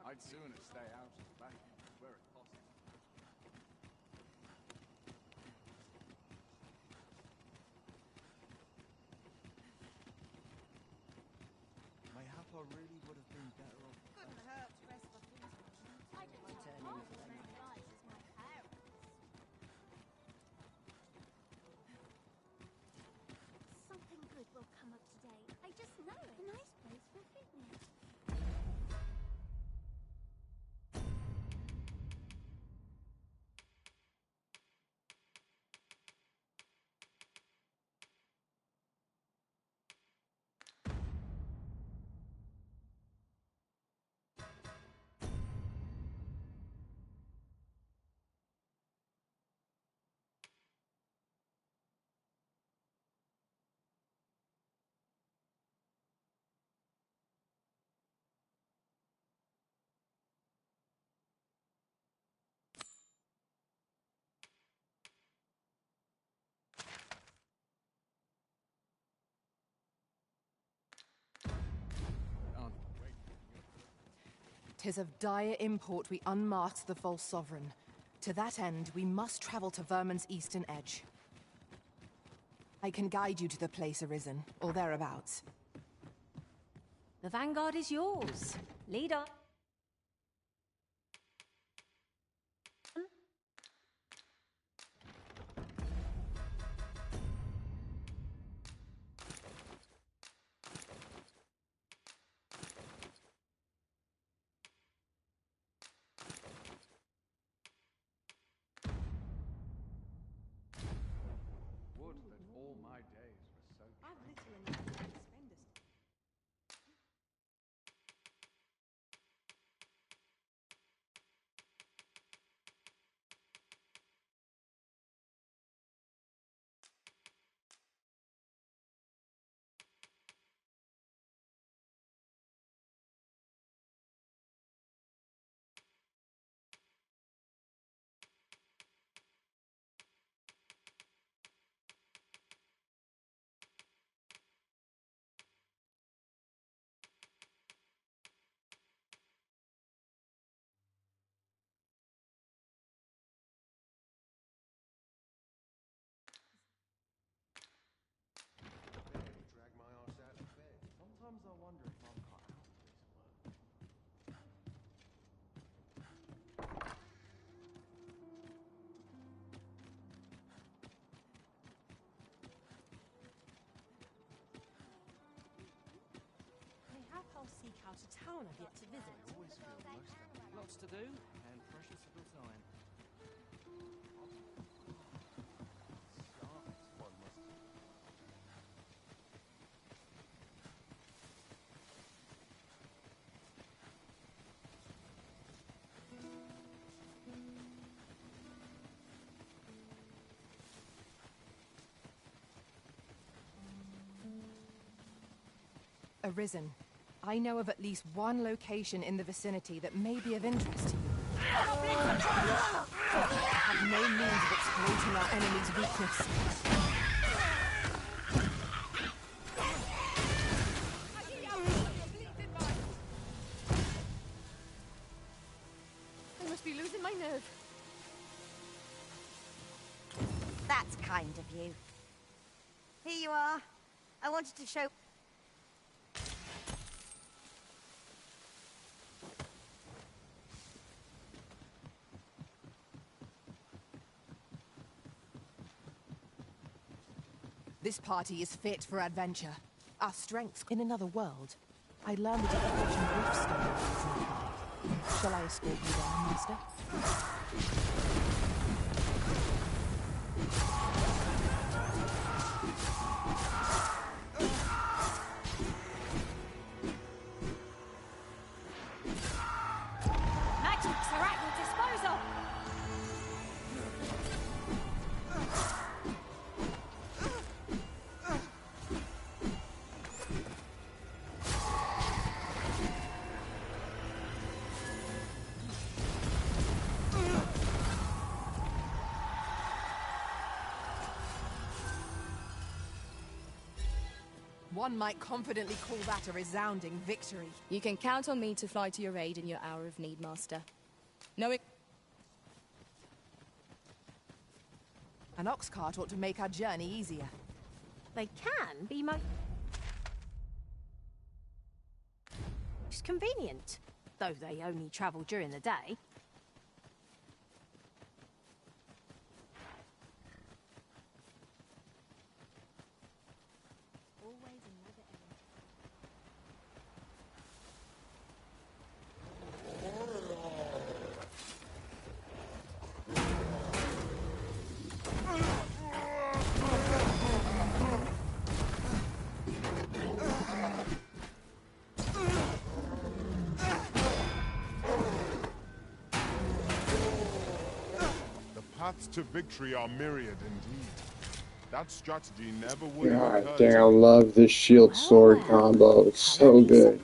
I'd sooner stay out of the vacuum, were it possible. Mayhap I really would have been better off. Couldn't hurt to rest for things. I don't tell fathers as many lies as my parents. Something good will come of today. I just know it. A nice place for a picnic. "'Tis of dire import we unmask the false sovereign. To that end, we must travel to Vermin's eastern edge. I can guide you to the place arisen, or thereabouts." The vanguard is yours. Lead on. Would that all my days were so good. I've little enough to spend us. Drag my arse out of bed. Sometimes I wonder if I'm cut out for this work. Mayhap I'll seek out a town I've yet to visit. I always feel most of it. Lots to do, and precious little time. Besides, one must. Arisen. I know of at least one location in the vicinity that may be of interest to you. We have no means of exploiting our enemy's weakness. I must be losing my nerve. That's kind of you. Here you are. I wanted to show... This party is fit for adventure. Our strengths in another world. I learned that a fortune riftstone is nearby. Shall I escort you there, Master? Magics are at your disposal. One might confidently call that a resounding victory. You can count on me to fly to your aid in your hour of need, Master. Knowing an ox cart ought to make our journey easier. They can be most convenient, though they only travel during the day. Paths to victory are myriad indeed. That strategy never would have God occurred dang, to I me. love this shield sword combo. It's so good.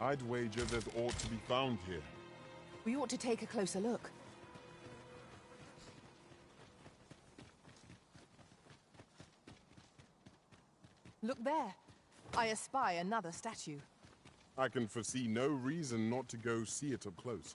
I'd wager there's ought to be found here. We ought to take a closer look. Look there. I espy another statue. I can foresee no reason not to go see it up close.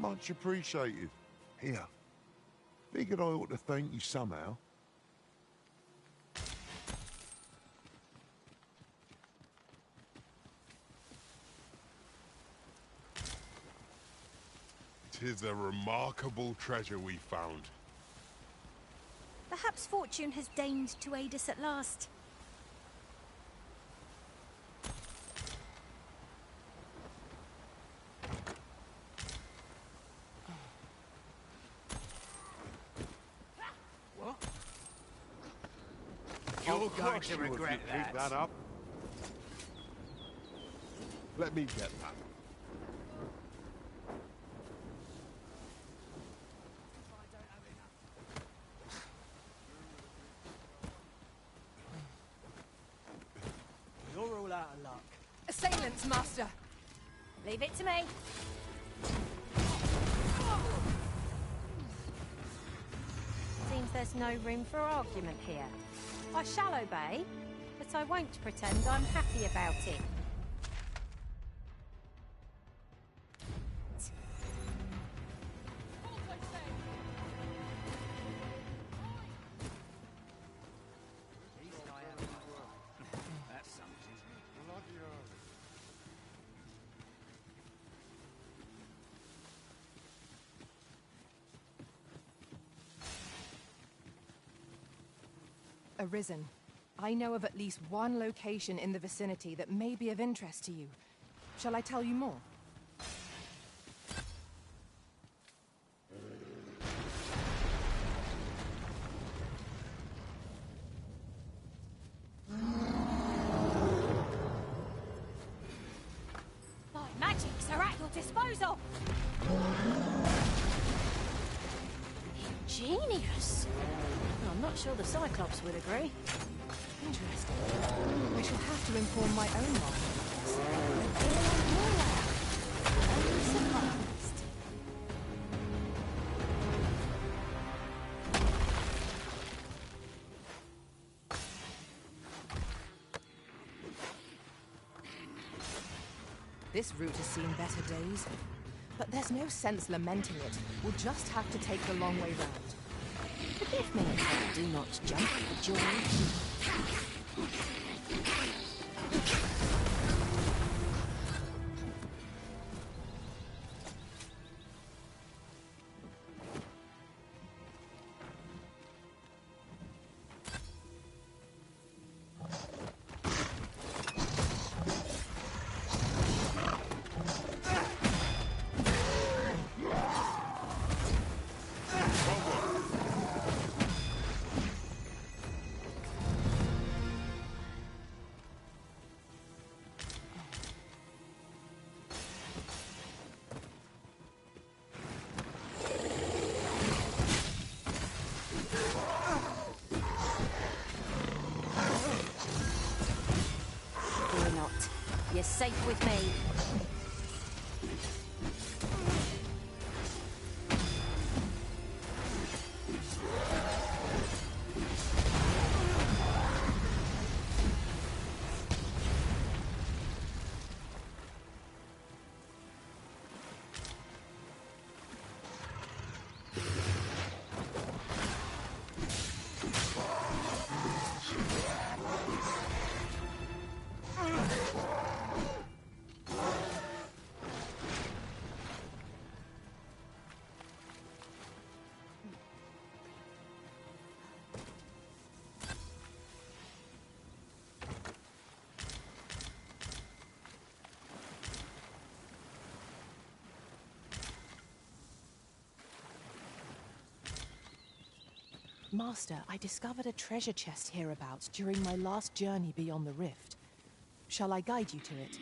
Much appreciated. Here. Figured I ought to thank you somehow. Tis a remarkable treasure we found. Perhaps fortune has deigned to aid us at last. You're going to regret that. Pick that up. Let me get that. chance, Master. Leave it to me. Seems there's no room for argument here. I shall obey, but I won't pretend I'm happy about it. That's something, isn't it? Bloody hell. Arisen, I know of at least one location in the vicinity that may be of interest to you. Shall I tell you more? My magics are at your disposal. Ingenious. I'm not sure the Cyclops would agree. Interesting. I shall have to inform my own mom. I'm surprised. This route has seen better days. But there's no sense lamenting it. We'll just have to take the long way round. Forgive me if I do not jump for joy. Fear not. You're safe with me. Master, I discovered a treasure chest hereabouts during my last journey beyond the rift. Shall I guide you to it?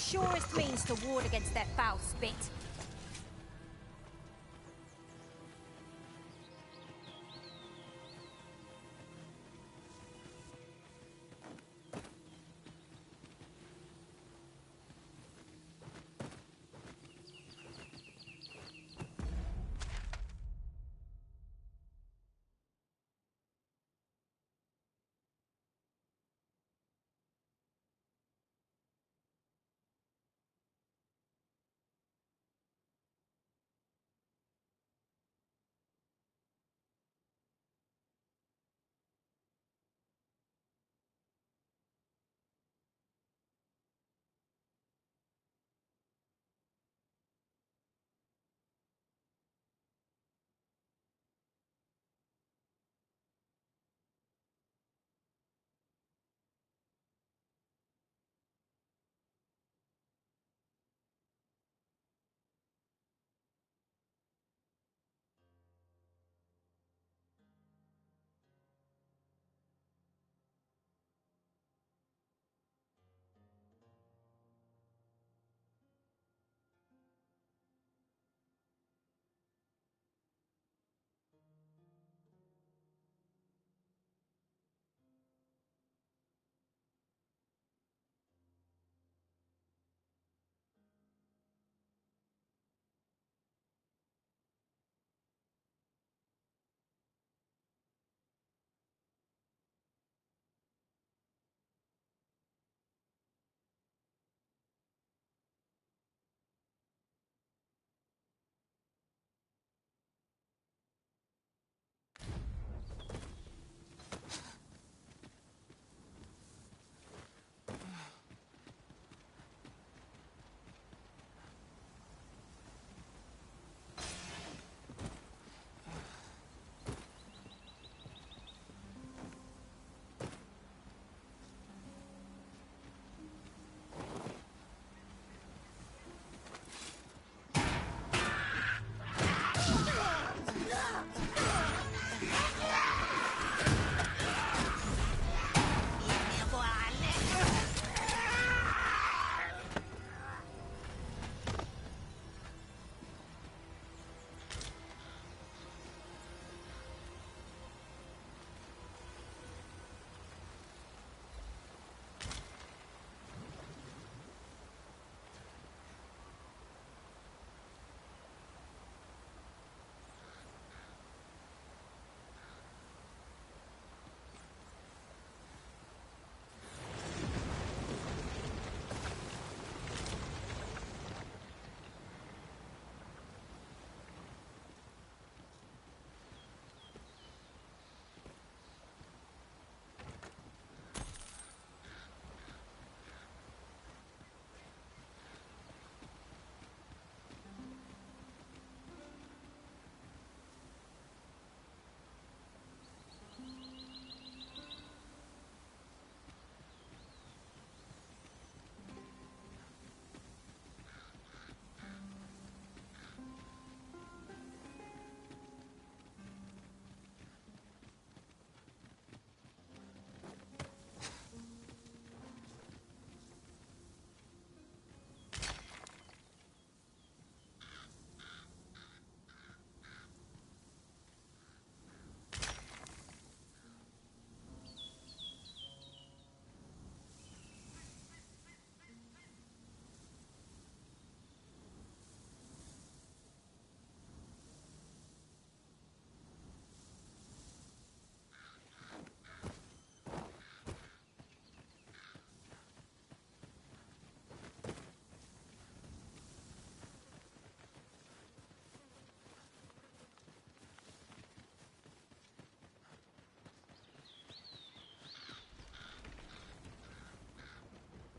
Surest means to ward against their foul spit.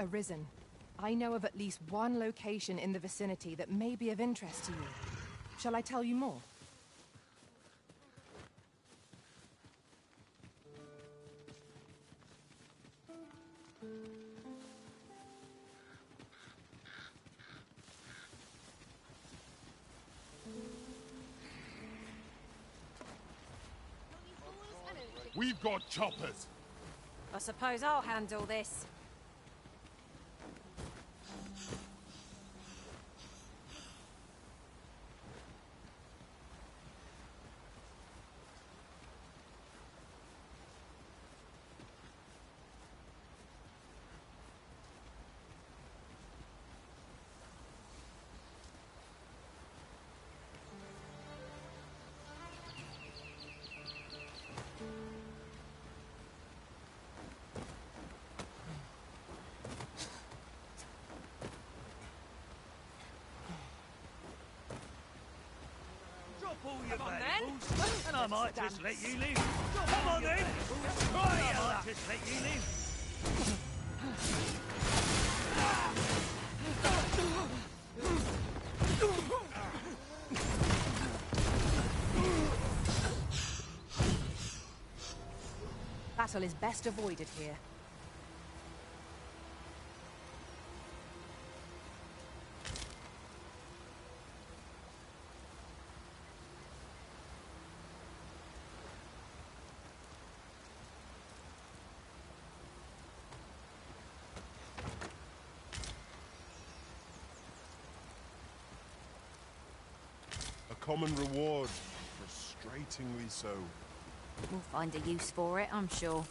Arisen. I know of at least one location in the vicinity that may be of interest to you. Shall I tell you more? We've got choppers. I suppose I'll handle this. All your Come on, valuables, then. and I might just let you live. Come on then. Try your luck. Just let you live. Battle is best avoided here. A common reward. Frustratingly so. We'll find a use for it, I'm sure.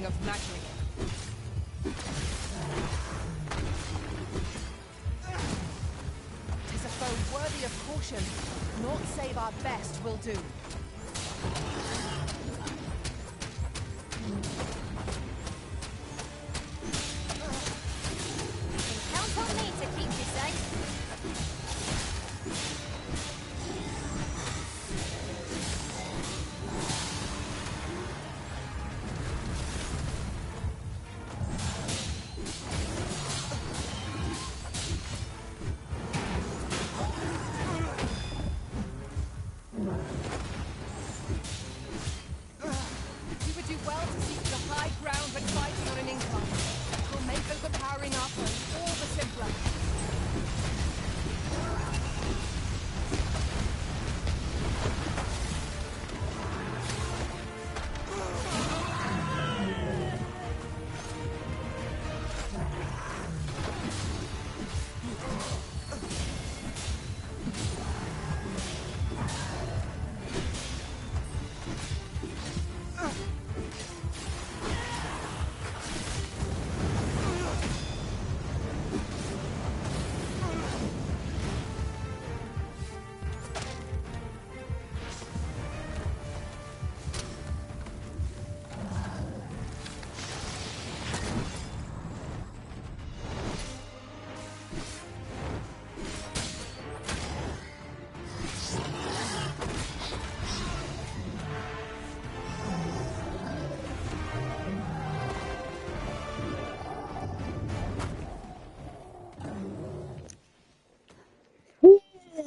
Of magic. Tis a foe worthy of caution. Naught save our best will do. Count on me to keep you safe.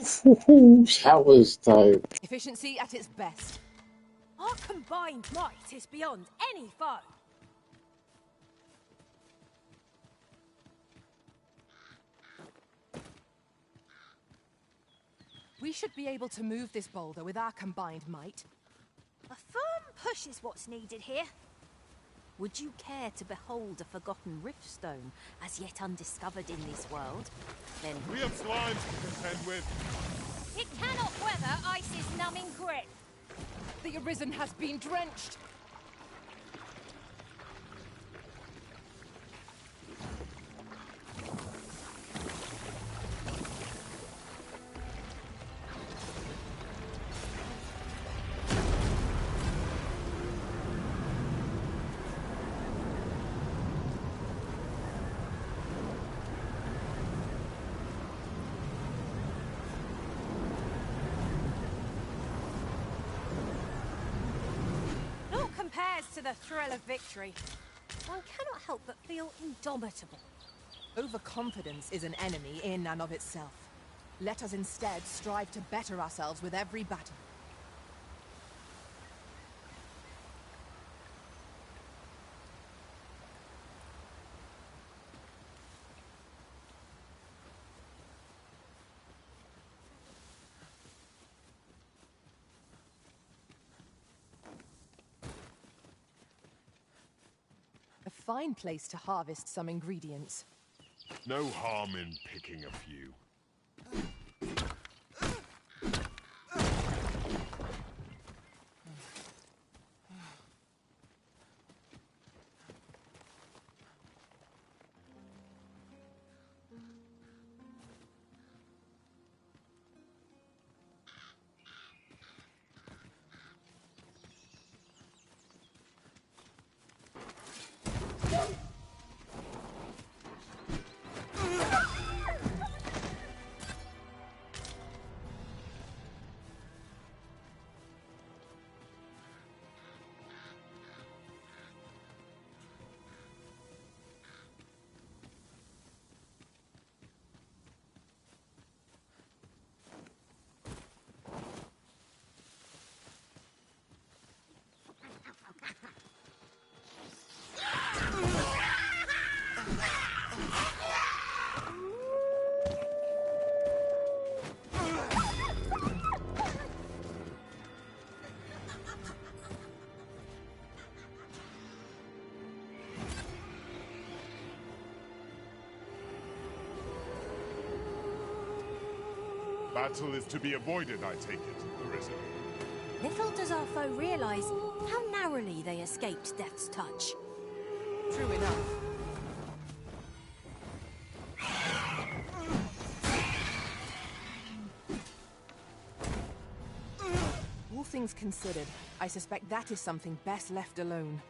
That was tight. Efficiency at its best. Our combined might is beyond any foe. We should be able to move this boulder with our combined might. A firm push is what's needed here. Would you care to behold a forgotten riftstone as yet undiscovered in this world? Then We have slimes to contend with. it cannot weather ice's numbing grip. The Arisen has been drenched. Naught compares to the thrill of victory. One cannot help but feel indomitable. Overconfidence is an enemy in and of itself. Let us instead strive to better ourselves with every battle. A fine place to harvest some ingredients. No harm in picking a few. Battle is to be avoided, I take it, Arisen. Little does our foe realize how narrowly they escaped death's touch. True enough. All things considered, I suspect that is something best left alone.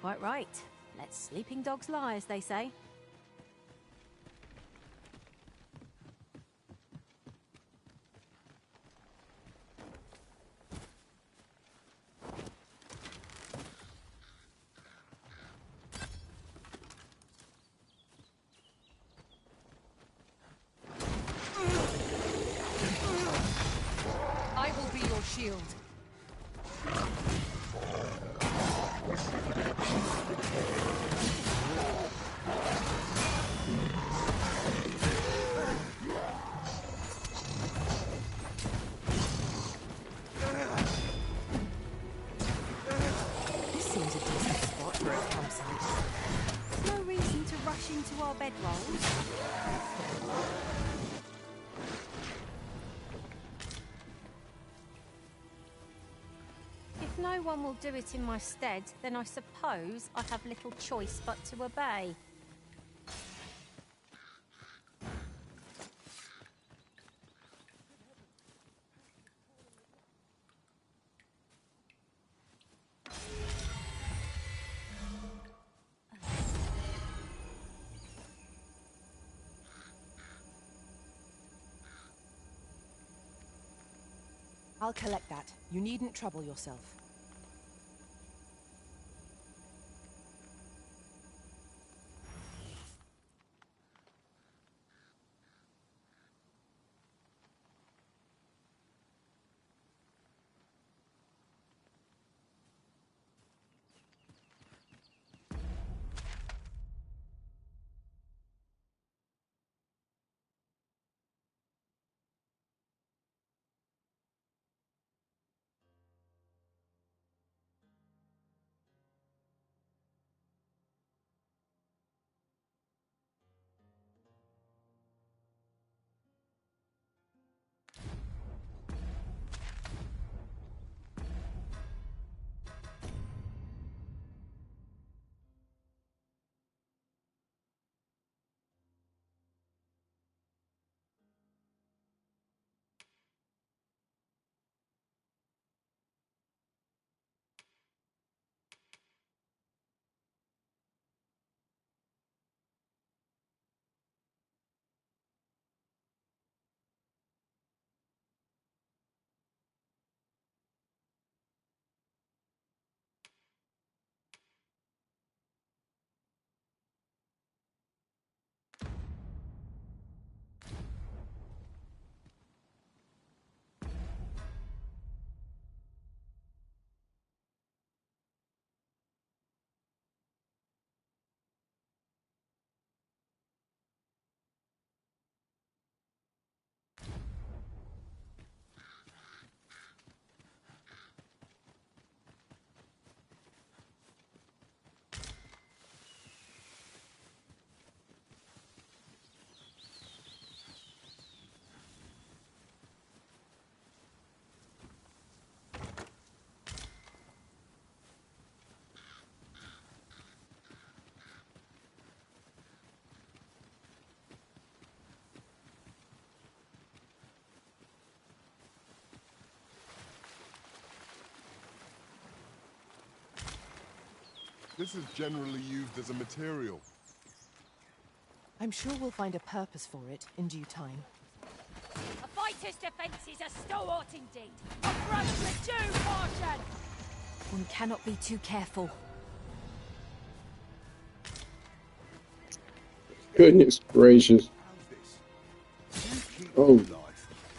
Quite right. Let sleeping dogs lie, as they say. I will be your shield. This seems a decent spot for a campsite. No reason to rush into our bedrolls. If no one will do it in my stead, then I suppose I have little choice but to obey. I'll collect that. You needn't trouble yourself. This is generally used as a material. I'm sure we'll find a purpose for it in due time. A fighter's defense is a stalwart indeed. Approach with due caution. One cannot be too careful. Goodness gracious. Oh.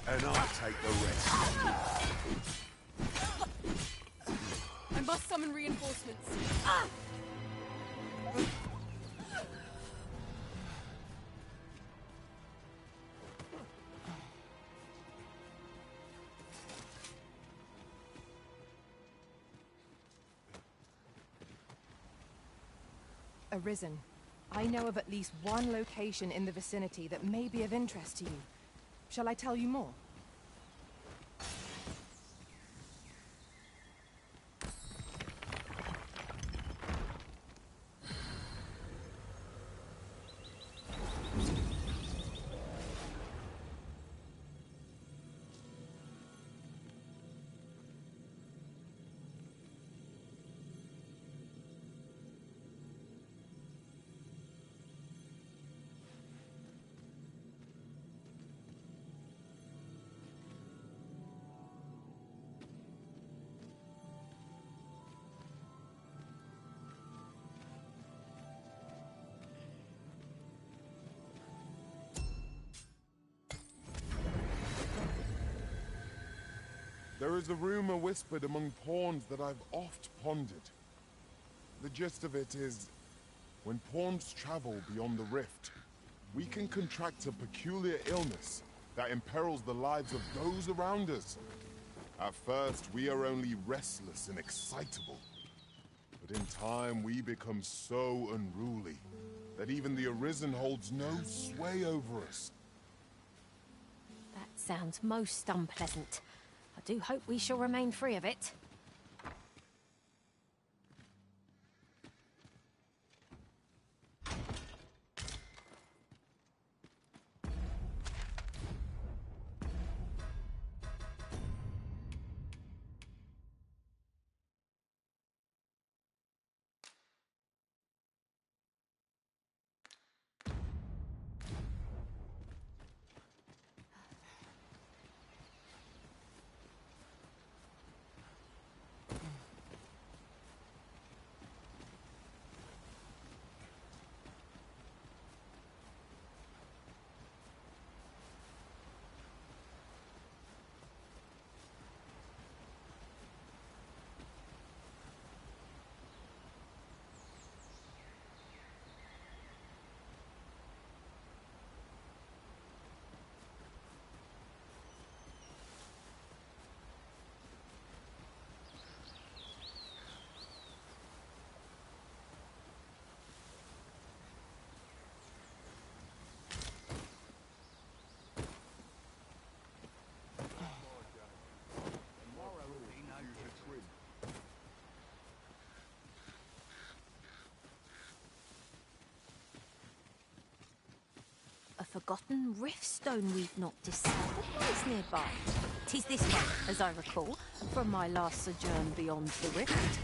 And I'll take the rest. I must summon reinforcements. Arisen. I know of at least one location in the vicinity that may be of interest to you. Shall I tell you more? There is a rumor whispered among pawns that I've oft pondered. The gist of it is, when pawns travel beyond the rift, we can contract a peculiar illness that imperils the lives of those around us. At first, we are only restless and excitable. But in time, we become so unruly that even the Arisen holds no sway over us. That sounds most unpleasant. I do hope we shall remain free of it. A forgotten riftstone we've not discovered lies nearby. 'Tis this way, as I recall, from my last sojourn beyond the rift.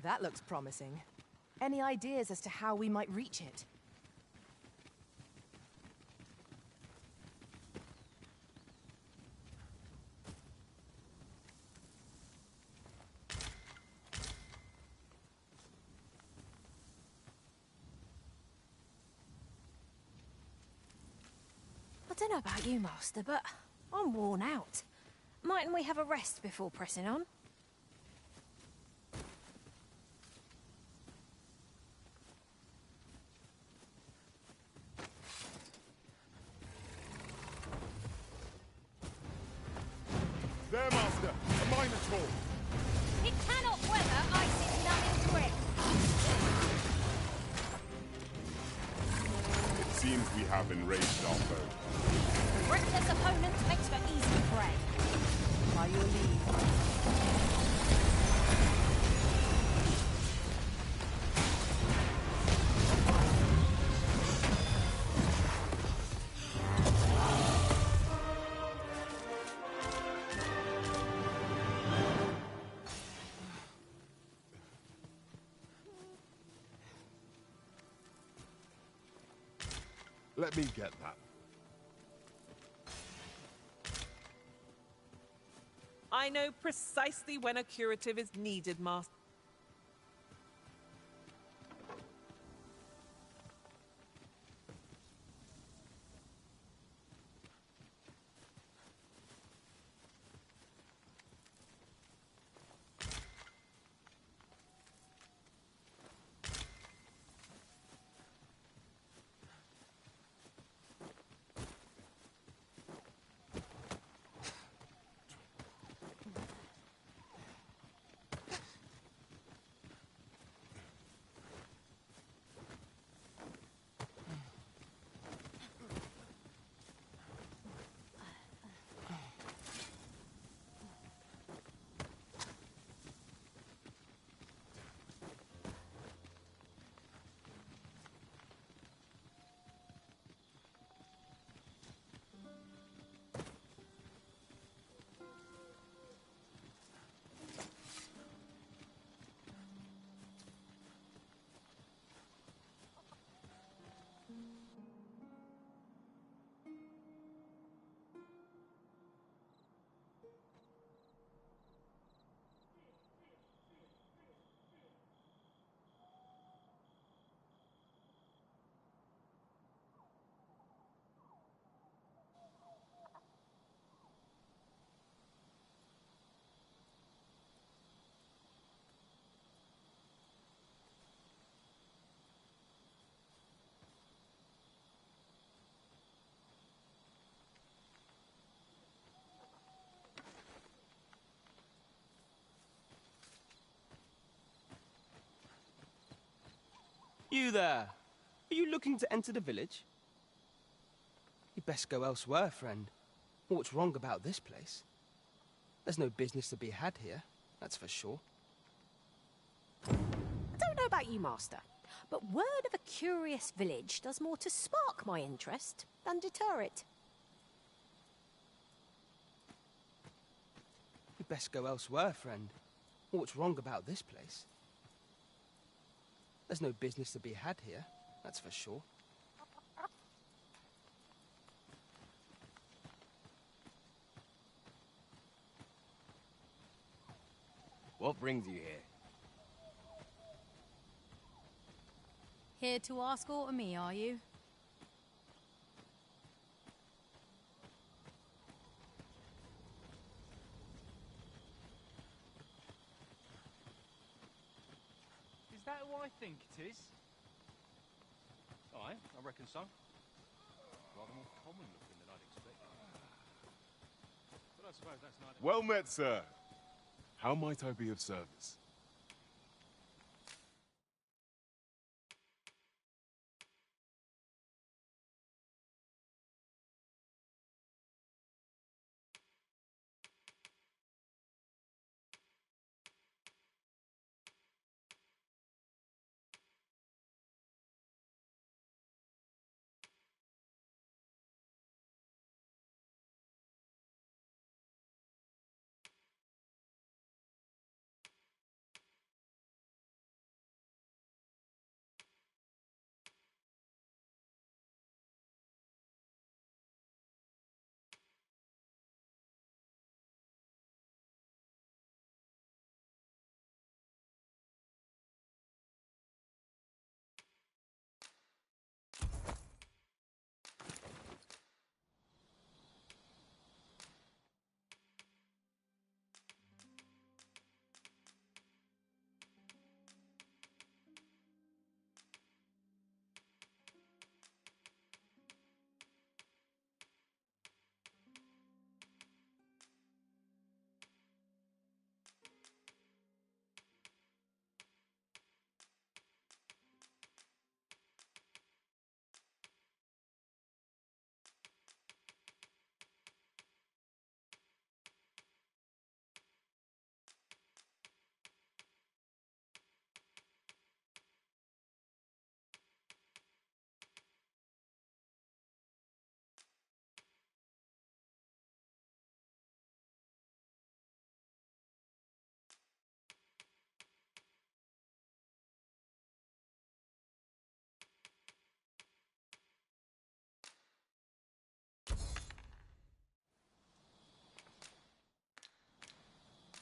That looks promising. Any ideas as to how we might reach it? I don't know about you, Master, but I'm worn out. Mightn't we have a rest before pressing on? There, Master! A Minotaur! It cannot weather Ice's numbing grip. It seems we have enraged our foe. Reckless opponent makes for easy prey. By your leave. Let me get that. I know precisely when a curative is needed, Master. You there! Are you looking to enter the village? You'd best go elsewhere, friend. What's wrong about this place? There's no business to be had here, that's for sure. I don't know about you, Master, but word of a curious village does more to spark my interest than deter it. You'd best go elsewhere, friend. What's wrong about this place? There's no business to be had here, that's for sure. What brings you here? Here to ask aught of me, are you? Is that who I think it is? Aye, I reckon so. Rather more common looking than I'd expected. But I suppose that's not... Well met, sir. How might I be of service?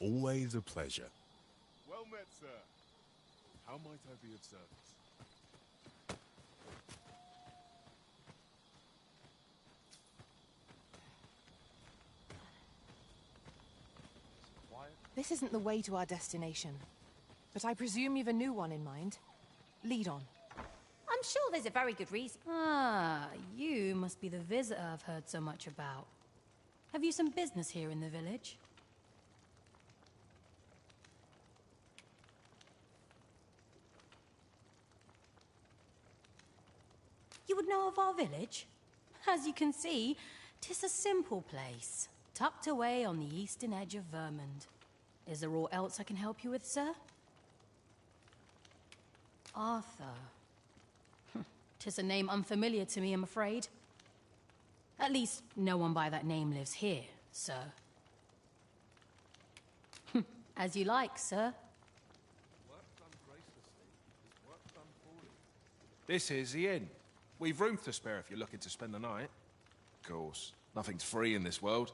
Always a pleasure. Well met, sir. How might I be of service? This isn't the way to our destination. But I presume you've a new one in mind. Lead on. I'm sure there's a very good reason. Ah, you must be the visitor I've heard so much about. Have you some business here in the village? You would know of our village? As you can see, 'tis a simple place, tucked away on the eastern edge of Vermund. Is there aught else I can help you with, sir? Arthur. 'Tis a name unfamiliar to me, I'm afraid. At least, no one by that name lives here, sir. As you like, sir. This is the inn. We've room to spare if you're looking to spend the night. Of course, nothing's free in this world.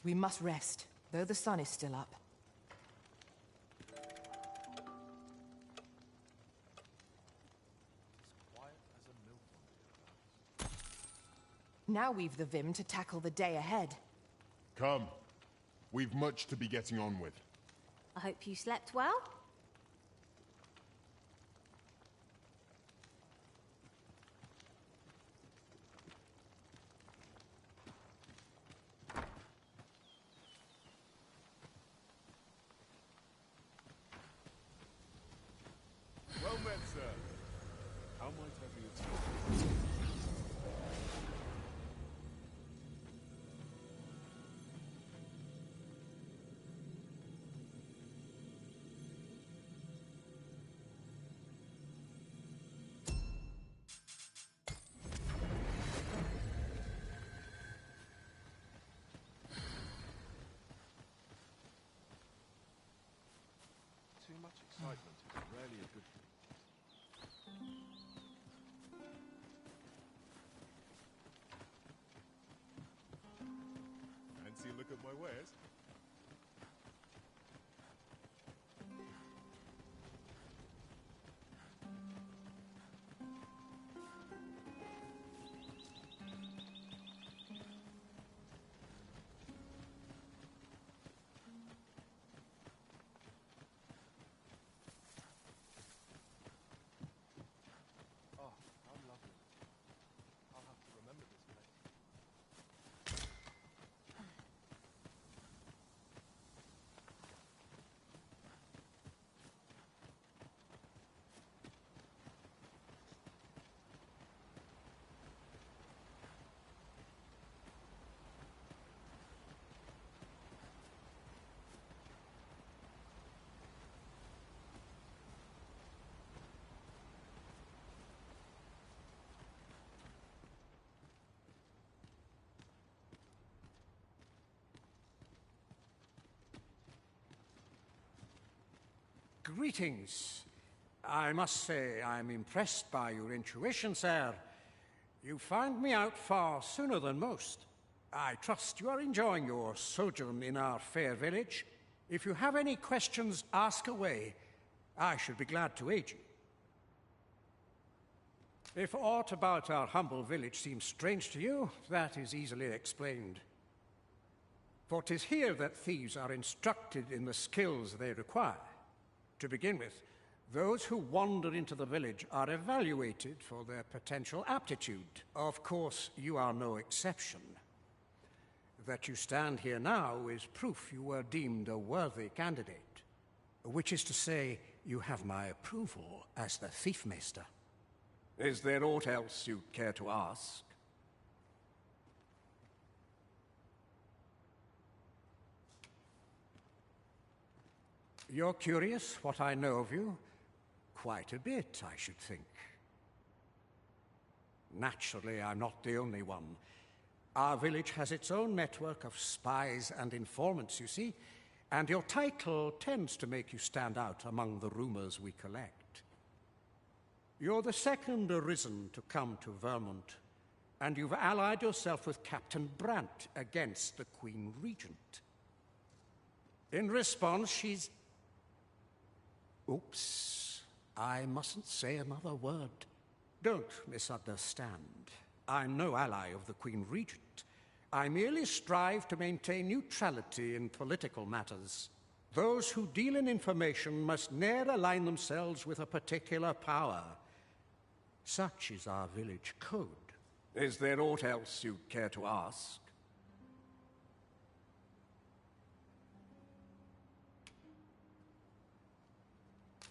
We must rest, though the sun is still up. Now we've the vim to tackle the day ahead. Come. We've much to be getting on with. I hope you slept well. Well met, sir. How might I be of service? Too much excitement is rarely a good thing. Fancy a look at my wares? Oh, how lovely. I'll have to remember this place. Greetings. I must say I'm impressed by your intuition, sir. You found me out far sooner than most. I trust you are enjoying your sojourn in our fair village. If you have any questions, ask away. I should be glad to aid you. If aught about our humble village seems strange to you, that is easily explained. For 'tis here that thieves are instructed in the skills they require. To begin with, those who wander into the village are evaluated for their potential aptitude. Of course, you are no exception. That you stand here now is proof you were deemed a worthy candidate, which is to say, you have my approval as the Thiefmeister. Is there aught else you'd care to ask? You're curious what I know of you? Quite a bit, I should think. Naturally, I'm not the only one. Our village has its own network of spies and informants, you see, and your title tends to make you stand out among the rumors we collect. You're the second arisen to come to Vermont, and you've allied yourself with Captain Brant against the Queen Regent. In response, she's... Oops, I mustn't say another word. Don't misunderstand. I'm no ally of the Queen Regent. I merely strive to maintain neutrality in political matters. Those who deal in information must ne'er align themselves with a particular power. Such is our village code. Is there aught else you'd care to ask?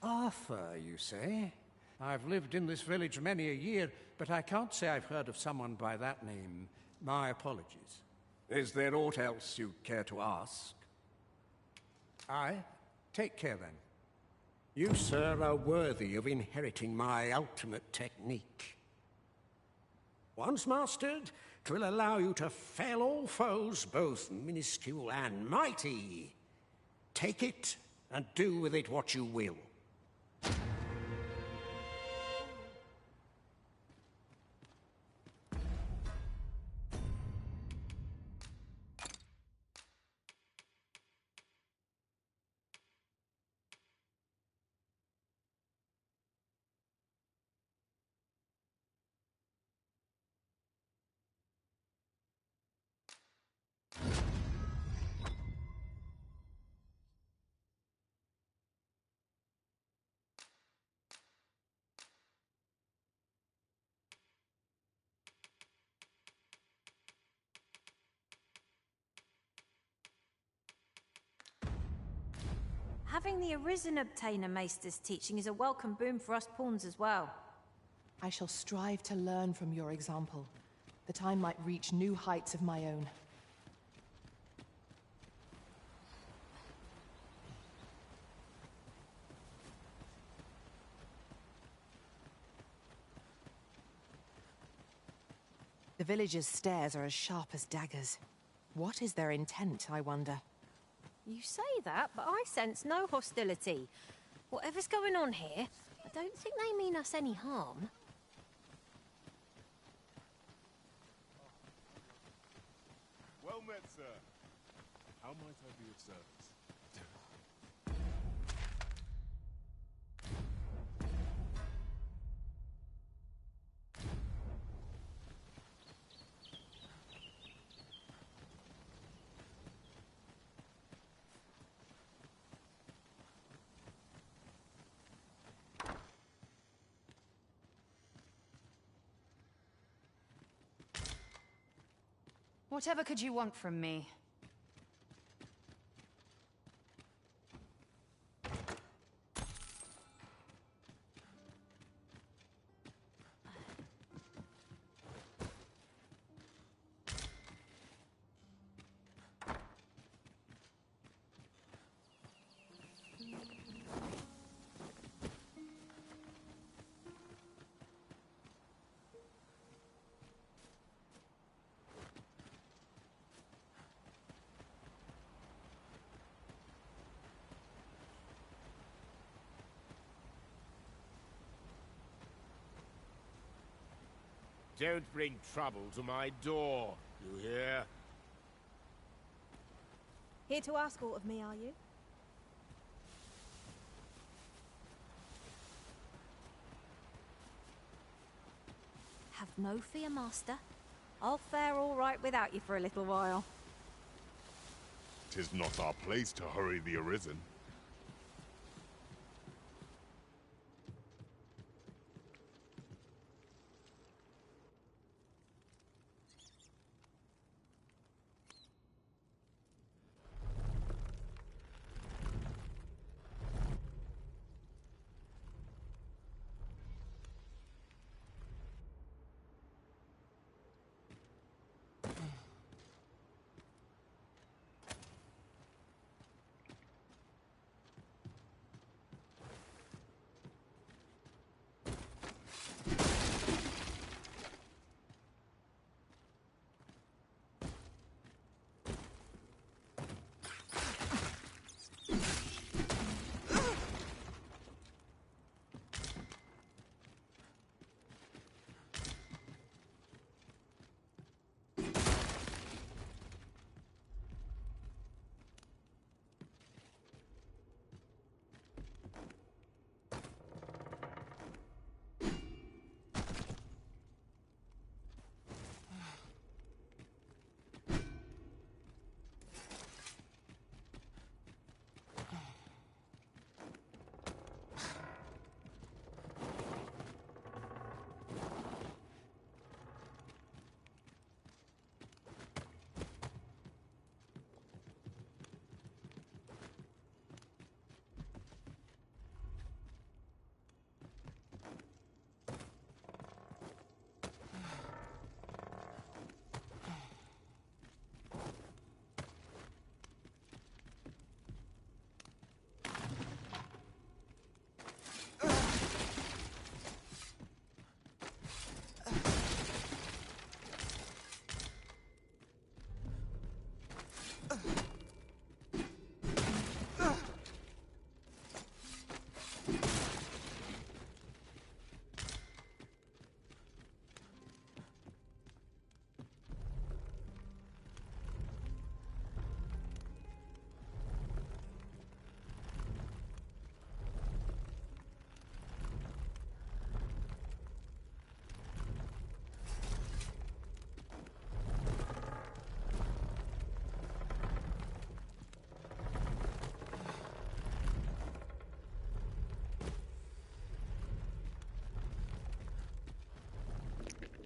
Arthur, you say? I've lived in this village many a year, but I can't say I've heard of someone by that name. My apologies. Is there aught else you'd care to ask? Aye. Take care, then. You, sir, are worthy of inheriting my ultimate technique. Once mastered, 'twill allow you to fell all foes, both minuscule and mighty. Take it, and do with it what you will. Having the Arisen obtain a Maester's teaching is a welcome boon for us pawns as well. I shall strive to learn from your example, that I might reach new heights of my own. The villagers' stares are as sharp as daggers. What is their intent, I wonder? You say that, but I sense no hostility. Whatever's going on here, I don't think they mean us any harm. Well met, sir. How might I be of service? Whatever could you want from me? Don't bring trouble to my door, you hear? Here to ask aught of me, are you? Have no fear, Master. I'll fare all right without you for a little while. 'Tis not our place to hurry the Arisen.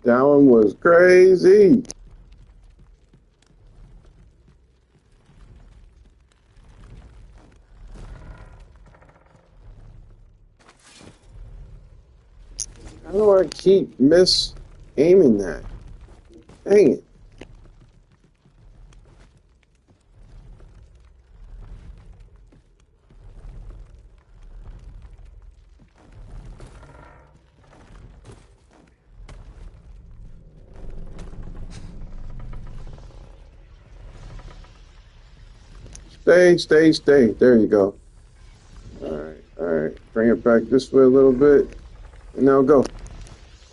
That one was crazy. How do I keep aiming that? Dang it. Stay. There you go. Alright. Bring it back this way a little bit. And now go.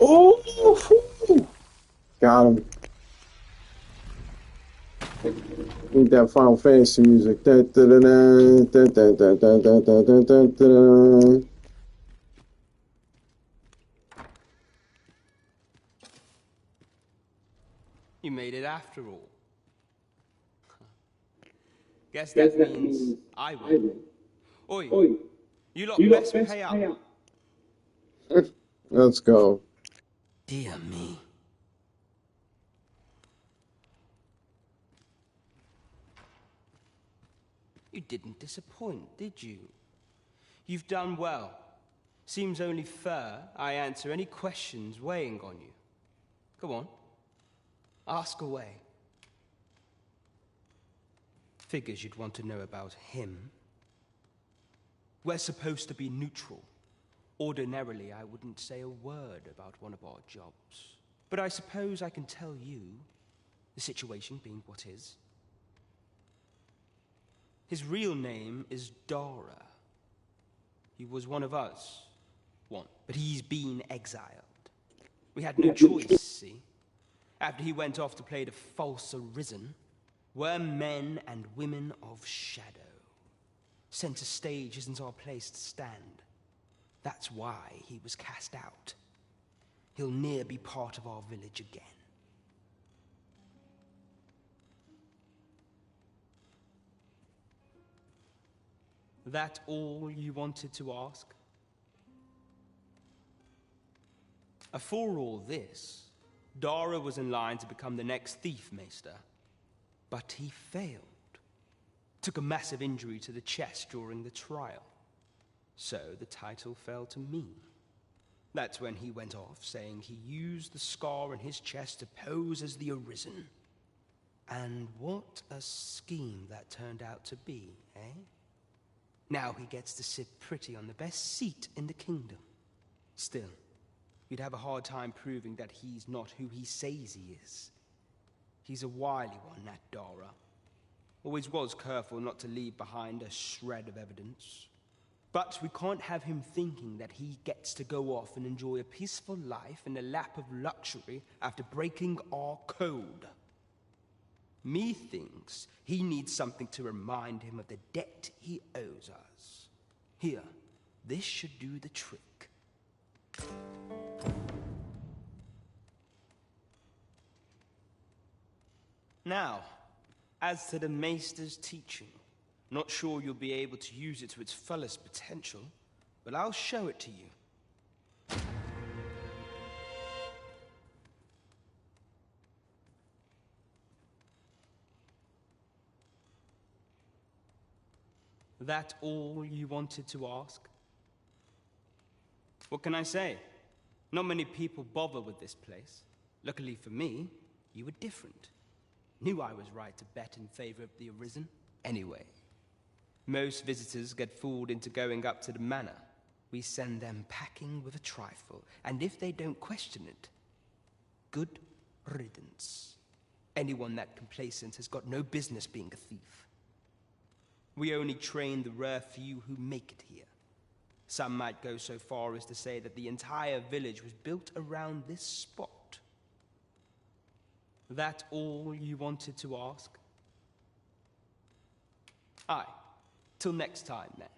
Oh! Got him. Need that Final Fantasy music. Da, da, da, da, da, da, da, da, da, da, da, da. You made it after all. Guess that means I win. Oi, you lot best pay up. Let's go. Dear me. You didn't disappoint, did you? You've done well. Seems only fair I answer any questions weighing on you. Go on. Ask away. Figures you'd want to know about him. We're supposed to be neutral. Ordinarily, I wouldn't say a word about one of our jobs. But I suppose I can tell you, the situation being what is. His real name is Dara. He was one of us, but he's been exiled. We had no choice, see? After he went off to play the false arisen, we're men and women of shadow. Center stage isn't our place to stand. That's why he was cast out. He'll ne'er be part of our village again. That all you wanted to ask? For all this, Dara was in line to become the next Thief Maester. But he failed. Took a massive injury to the chest during the trial. So the title fell to me. That's when he went off, saying he used the scar in his chest to pose as the Arisen. And what a scheme that turned out to be, eh? Now he gets to sit pretty on the best seat in the kingdom. Still, you'd have a hard time proving that he's not who he says he is. He's a wily one, that Dara. Always was careful not to leave behind a shred of evidence. But we can't have him thinking that he gets to go off and enjoy a peaceful life in the lap of luxury after breaking our code. Methinks he needs something to remind him of the debt he owes us. Here, this should do the trick. Now, as to the Maester's teaching, not sure you'll be able to use it to its fullest potential, but I'll show it to you. That all you wanted to ask? What can I say? Not many people bother with this place. Luckily for me, you were different. Knew I was right to bet in favor of the Arisen. Anyway, most visitors get fooled into going up to the manor. We send them packing with a trifle, and if they don't question it, good riddance. Anyone that complacent has got no business being a thief. We only train the rare few who make it here. Some might go so far as to say that the entire village was built around this spot. That all you wanted to ask? Aye. Till next time, then.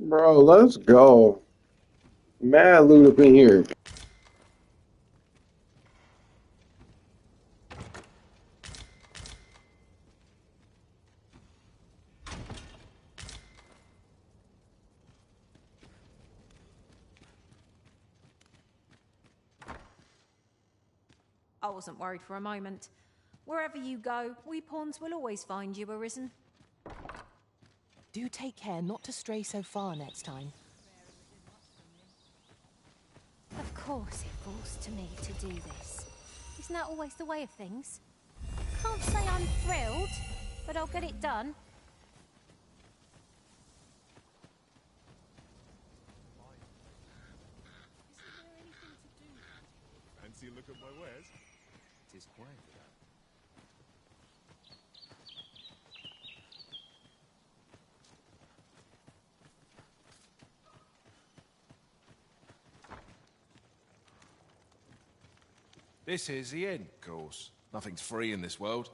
Bro, let's go. Mad loot up in here. I wasn't worried for a moment. Wherever you go, we pawns will always find you, Arisen. Do take care not to stray so far next time. Of course it falls to me to do this. Isn't that always the way of things? Can't say I'm thrilled, but I'll get it done. Fancy a look at my wares? It is quiet for that. This is the inn. Of course. Nothing's free in this world.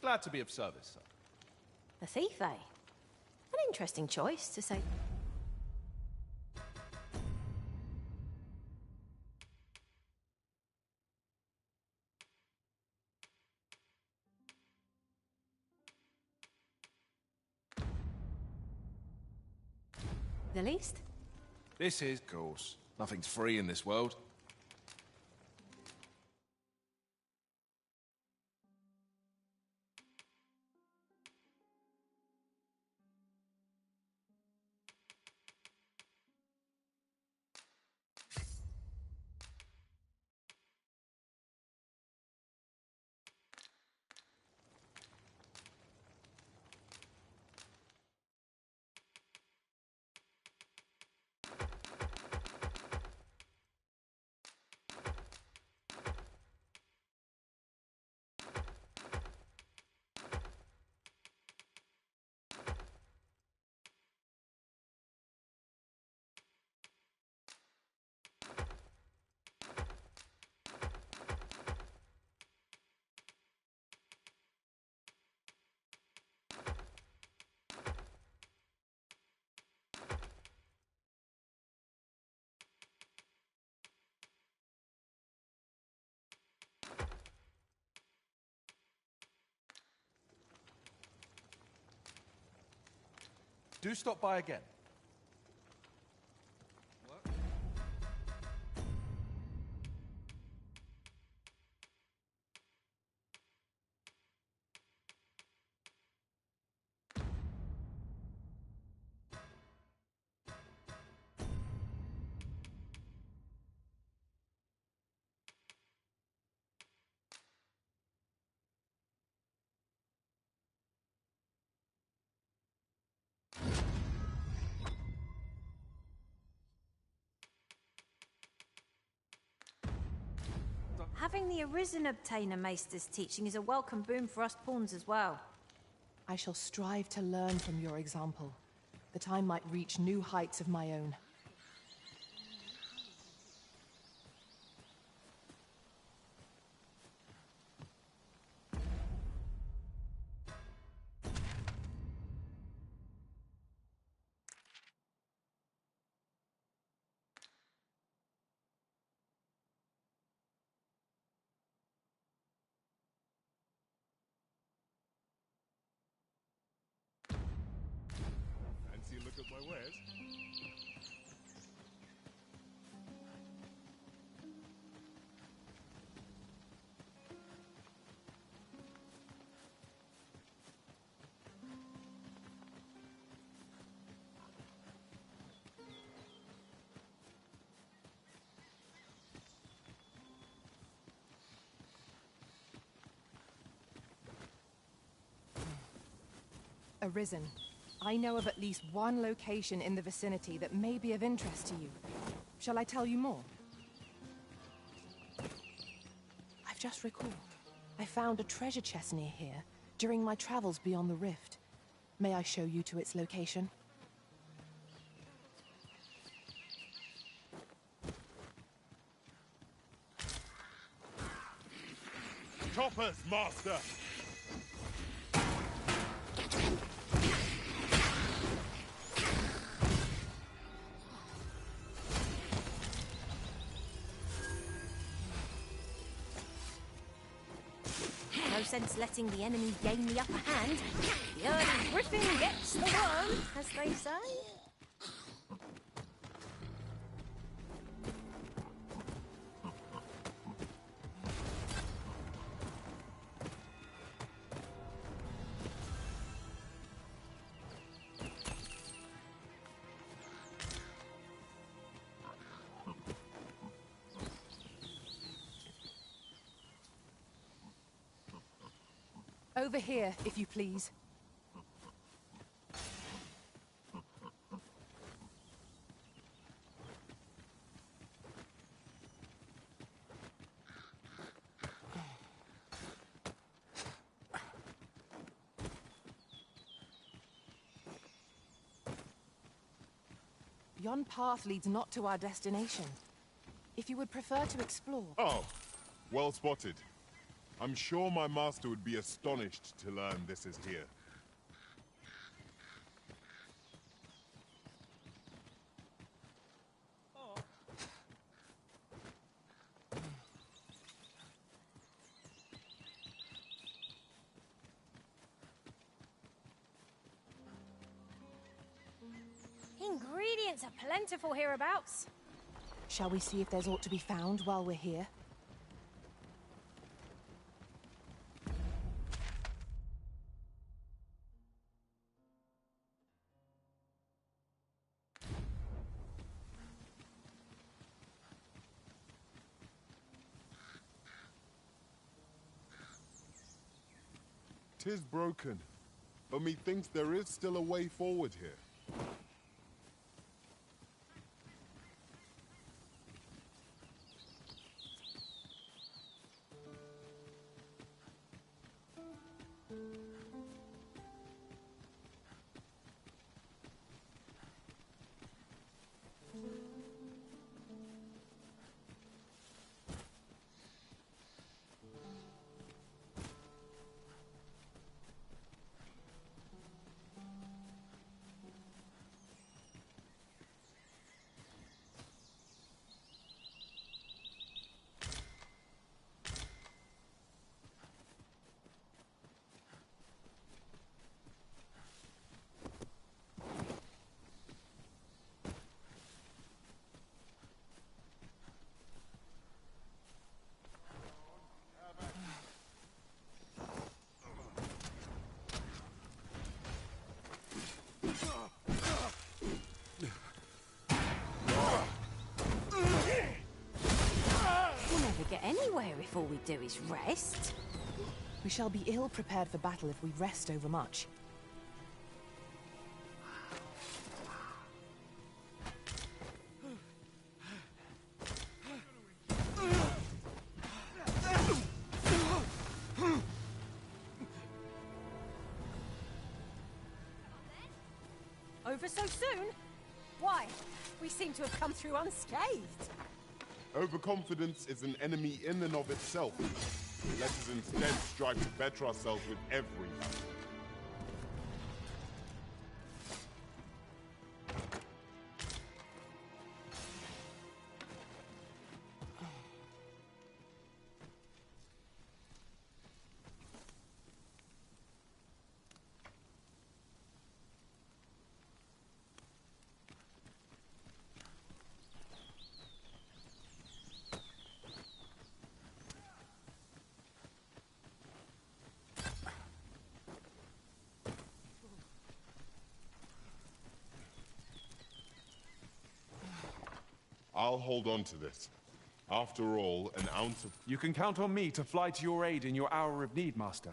Glad to be of service, sir. A thief, eh? An interesting choice, to say. The least? This is... Of course. Nothing's free in this world. Do stop by again. Having the Arisen obtain a Maester's teaching is a welcome boon for us pawns as well. I shall strive to learn from your example, that I might reach new heights of my own. Fancy a look at my wares? Arisen, I know of at least one location in the vicinity that may be of interest to you. Shall I tell you more? I've just recalled. I found a treasure chest near here, during my travels beyond the rift. May I show you to its location? Choppers, master! No sense letting the enemy gain the upper hand. The early griffin gets the worm, as they say. Over here, if you please. Yon path leads not to our destination. If you would prefer to explore... Oh, well spotted. I'm sure my master would be astonished to learn this is here. Ingredients are plentiful hereabouts. Shall we see if there's aught to be found while we're here? Tis broken, but methinks there is still a way forward here. We'll never get anywhere if all we do is rest. We shall be ill prepared for battle if we rest overmuch. Over so soon? Why? We seem to have come through unscathed. Overconfidence is an enemy in and of itself. Let us instead strive to better ourselves with every battle. I'll hold on to this. After all, an ounce of... You can count on me to fly to your aid in your hour of need, Master.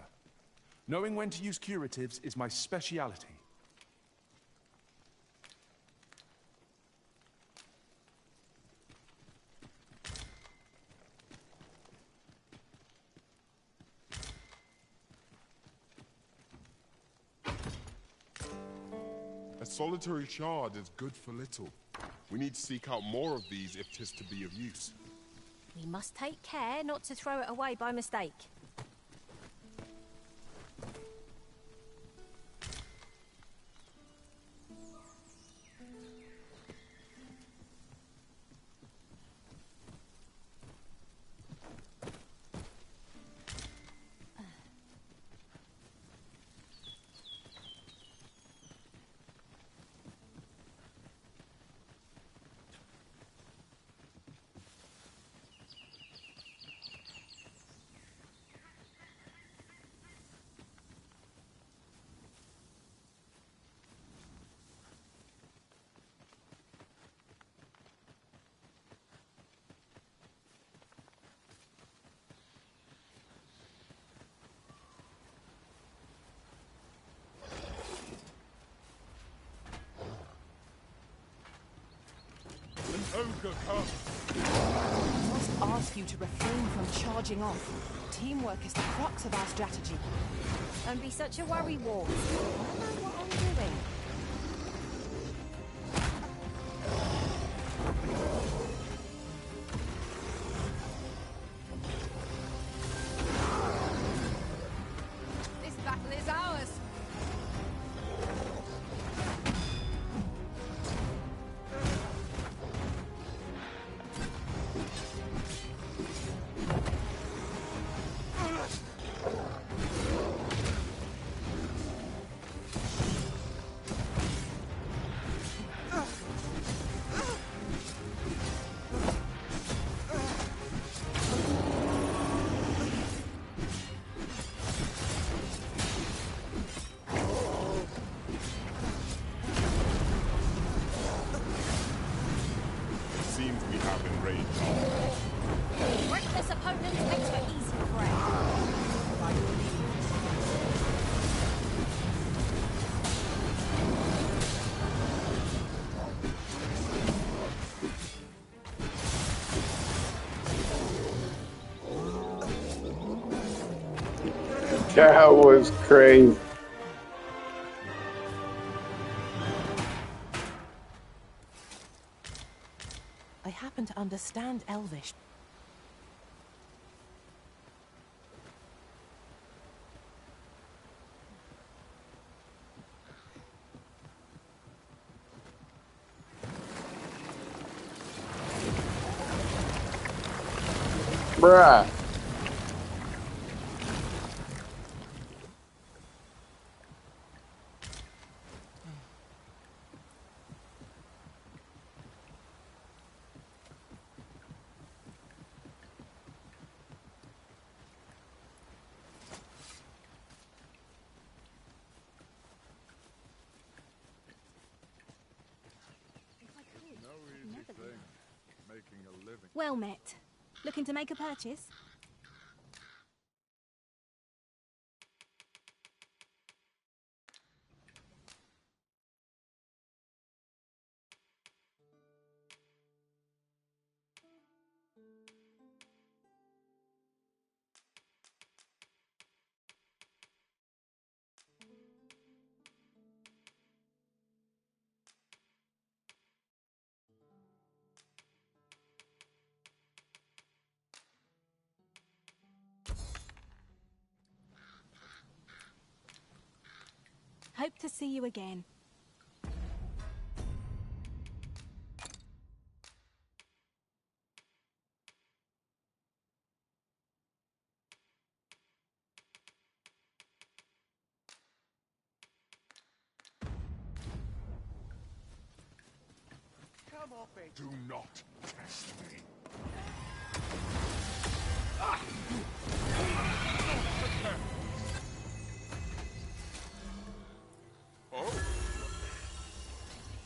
Knowing when to use curatives is my speciality. A solitary shard is good for little. We need to seek out more of these if 'tis to be of use. We must take care not to throw it away by mistake. Ogre comes! I must ask you to refrain from charging off. Teamwork is the crux of our strategy. Don't be such a worry, Ward. I know what I'm doing. This battle is ours. Seems we have enraged. Reckless opponents makes for easy prey. By your lead. That was crazy. I happen to understand Elvish. Bruh. No easy thing, making a living. Well met. Looking to make a purchase? Hope to see you again. Come off it. Do not test me. Oh.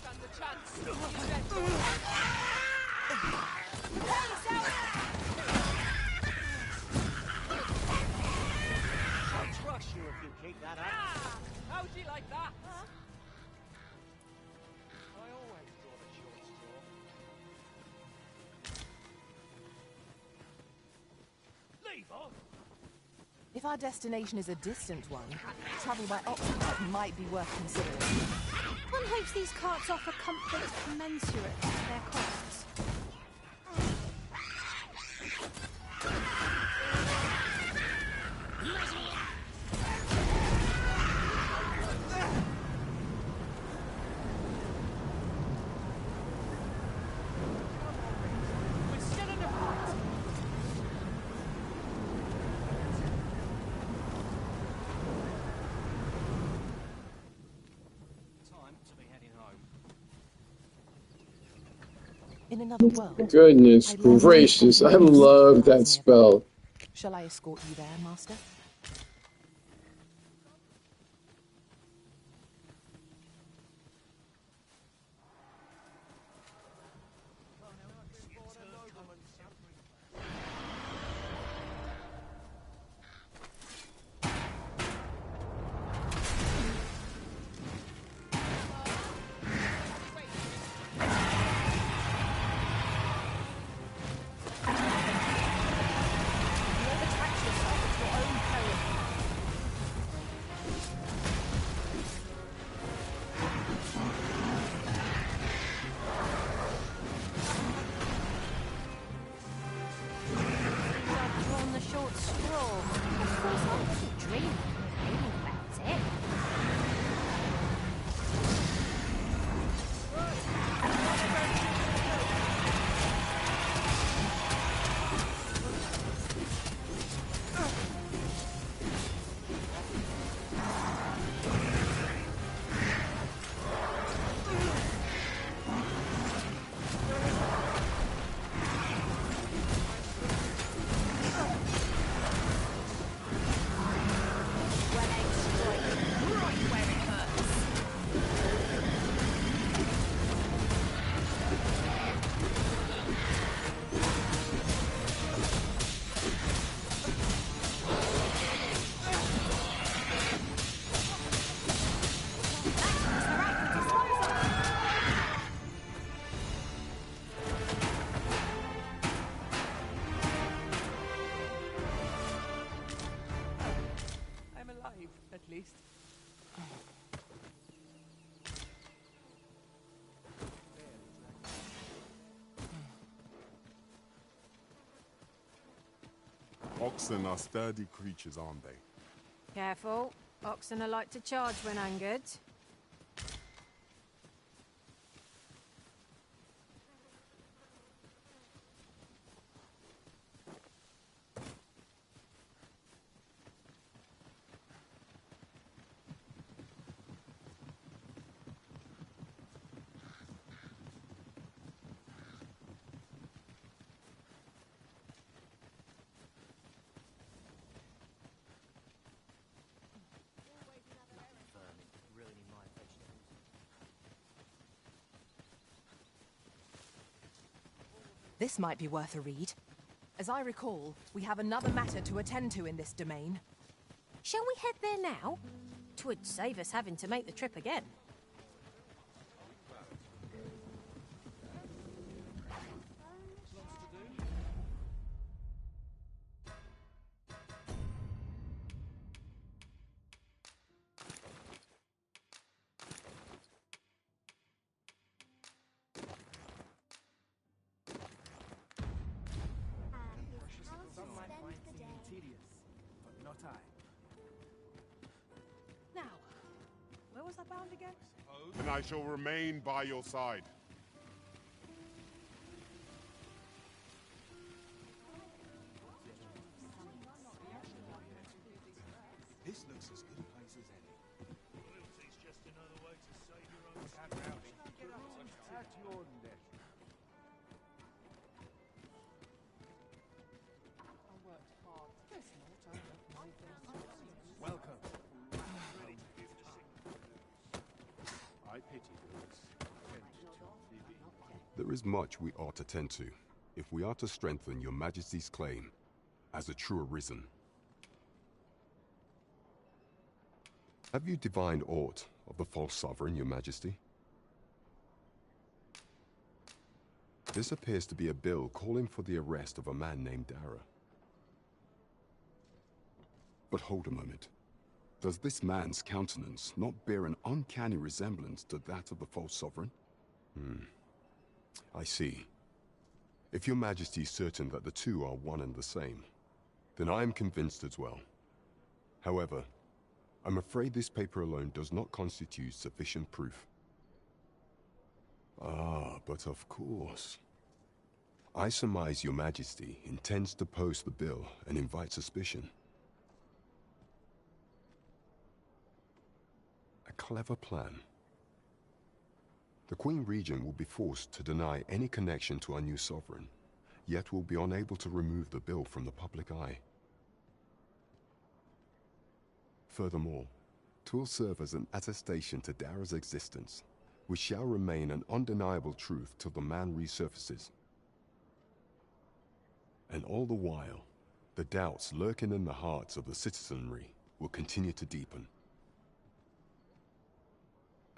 Stand a chance. Prepare yourself. I'll crush you if you keep that up. How'd you like that? I always draw the short straw. Leave off! If our destination is a distant one, travel by octopus might be worth considering. One hopes these carts offer comfort commensurate with their costs. In another world. Goodness gracious, I love that spell. Shall I escort you there, Master? At least. Oxen are sturdy creatures, aren't they? Careful. Oxen are like to charge when angered. This might be worth a read. As I recall, we have another matter to attend to in this domain. Shall we head there now? 'Twould save us having to make the trip again. Now, where was I bound again? And I shall remain by your side. This looks as good a place as any. Loyalty's just another way to save your own skin. At your leisure. Welcome. Ready to give the signal. I pity those bent to oblivion. There is much we ought to tend to, if we are to strengthen your Majesty's claim as a true Arisen. Have you divined aught of the false sovereign, your Majesty? This appears to be a bill calling for the arrest of a man named Dara. But hold a moment. Does this man's countenance not bear an uncanny resemblance to that of the false sovereign? I see. If your majesty is certain that the two are one and the same, then I am convinced as well. However, I'm afraid this paper alone does not constitute sufficient proof. Ah, but of course. I surmise your majesty intends to post the bill and invite suspicion. A clever plan. The Queen Regent will be forced to deny any connection to our new sovereign, yet will be unable to remove the bill from the public eye. Furthermore, 'twill serve as an attestation to Dara's existence, which shall remain an undeniable truth till the man resurfaces. And all the while, the doubts lurking in the hearts of the citizenry will continue to deepen.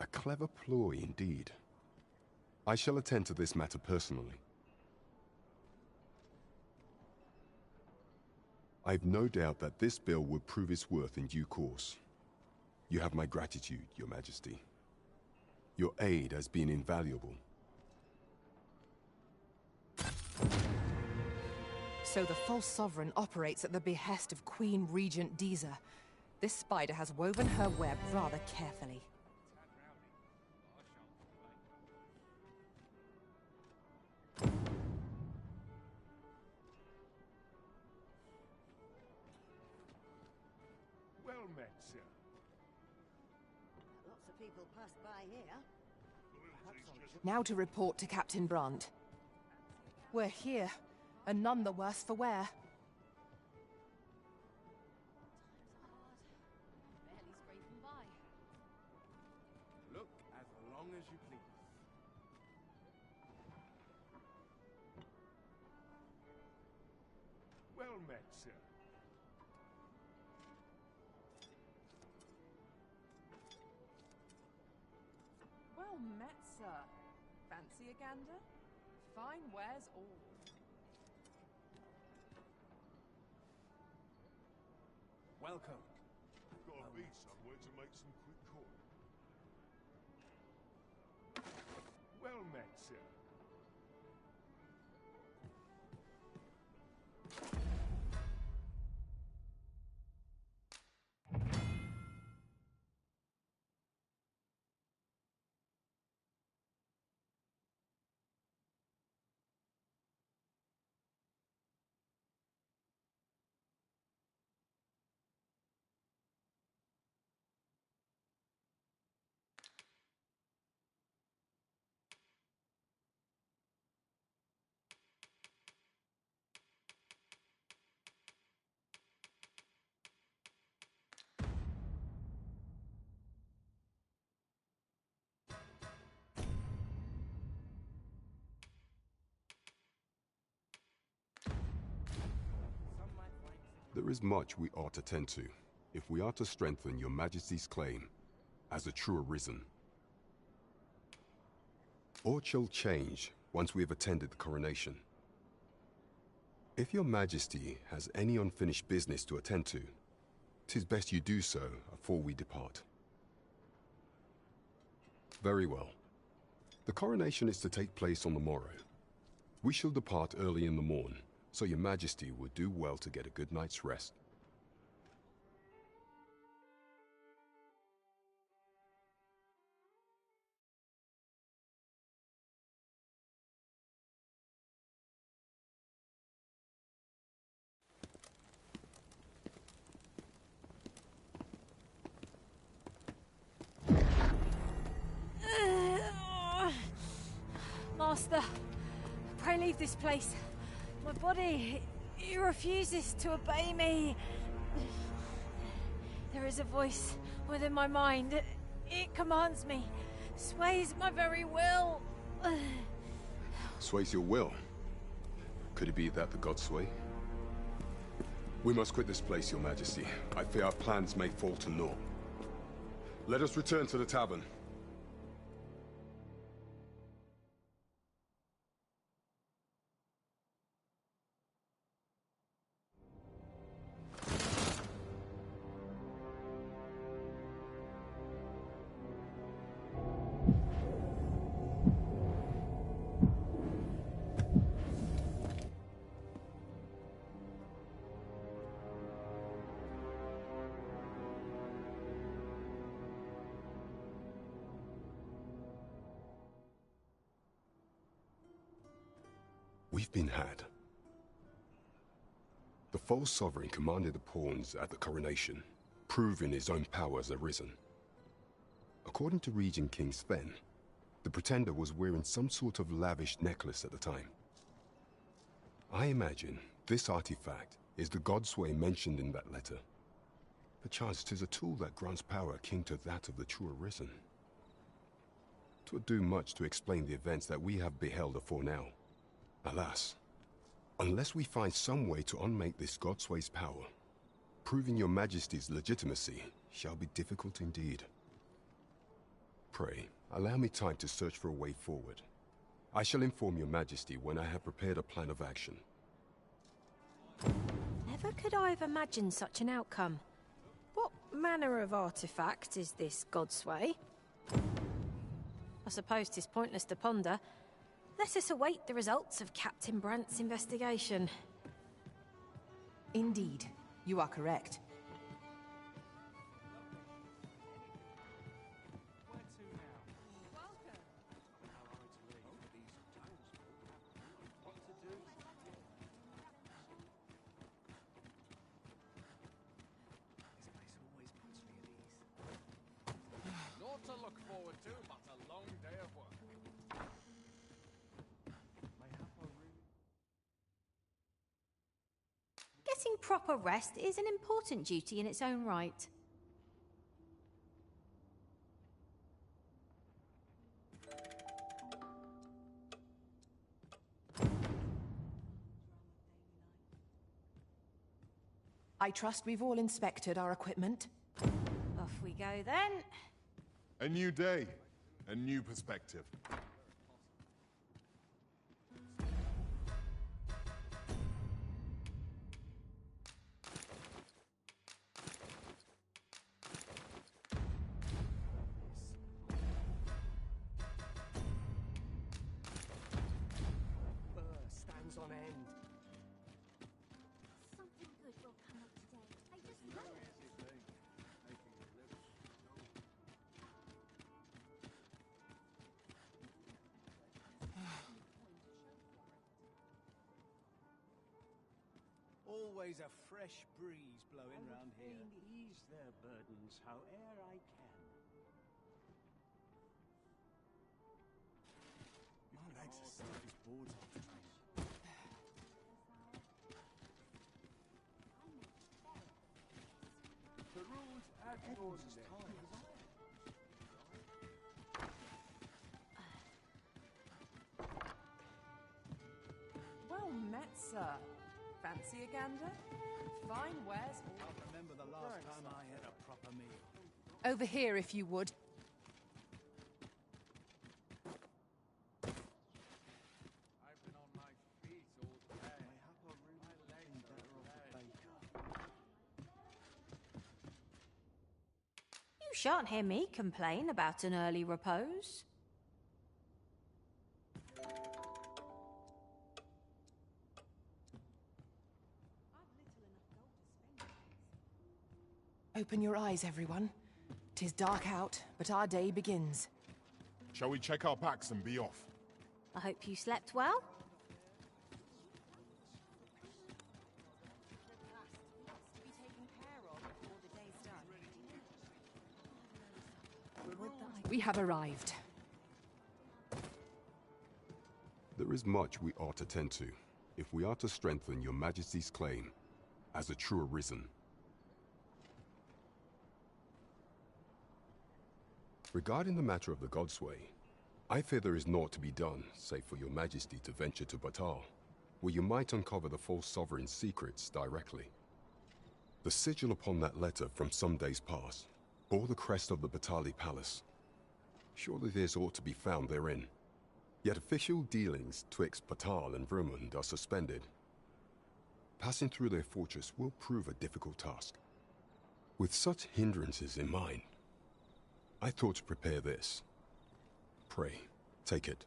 A clever ploy indeed. I shall attend to this matter personally. I've no doubt that this bill will prove its worth in due course. You have my gratitude, Your Majesty. Your aid has been invaluable. So the false sovereign operates at the behest of Queen Regent Deezer. This spider has woven her web rather carefully. Well met, sir. Lots of people pass by here. Now to report to Captain Brandt. We're here, and none the worse for wear. Barely scraping by. Look as long as you please. Well met, sir. Well met, sir. Fancy a gander? Fine wares all. Welcome. Got to be somewhere to make some quick call. Well met, sir. There is much we ought to tend to, if we are to strengthen your majesty's claim as a true arisen. Aught shall change once we have attended the coronation. If your majesty has any unfinished business to attend to, 'tis best you do so afore we depart. Very well. The coronation is to take place on the morrow. We shall depart early in the morn, so your majesty would do well to get a good night's rest. Master, pray leave this place. My body, it refuses to obey me. There is a voice within my mind. It commands me, sways my very will. Sways your will? Could it be that the gods sway? We must quit this place, your majesty. I fear our plans may fall to naught. Let us return to the tavern. We've been had. The false sovereign commanded the pawns at the coronation, proving his own power as arisen. According to Regent King Sven, the pretender was wearing some sort of lavish necklace at the time. I imagine this artifact is the Godsway mentioned in that letter. Perchance 'tis a tool that grants power akin to that of the true arisen. 'Twould do much to explain the events that we have beheld afore now. Alas, unless we find some way to unmake this Godsway's power, proving your Majesty's legitimacy shall be difficult indeed. Pray, allow me time to search for a way forward. I shall inform your Majesty when I have prepared a plan of action. Never could I have imagined such an outcome. What manner of artifact is this Godsway? I suppose 'tis pointless to ponder. Let us await the results of Captain Brandt's investigation. Indeed, you are correct. Naught to look forward to, but a long day of work. Getting proper rest is an important duty in its own right. I trust we've all inspected our equipment. Off we go then. A new day, a new perspective. Stands on end. Something good will come up today. I just know it. Always a fresh breeze blowing round here. Ease their burdens howe'er I can. My legs are stiff as boards after training. The rules at yours time. Well met, sir. Fancy a gander? Fine wares. I remember the last time I had a proper meal. Over here, if you would. I've been on my feet all day. You shan't hear me complain about an early repose. Open your eyes, everyone. 'Tis dark out, but our day begins. Shall we check our packs and be off? I hope you slept well. We have arrived. There is much we ought to tend to, if we are to strengthen your Majesty's claim as a true arisen. Regarding the matter of the Godsway, I fear there is naught to be done, save for your Majesty to venture to Batal, where you might uncover the false sovereign's secrets directly. The sigil upon that letter from some days past bore the crest of the Batali Palace. Surely this ought to be found therein. Yet official dealings twixt Batal and Vermund are suspended. Passing through their fortress will prove a difficult task. With such hindrances in mind, I thought to prepare this. Pray, take it.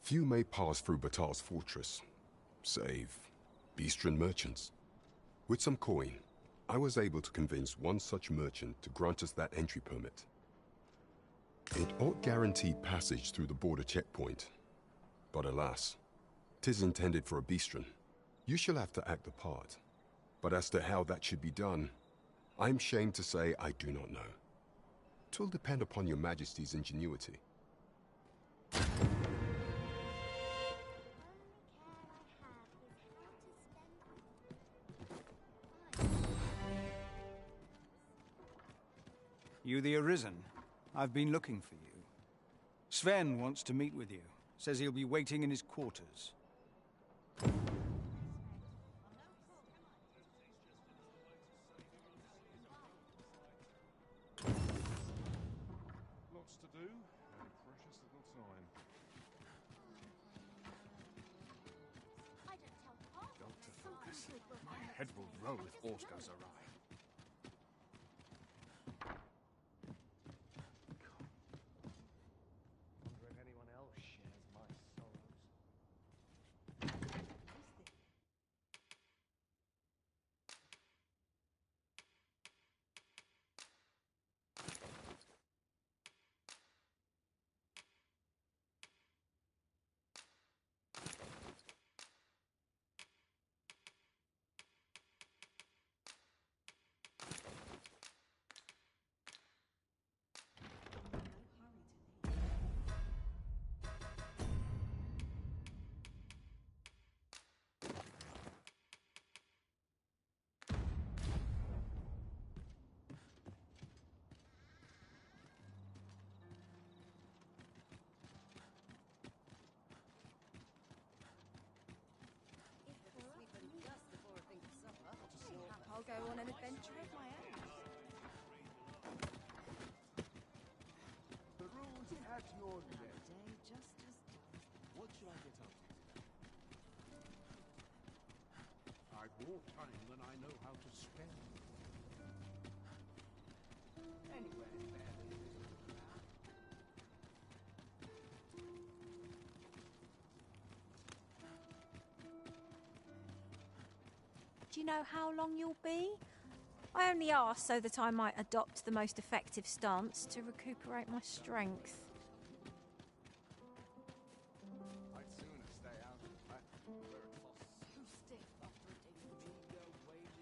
Few may pass through Batal's fortress, save Beastren merchants. With some coin, I was able to convince one such merchant to grant us that entry permit. It ought guaranteed passage through the border checkpoint. But alas, 'tis intended for a beastron. You shall have to act the part. But as to how that should be done, I'm shamed to say I do not know. 'Twill depend upon your Majesty's ingenuity. You the Arisen? I've been looking for you. Sven wants to meet with you. Says he'll be waiting in his quarters. Lots to do, and precious little time. Got to focus. My head will roll if aught goes awry. Wonder if anyone else shares my sorrows. I'll go on an adventure of my own. The rules at your neck. What should I get up to today? I've more time than I know how to spend. Anywhere fairly visible. Do you know how long you'll be? I only asked so that I might adopt the most effective stance to recuperate my strength. I'd sooner stay out of that where it costs So stiff after a day of meager waiting.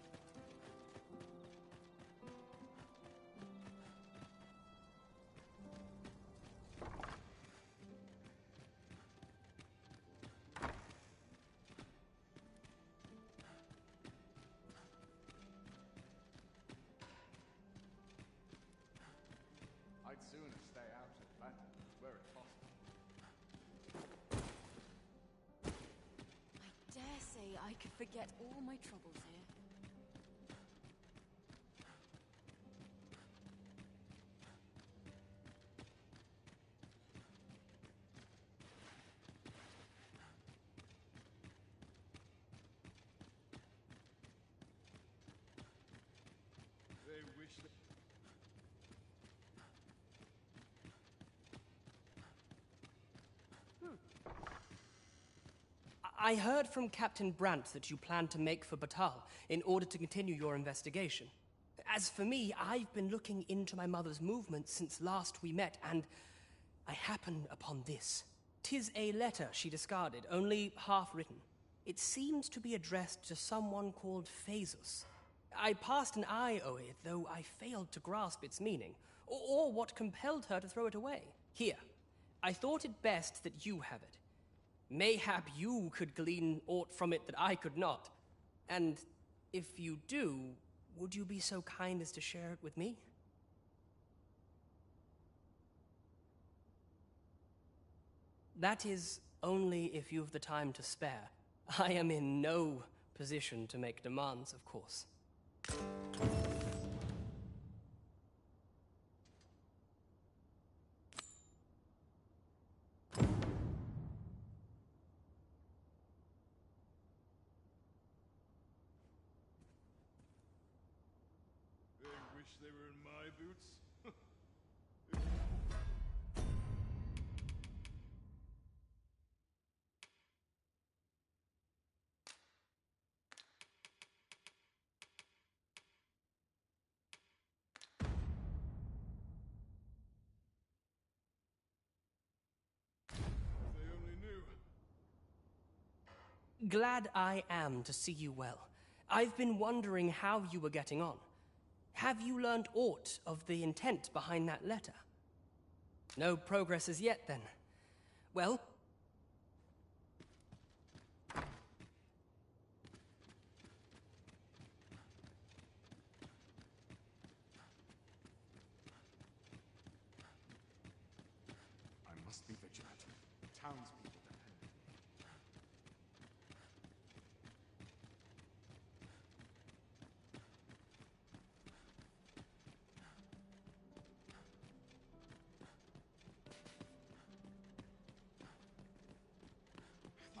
I'd sooner stay out of that where it costs. I dare say I could forget all my troubles here. They wish that... I heard from Captain Brandt that you plan to make for Batal in order to continue your investigation. As for me, I've been looking into my mother's movements since last we met, and I happened upon this. 'Tis a letter she discarded, only half written. It seems to be addressed to someone called Phaesus. I passed an eye o'er it, though I failed to grasp its meaning, or what compelled her to throw it away. Here, I thought it best that you have it. Mayhap you could glean aught from it that I could not. And if you do, would you be so kind as to share it with me? That is only if you've the time to spare. I am in no position to make demands, of course. They wish they were in my boots. Glad I am to see you well. I've been wondering how you were getting on. Have you learned aught of the intent behind that letter? No progress as yet, then. Well... I must be vigilant. Townspeople depend on me.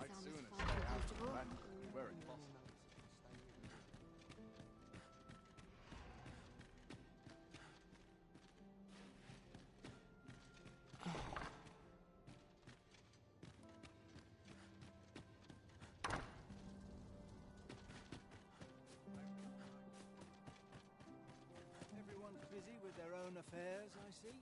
I'd sooner stay out of that, were it possible. Everyone's busy with their own affairs, I see.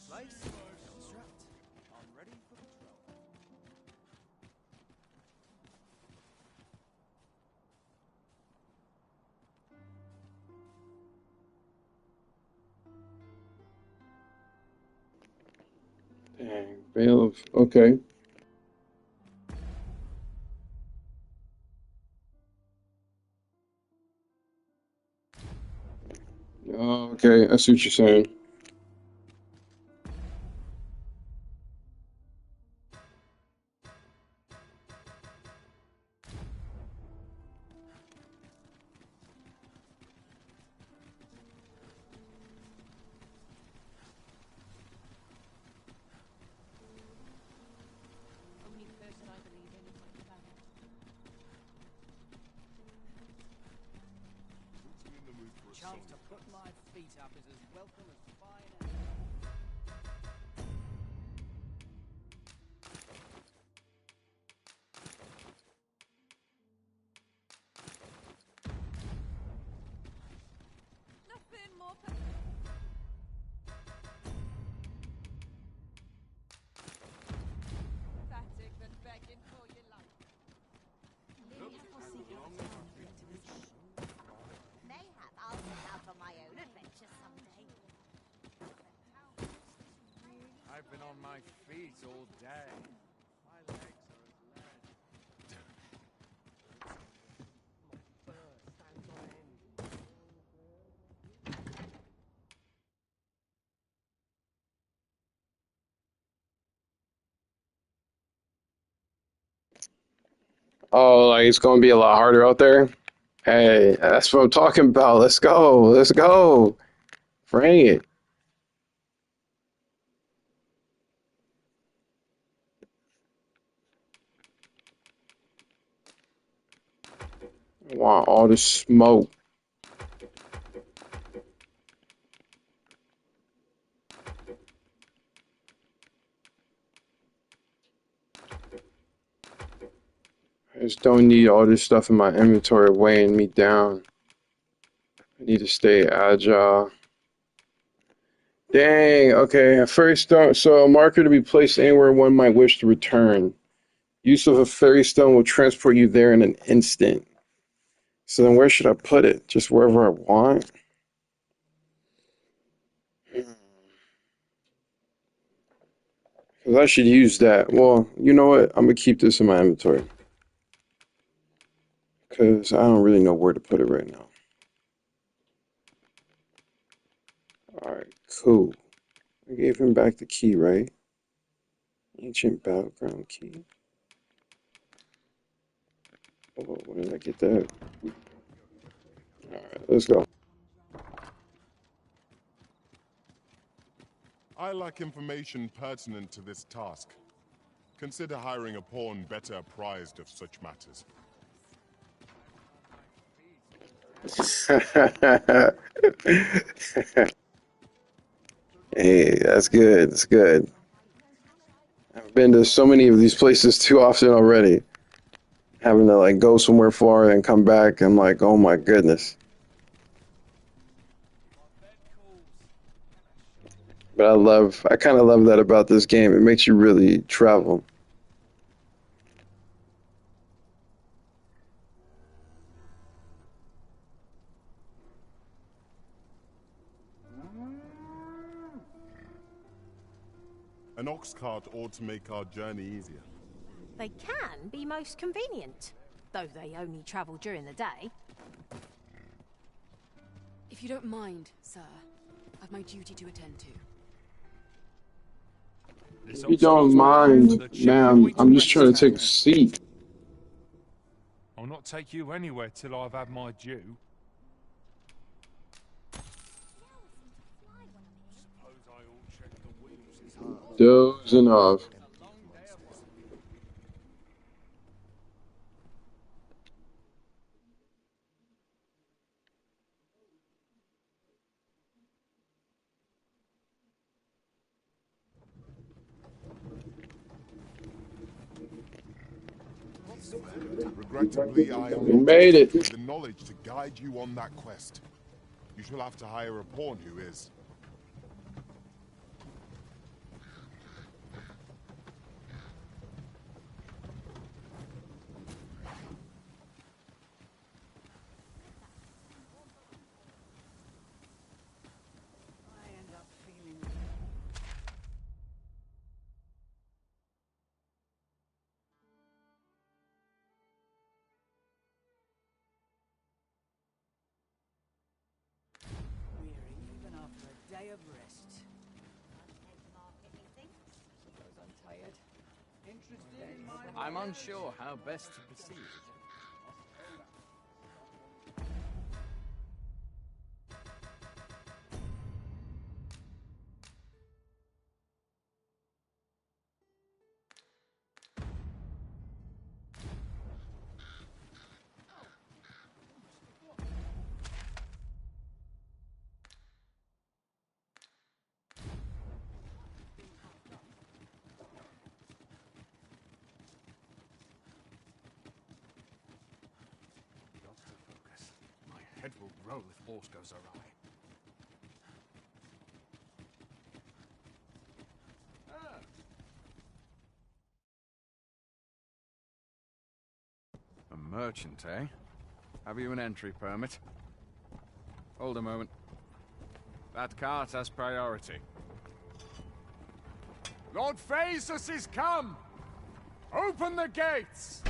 Place, construct. I'm ready for patrol. Dang, bailiff. Okay. Okay, I see what you're saying. Only person I believe in is my family. Chance to put my feet up is as welcome as fine air. Nothing more pathetic than begging for your life. Mayhap I'll set out on my own adventure someday. I've been on my feet all day. My legs are as lead. Oh, like it's gonna be a lot harder out there. Hey, that's what I'm talking about. Let's go. Let's go. Bring it. I want all the smoke. I just don't need all this stuff in my inventory weighing me down. I need to stay agile. Dang, okay. First stone, so a marker to be placed anywhere one might wish to return. Use of a fairy stone will transport you there in an instant. So then where should I put it? Just wherever I want? Because I should use that. Well, you know what? I'm going to keep this in my inventory. Because I don't really know where to put it right now. Alright, cool. I gave him back the key, right? Ancient battleground key. Oh, where did I get that? Alright, let's go. I lack information pertinent to this task. Consider hiring a pawn better apprised of such matters. Hey, that's good. That's good. I've been to so many of these places too often already. Having to like go somewhere far and come back, I'm like, oh my goodness. But I kind of love that about this game. It makes you really travel. An ox cart ought to make our journey easier. They can be most convenient, though they only travel during the day. If you don't mind, sir, I've my duty to attend to. If you don't mind, ma'am, I'm just trying to take a seat. I'll not take you anywhere till I've had my due. Dozing off. Regrettably, I am We not made it. with the knowledge to guide you on that quest. You shall have to hire a pawn who is. Even after a day of rest. Suppose I'm tired. Interested in my I'm unsure how best to proceed. Focus. My head will roll if aught goes awry. A merchant, eh? Have you an entry permit? Hold a moment. That cart has priority. Lord Phaesus is come! Open the gates!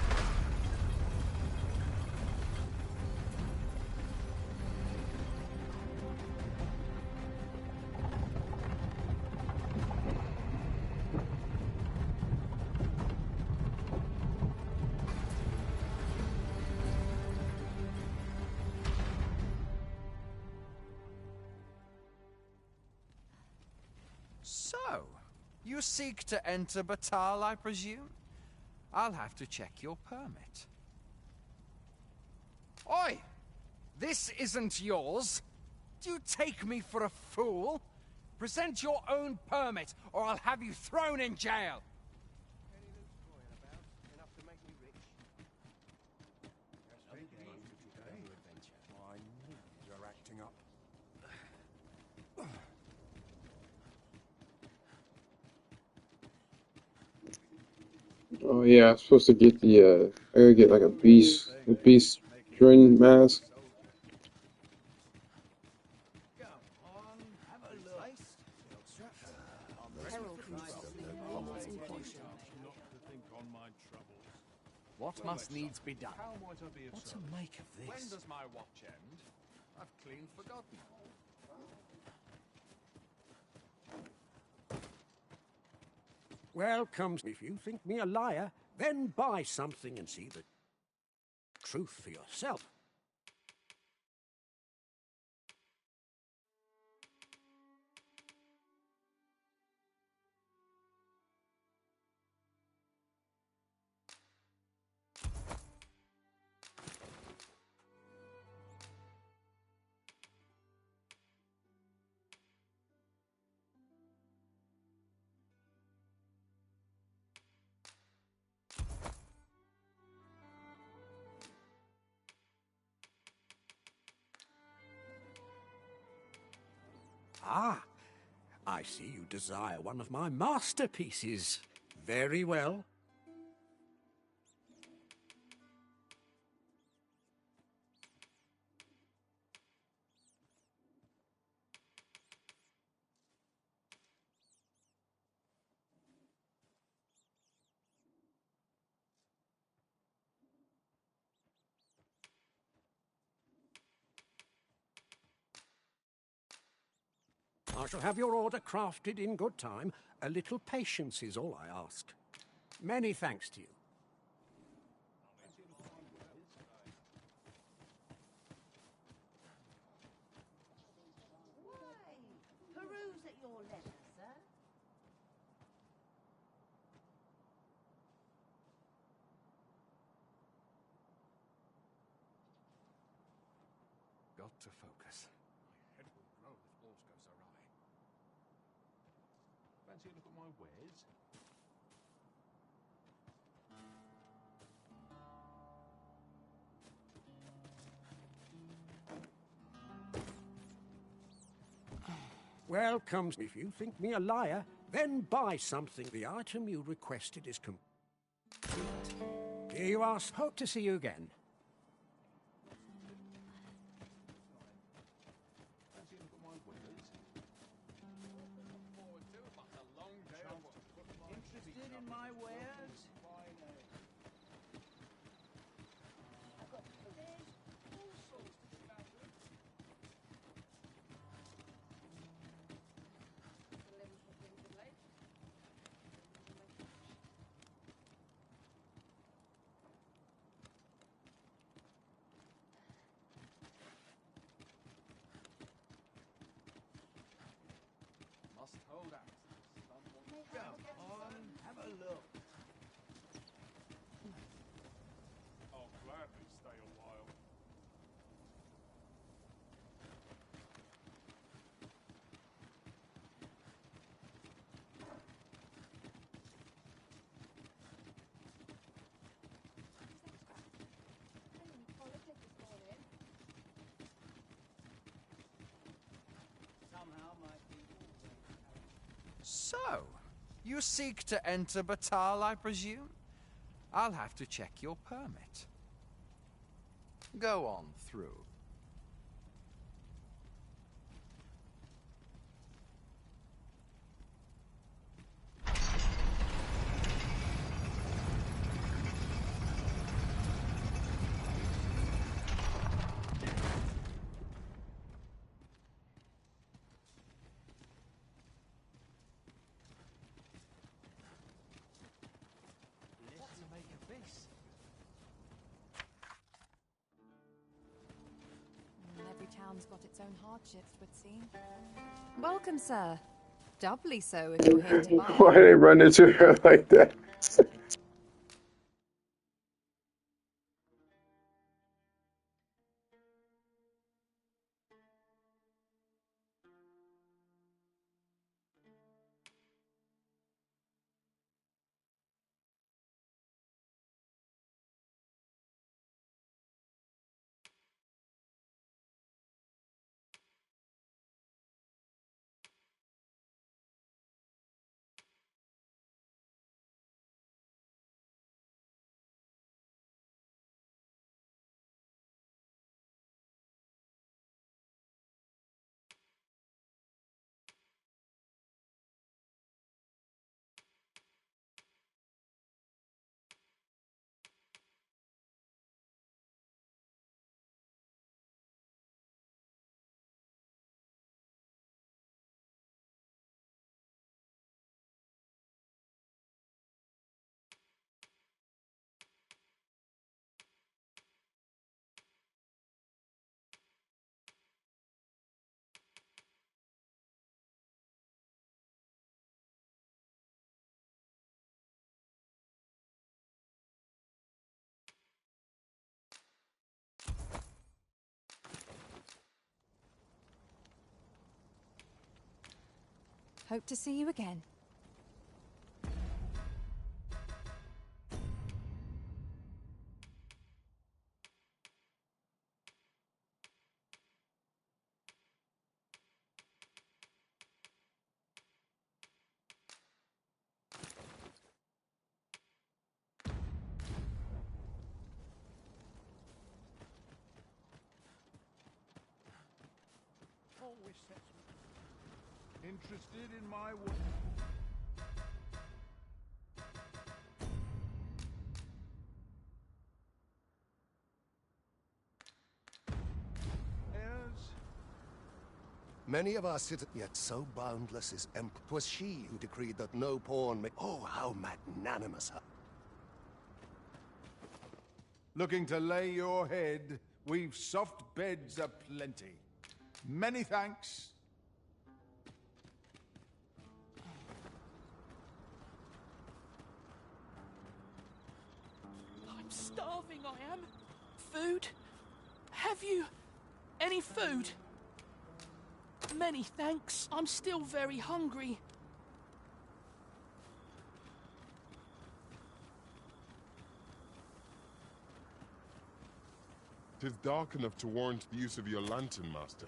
So, you seek to enter Batal, I presume? I'll have to check your permit. Oi! This isn't yours! Do you take me for a fool? Present your own permit, or I'll have you thrown in jail! You're acting up. Oh yeah, I'm supposed to get the I gotta get like a beast drin mask. What must needs be done? How might I be of What to service? make of this? When does my watch end? I've clean forgotten. Welcome. If you think me a liar, then buy something and see the truth for yourself. Ah, I see you desire one of my masterpieces. Very well. I shall have your order crafted in good time. A little patience is all I ask. Many thanks to you. Peruse at your leisure, sir. Got to focus. My head will roll if all goes awry. Fancy a look at my wares? Welcome. If you think me a liar, then buy something. The item you requested is complete. Here you are. Hope to see you again. Fancy a look at my wares? Looking forward to it, but a long day of work. Interested in my wares? Must hold out. Come on, have a look. I'll gladly stay a while. Somehow my people So, you seek to enter Batal, I presume? I'll have to check your permit. Go on through. What to make of this? Every town's got its own hardships, would seem. Welcome, sir. Doubly so if you're here to buy. Why did they run into her like that? Hope to see you again. always sets me. Interested in my work? Many of our citizens, yet so boundless is Emperor. 'Twas she who decreed that no pawn may. Oh, how magnanimous her. Looking to lay your head? We've soft beds aplenty. Many thanks. I'm starving, I am. Food? Have you any food? Many thanks. I'm still very hungry. Tis dark enough to warrant the use of your lantern, Master.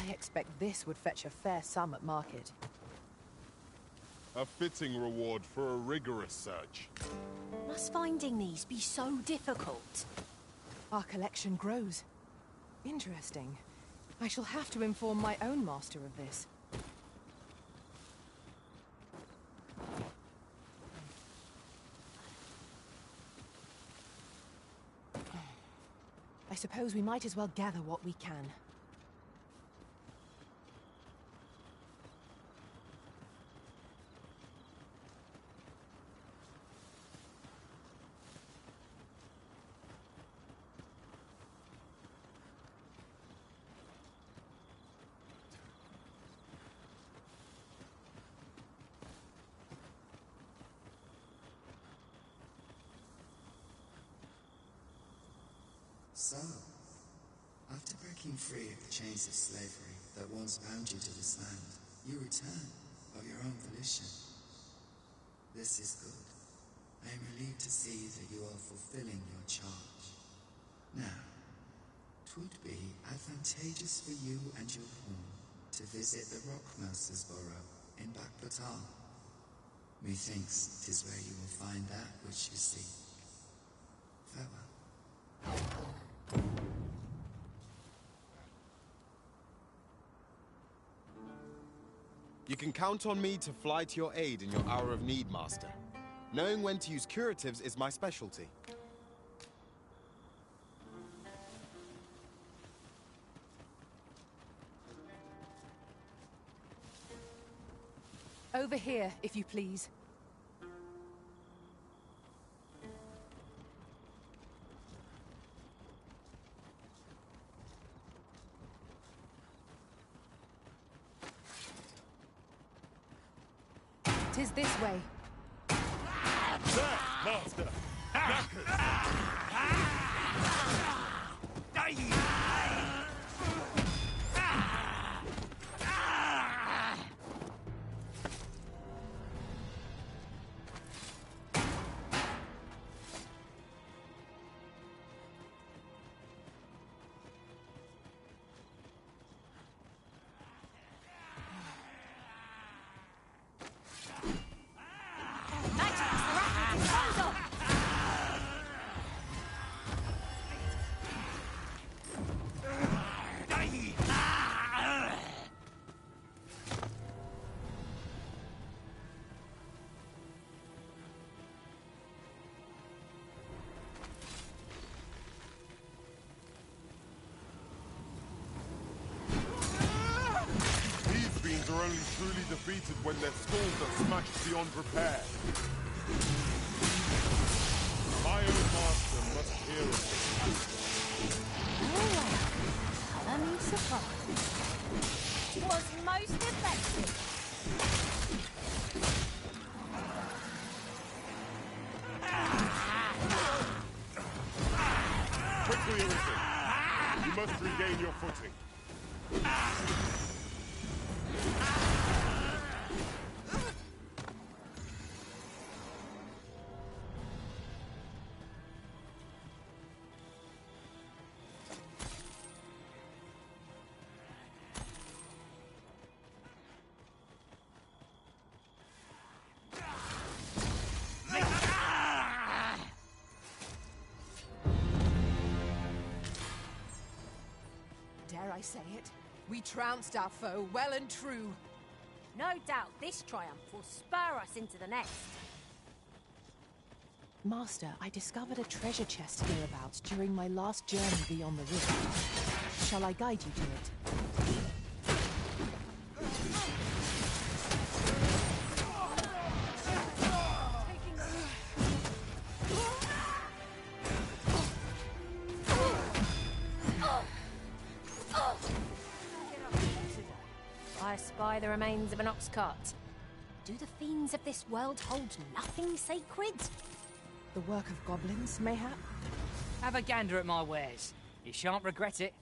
I expect this would fetch a fair sum at market. A fitting reward for a rigorous search. Must finding these be so difficult? Our collection grows. Interesting. I shall have to inform my own master of this. I suppose we might as well gather what we can. So, after breaking free of the chains of slavery that once bound you to this land, you return of your own volition. This is good. I am relieved to see that you are fulfilling your charge. Now, 'twould be advantageous for you and your pawn to visit the Rockmercer's burrow in Bakbatal. Methinks 'tis where you will find that which you seek. Farewell. You can count on me to fly to your aid in your hour of need, Master. Knowing when to use curatives is my specialty. Over here, if you please. Tis this way. There, Master! Are only truly defeated when their skulls are smashed beyond repair. My own master must hear of it. Colour me surprised. Was most effective. Quickly, Arisen. You must regain your footing. say it. We trounced our foe well and true. No doubt this triumph will spur us into the next. Master, I discovered a treasure chest hereabouts during my last journey beyond the rift. Shall I guide you to it? I spy the remains of an ox cart. Do the fiends of this world hold nothing sacred? The work of goblins, mayhap? Have a gander at my wares. You shan't regret it.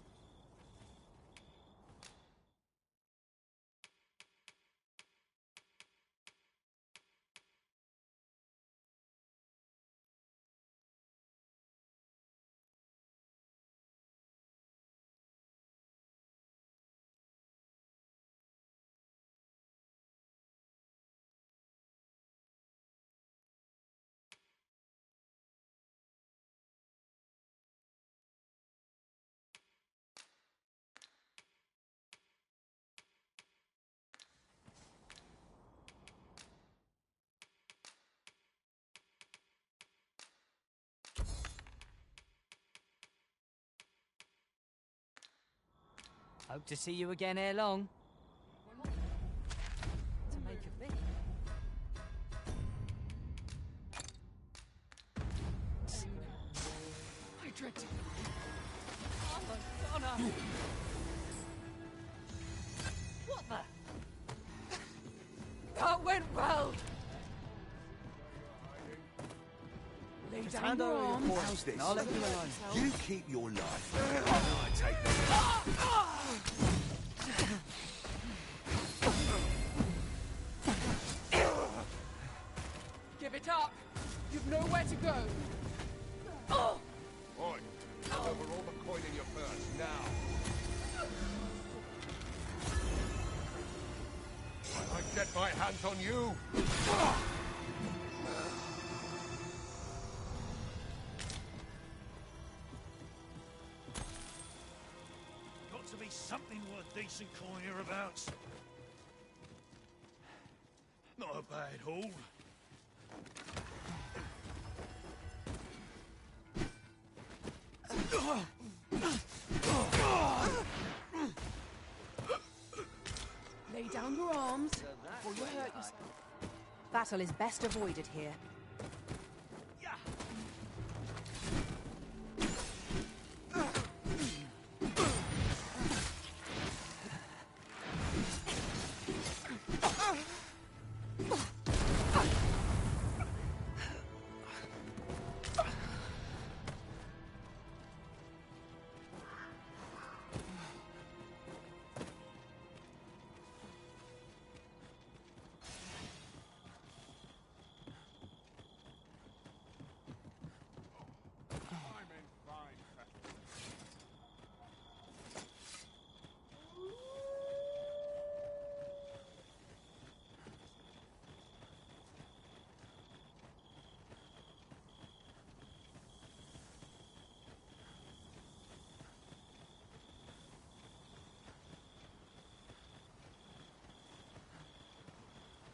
Hope to see you again ere long. To make of this? I dread to... Oh, Madonna! What the... That went well! Lay Just down hand your over your arms. paws. How's this? And I'll let you alone. You keep your life. I take that. Give it up! You've nowhere to go! Oh! Oi, hand over all the coin in your purse, now. I get my hands on you! Got to be something worth decent coin hereabouts. Not a bad haul. Lay down your arms before you hurt yourself. Battle is best avoided here.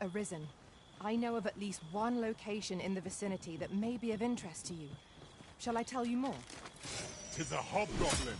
Arisen. I know of at least one location in the vicinity that may be of interest to you. Shall I tell you more? 'Tis a hobgoblin.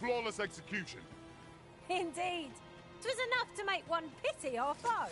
Flawless execution. Indeed. 'Twas enough to make one pity our foe.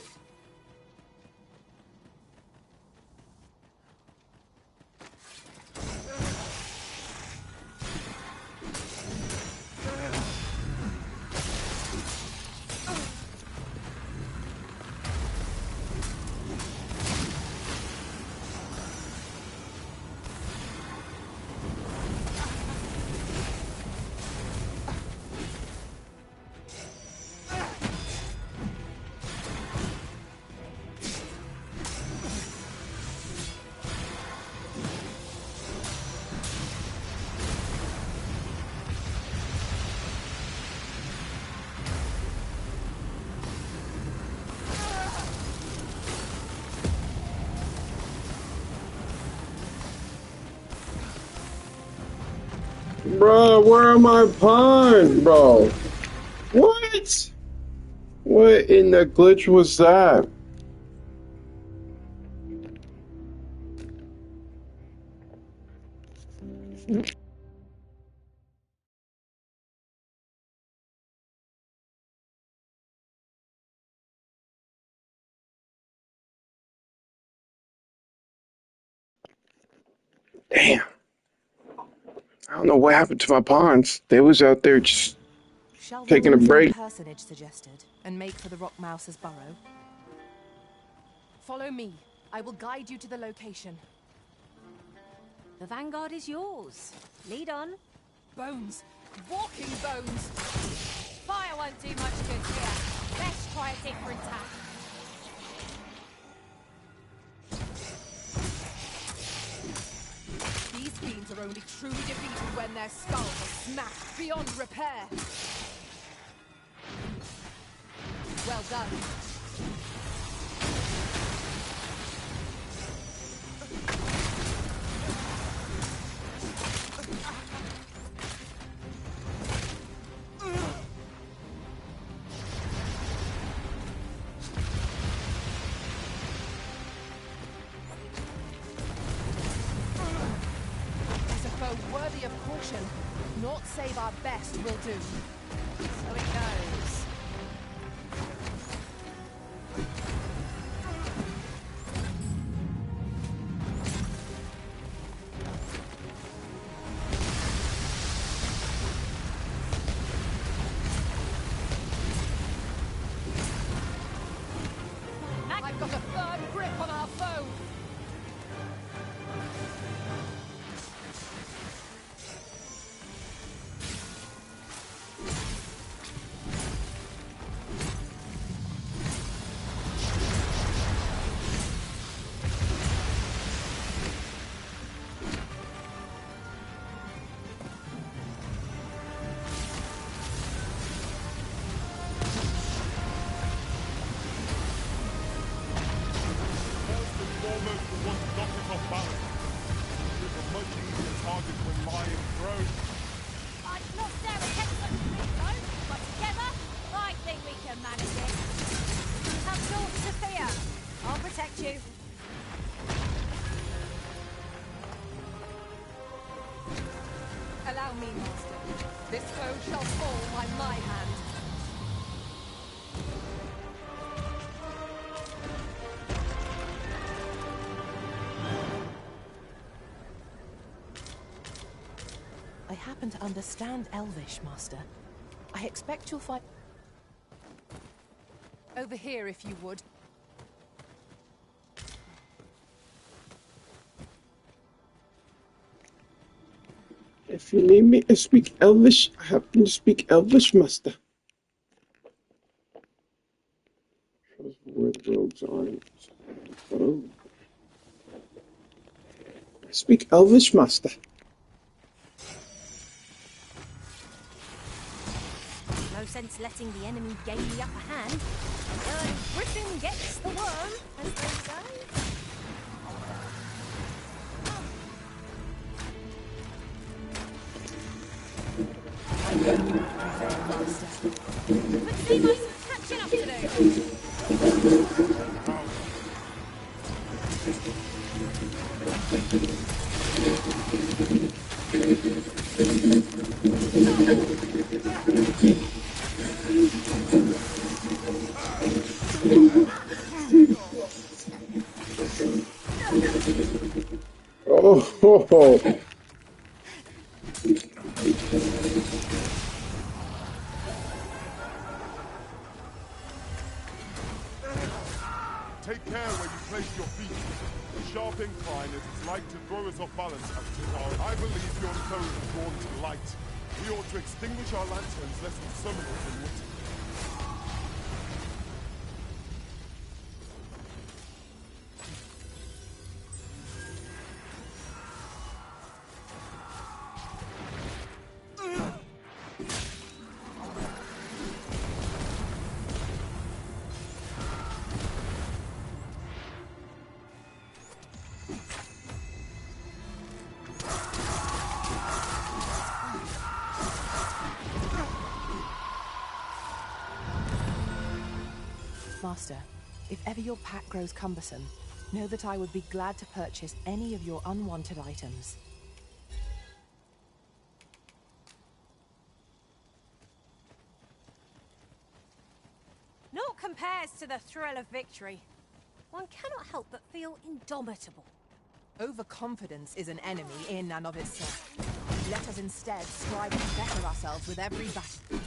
Bro, where are my pawns, bro? What? What in the glitch was that? Damn. I don't know what happened to my pawns. They was out there just Shall we taking a do as our break. personage suggested and make for the Rock Mouse's burrow? Follow me. I will guide you to the location. The vanguard is yours. Lead on. Bones. Walking bones. Fire won't do much good here. Let's try a different tack. These fiends are only truly defeated when their skulls are smashed beyond repair. Well done. Worthy of caution. Naught save our best will do. So it goes. I've got a firm grip on our foe. Allow me, Master. This foe shall fall by my hand. I happen to understand Elvish, Master. I expect you'll find... Over here, if you would. If you need me to speak Elvish, I happen to speak Elvish, Master. Where the rogues aren't. Oh. I speak Elvish, Master. No sense letting the enemy gain the upper hand. The early griffin gets the worm, as they say. But seem like some catching up to do. Oh, ho, ho. Take care where you place your feet. The sharp incline is like to throw us off balance as to I believe your foe is drawn to light. We ought to extinguish our lanterns lest we summon it in winter. Master, if ever your pack grows cumbersome, know that I would be glad to purchase any of your unwanted items. Naught compares to the thrill of victory. One cannot help but feel indomitable. Overconfidence is an enemy in and of itself. Let us instead strive to better ourselves with every battle.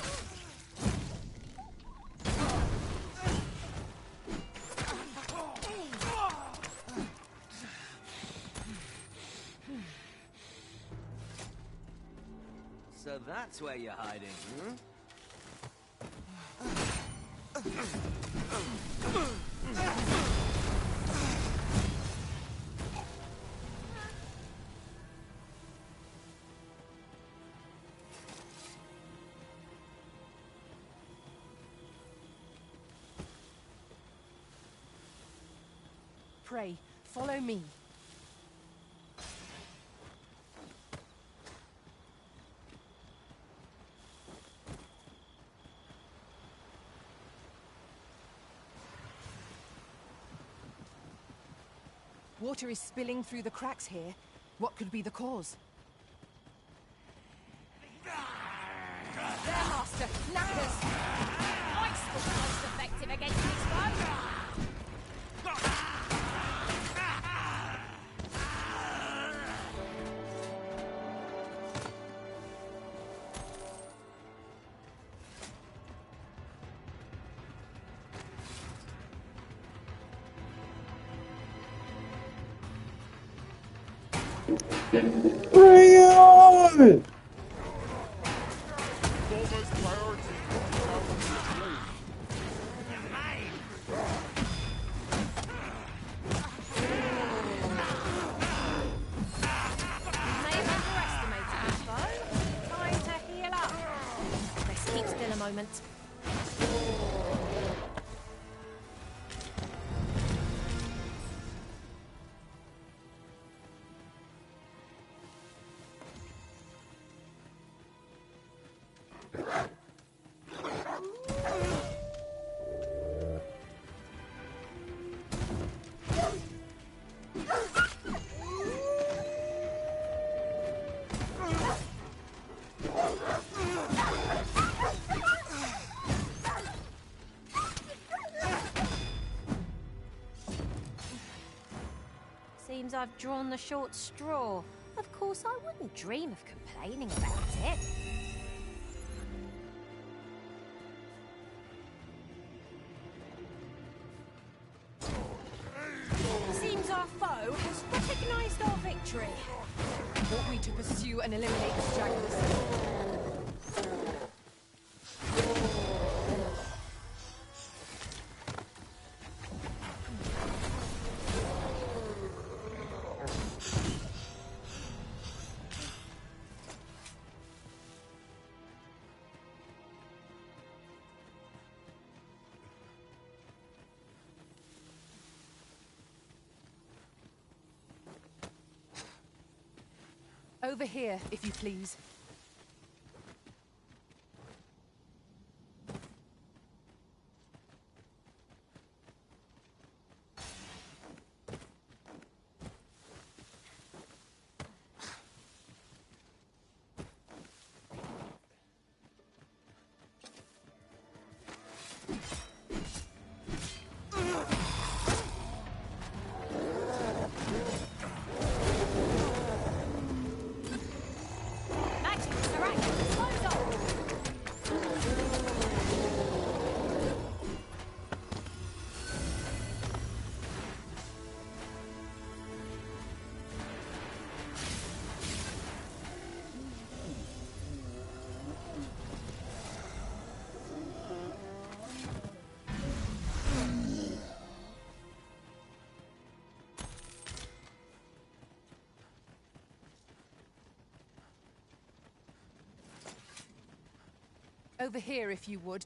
So that's where you're hiding, hmm? Pray, follow me. Water is spilling through the cracks here. What could be the cause? There, Master! Knackers! Ice was most effective against this foe! Bring it on! Moment. Seems I've drawn the short straw. Of course, I wouldn't dream of complaining about it. Seems our foe has recognized our victory. Ought we to pursue and eliminate the stragglers? Over here, if you please. Over here, if you would.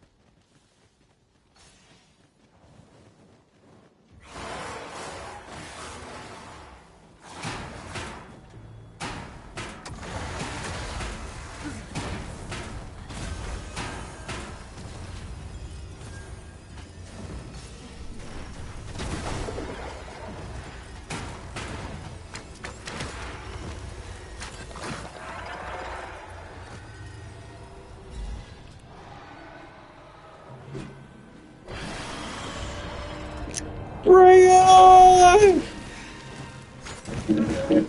Yeah!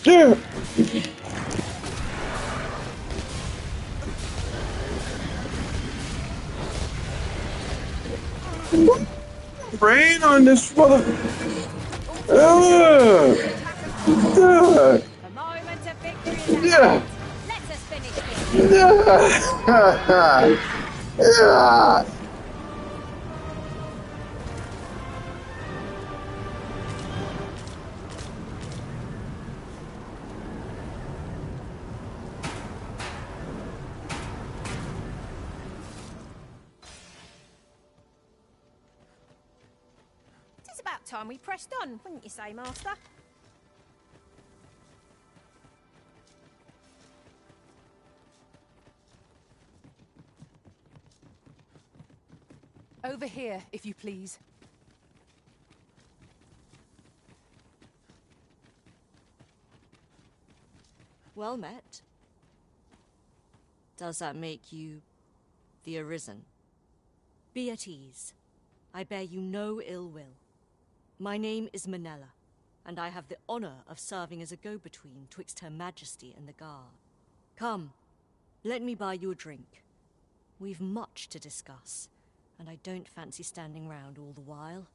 Yeah! Rain on this mother. The moment of victory is at Yeah. hand. Let us finish this. Yeah. It's about time we pressed on, wouldn't you say, Master? Over here, if you please. Well met. Does that make you the Arisen? Be at ease. I bear you no ill will. My name is Manella, and I have the honor of serving as a go-between twixt Her Majesty and the Guard. Come, let me buy you a drink. We've much to discuss, and I don't fancy standing round all the while.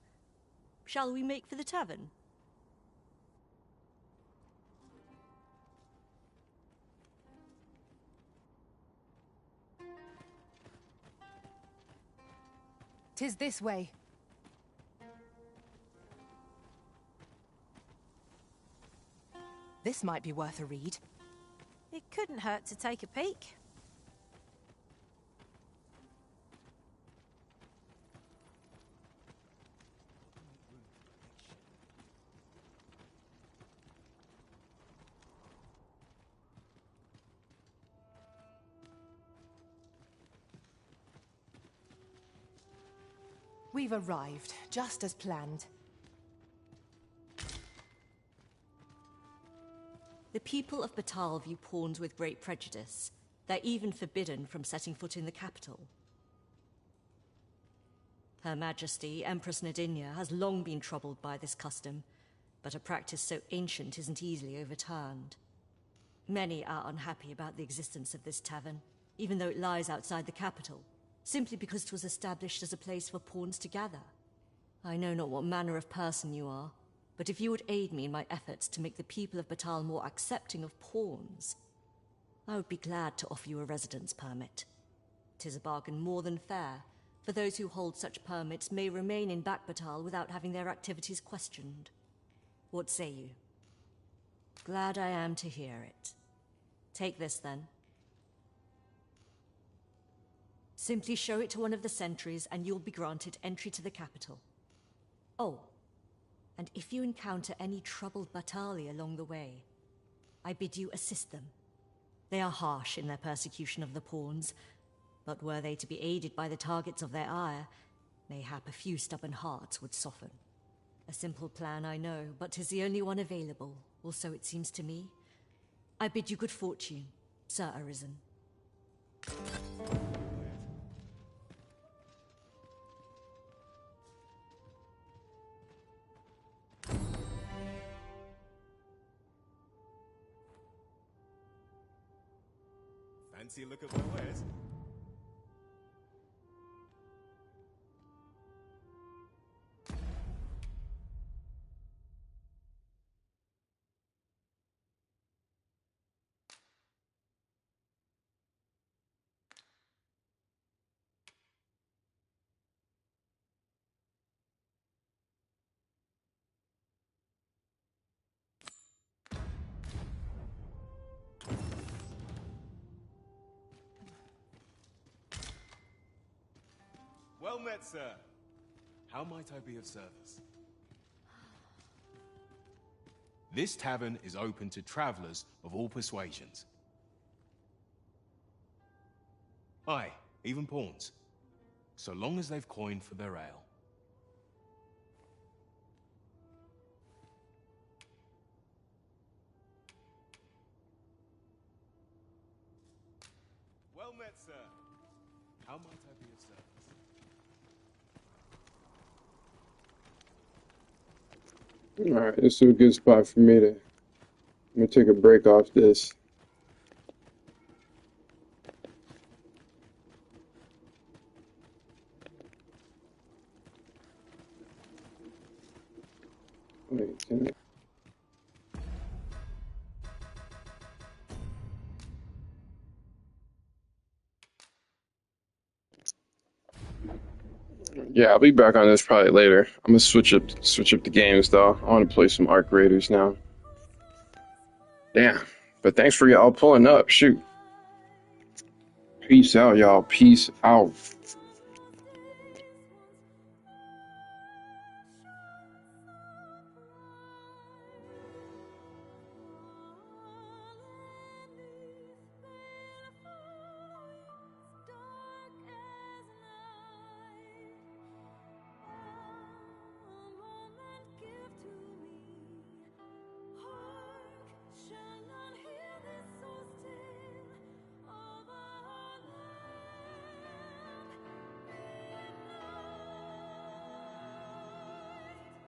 Shall we make for the tavern? "'Tis this way." This might be worth a read. It couldn't hurt to take a peek. We've arrived, just as planned. The people of Batal view pawns with great prejudice. They're even forbidden from setting foot in the capital. Her Majesty, Empress Nadinia, has long been troubled by this custom, but a practice so ancient isn't easily overturned. Many are unhappy about the existence of this tavern, even though it lies outside the capital, simply because it was established as a place for pawns to gather. I know not what manner of person you are, but if you would aid me in my efforts to make the people of Batal more accepting of pawns, I would be glad to offer you a residence permit. 'Tis a bargain more than fair, for those who hold such permits may remain in Back Batal without having their activities questioned. What say you? Glad I am to hear it. Take this, then. Simply show it to one of the sentries, and you'll be granted entry to the capital. Oh, and if you encounter any troubled Batali along the way, I bid you assist them. They are harsh in their persecution of the pawns, but were they to be aided by the targets of their ire, mayhap a few stubborn hearts would soften. A simple plan, I know, but 'tis the only one available, or so it seems to me. I bid you good fortune, Sir Arisen. Fancy a look at my wares? Well met, sir. How might I be of service? This tavern is open to travelers of all persuasions. Aye, even pawns. So long as they've coined for their ale. Well met, sir. How might I be of service? Alright, this is a good spot for me to... I'm gonna take a break off this. Wait, can I... Yeah, I'll be back on this probably later. I'm gonna switch up the games though. I want to play some Arc Raiders now. Damn. But thanks for y'all pulling up. Shoot. Peace out, y'all. Peace out.